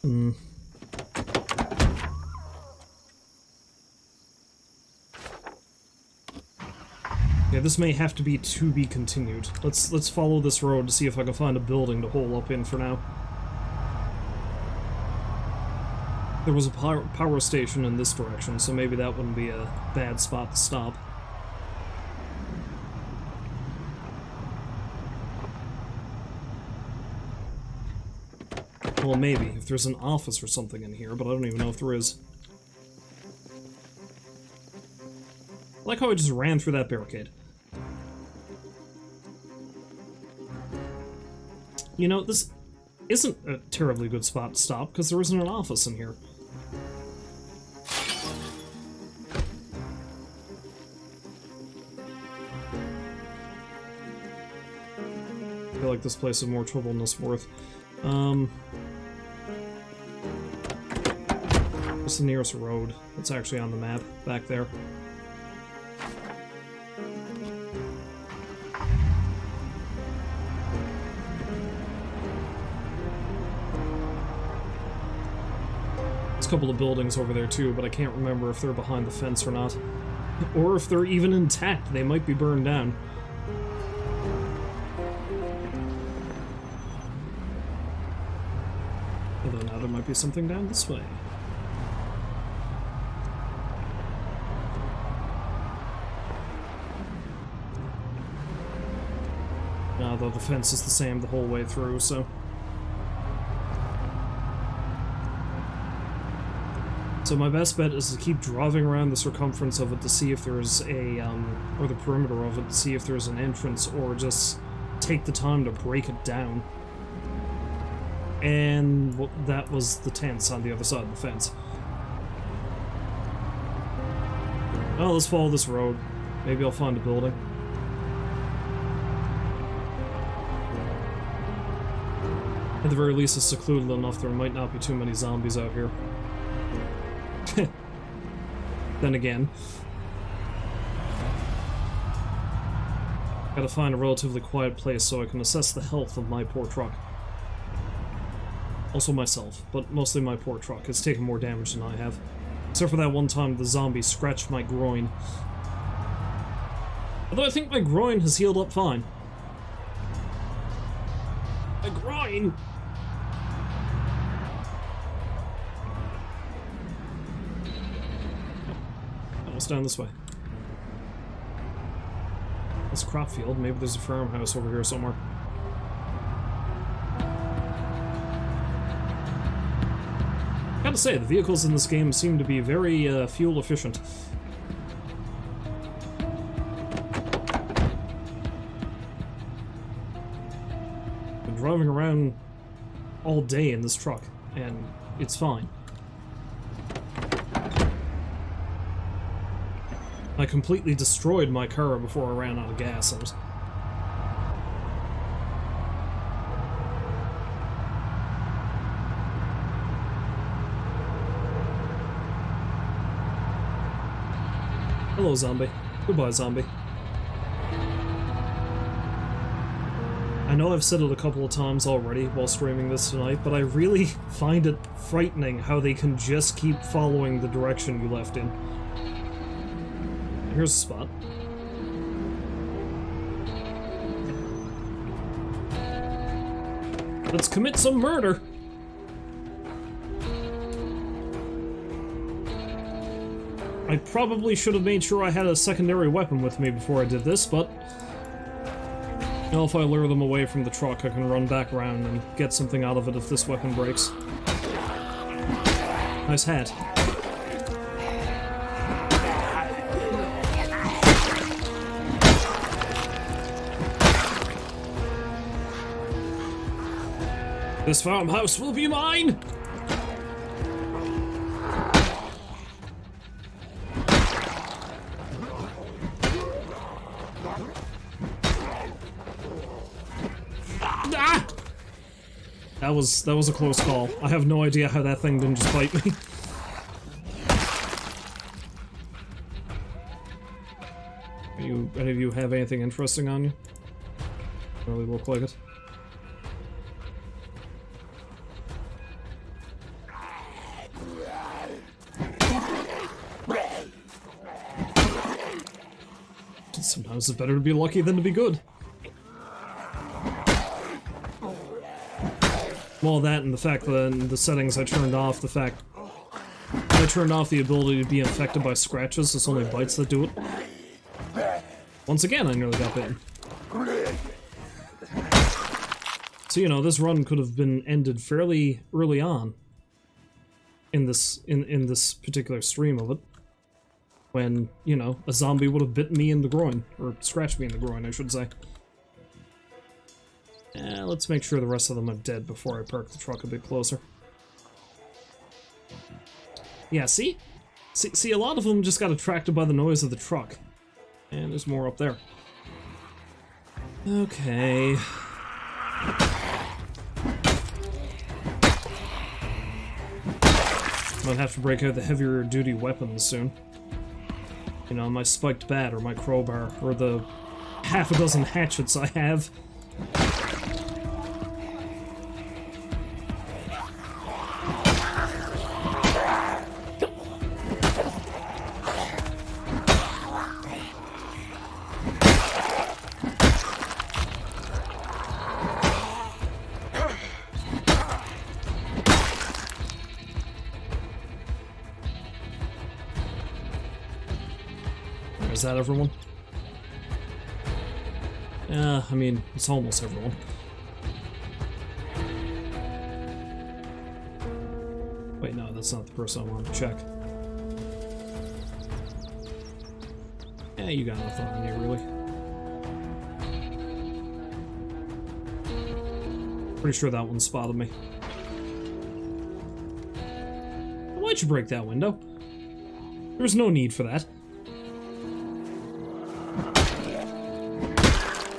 Yeah, this may have to be continued. Let's follow this road to see if I can find a building to hole up in for now. There was a power station in this direction, so maybe that wouldn't be a bad spot to stop. Well, maybe, if there's an office or something in here, but I don't even know if there is. I like how I just ran through that barricade. You know, this isn't a terribly good spot to stop, because there isn't an office in here. I feel like this place is more trouble than it's worth. What's the nearest road that's actually on the map? Back there. There's a couple of buildings over there too, but I can't remember if they're behind the fence or not. Or if they're even intact, they might be burned down. Although now there might be something down this way. Although the fence is the same the whole way through, so... So my best bet is to keep driving around the circumference of it to see if there's a, or the perimeter of it to see if there's an entrance, or just take the time to break it down. And well, that was the tents on the other side of the fence. Well, let's follow this road. Maybe I'll find a building. At the very least, it's secluded enough there might not be too many zombies out here. Then again. Gotta find a relatively quiet place so I can assess the health of my poor truck. Also myself, but mostly my poor truck. It's taken more damage than I have. Except for that one time the zombie scratched my groin. Although I think my groin has healed up fine. My groin! Almost down this way. This crop field. Maybe there's a farmhouse over here somewhere. Gotta say, the vehicles in this game seem to be very fuel efficient. Been driving around all day in this truck, and it's fine. I completely destroyed my car before I ran out of gas. Hello, zombie. Goodbye, zombie. I know I've said it a couple of times already while streaming this tonight, but I really find it frightening how they can just keep following the direction you left in. Here's a spot. Let's commit some murder! I probably should have made sure I had a secondary weapon with me before I did this, but... you know, if I lure them away from the truck, I can run back around and get something out of it if this weapon breaks. Nice hat. This farmhouse will be mine! Ah! That was a close call. I have no idea how that thing didn't just bite me. Any of you have anything interesting on you? Doesn't really look like it. Sometimes it's better to be lucky than to be good. Well, that and the fact that in the settings I turned off the fact... I turned off the ability to be infected by scratches, it's only bites that do it. Once again, I nearly got bitten. So, you know, this run could have been ended fairly early on in this particular stream of it. When, you know, a zombie would have bitten me in the groin. Or scratched me in the groin, I should say. Let's make sure the rest of them are dead before I park the truck a bit closer. Yeah, see? See, a lot of them just got attracted by the noise of the truck. And there's more up there. Okay. Might have to break out the heavier duty weapons soon. You know, my spiked bat, or my crowbar, or the half a dozen hatchets I have. Is that everyone? Yeah, I mean, it's almost everyone. Wait, no, that's not the person I wanted to check. Yeah, you got nothing on you, really. Pretty sure that one spotted me. Why'd you break that window? There's no need for that.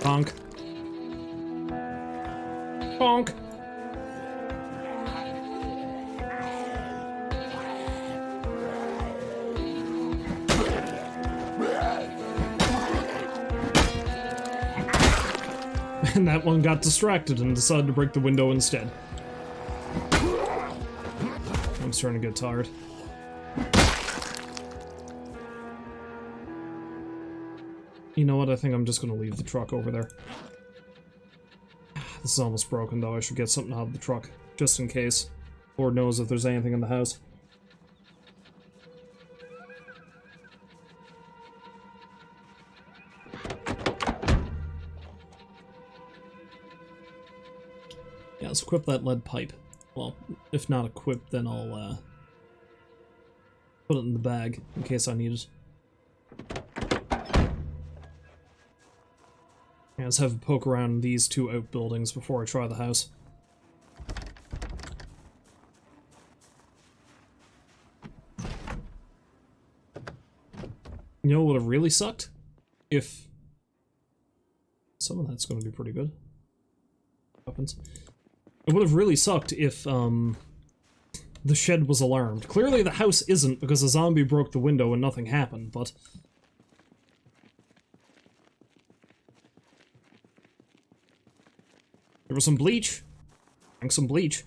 Bonk. Bonk. And that one got distracted and decided to break the window instead. I'm starting to get tired. You know what, I think I'm just gonna leave the truck over there. This is almost broken though, I should get something out of the truck, just in case. Lord knows if there's anything in the house. Yeah, let's equip that lead pipe. Well, if not equipped, then I'll put it in the bag, in case I need it. Yeah, let's have a poke around these two outbuildings before I try the house. You know what would have really sucked? If... Some of that's going to be pretty good. Weapons. It would have really sucked if, the shed was alarmed. Clearly the house isn't, because a zombie broke the window and nothing happened, but... There was some bleach. Drank some bleach.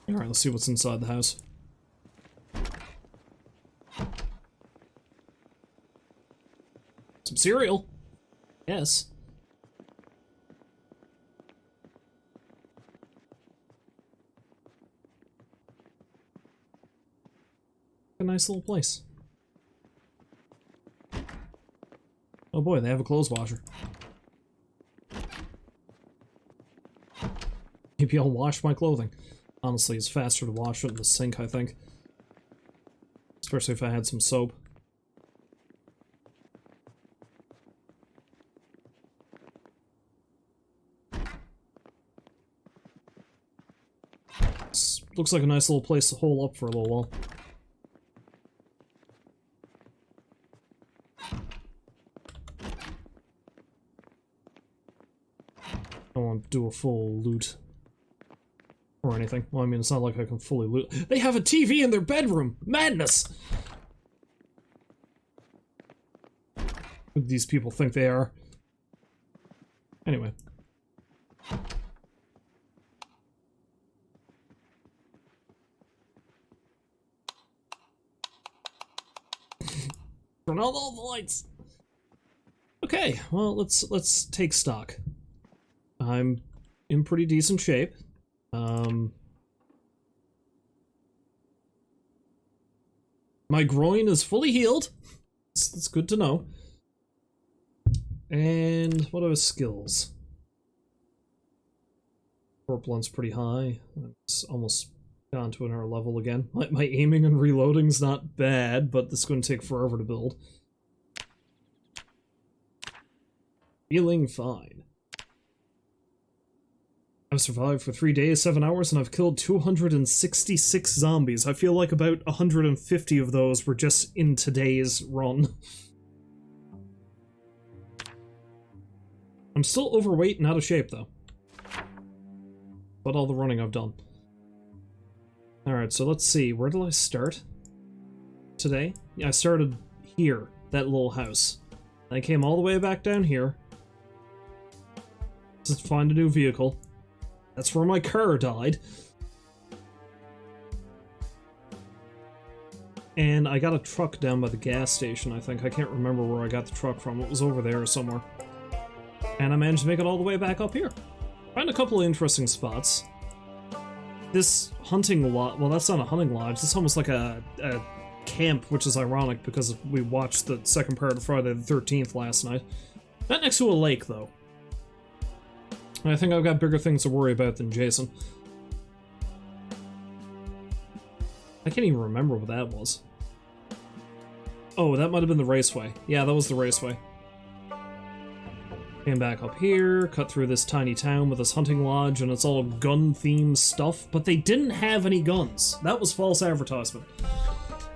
Alright, let's see what's inside the house. Some cereal. Yes. A nice little place. Oh boy, they have a clothes washer. Maybe I'll wash my clothing. Honestly, it's faster to wash it in the sink, I think. Especially if I had some soap. This looks like a nice little place to hole up for a little while. I want to do a full loot. Or anything. Well, I mean, it's not like I can fully loot. They have a TV in their bedroom! Madness! Who do these people think they are? Anyway. Turn on all the lights! Okay, well, let's take stock. I'm in pretty decent shape. My groin is fully healed. That's good to know. And what are his skills? Corpulence pretty high. It's almost gone to another level again. My aiming and reloading's not bad, but this is going to take forever to build. Feeling fine. I've survived for 3 days, 7 hours, and I've killed 266 zombies. I feel like about 150 of those were just in today's run. I'm still overweight and out of shape, though. But all the running I've done. Alright, so let's see. Where did I start? Today? Yeah, I started here. That little house. I came all the way back down here. Just to find a new vehicle. That's where my car died. And I got a truck down by the gas station, I think. I can't remember where I got the truck from. It was over there somewhere. And I managed to make it all the way back up here. Found a couple of interesting spots. This hunting lodge... Well, that's not a hunting lodge. It's almost like a camp, which is ironic because we watched the second part of Friday the 13th last night. Not next to a lake, though. I think I've got bigger things to worry about than Jason. I can't even remember what that was. Oh, that might have been the raceway. Yeah, that was the raceway. Came back up here, cut through this tiny town with this hunting lodge, and it's all gun-themed stuff, but they didn't have any guns. That was false advertisement.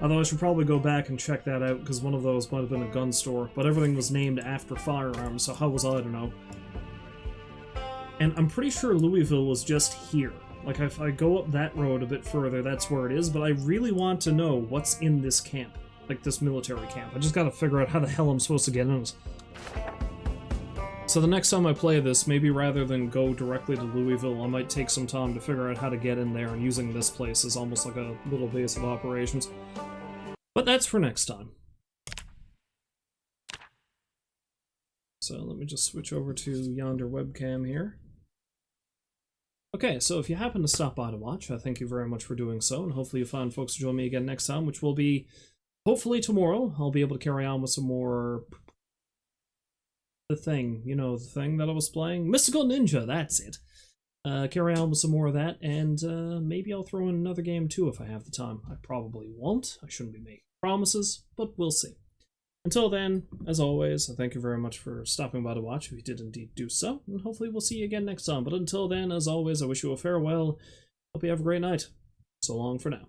Although I should probably go back and check that out, because one of those might have been a gun store, but everything was named after firearms, so how was I to know? And I'm pretty sure Louisville was just here. Like, if I go up that road a bit further, that's where it is, but I really want to know what's in this camp. Like, this military camp. I just gotta figure out how the hell I'm supposed to get in it. So the next time I play this, maybe rather than go directly to Louisville, I might take some time to figure out how to get in there, and using this place as almost like a little base of operations. But that's for next time. So let me just switch over to yonder webcam here. Okay, so if you happen to stop by to watch, I thank you very much for doing so, and hopefully you find folks to join me again next time, which will be hopefully tomorrow. I'll be able to carry on with some more... The thing, you know, the thing that I was playing? Mystical Ninja, that's it. Carry on with some more of that, and maybe I'll throw in another game too if I have the time. I probably won't. I shouldn't be making promises, but we'll see. Until then, as always, I thank you very much for stopping by to watch, if you did indeed do so, and hopefully we'll see you again next time. But until then, as always, I wish you a farewell. Hope you have a great night. So long for now.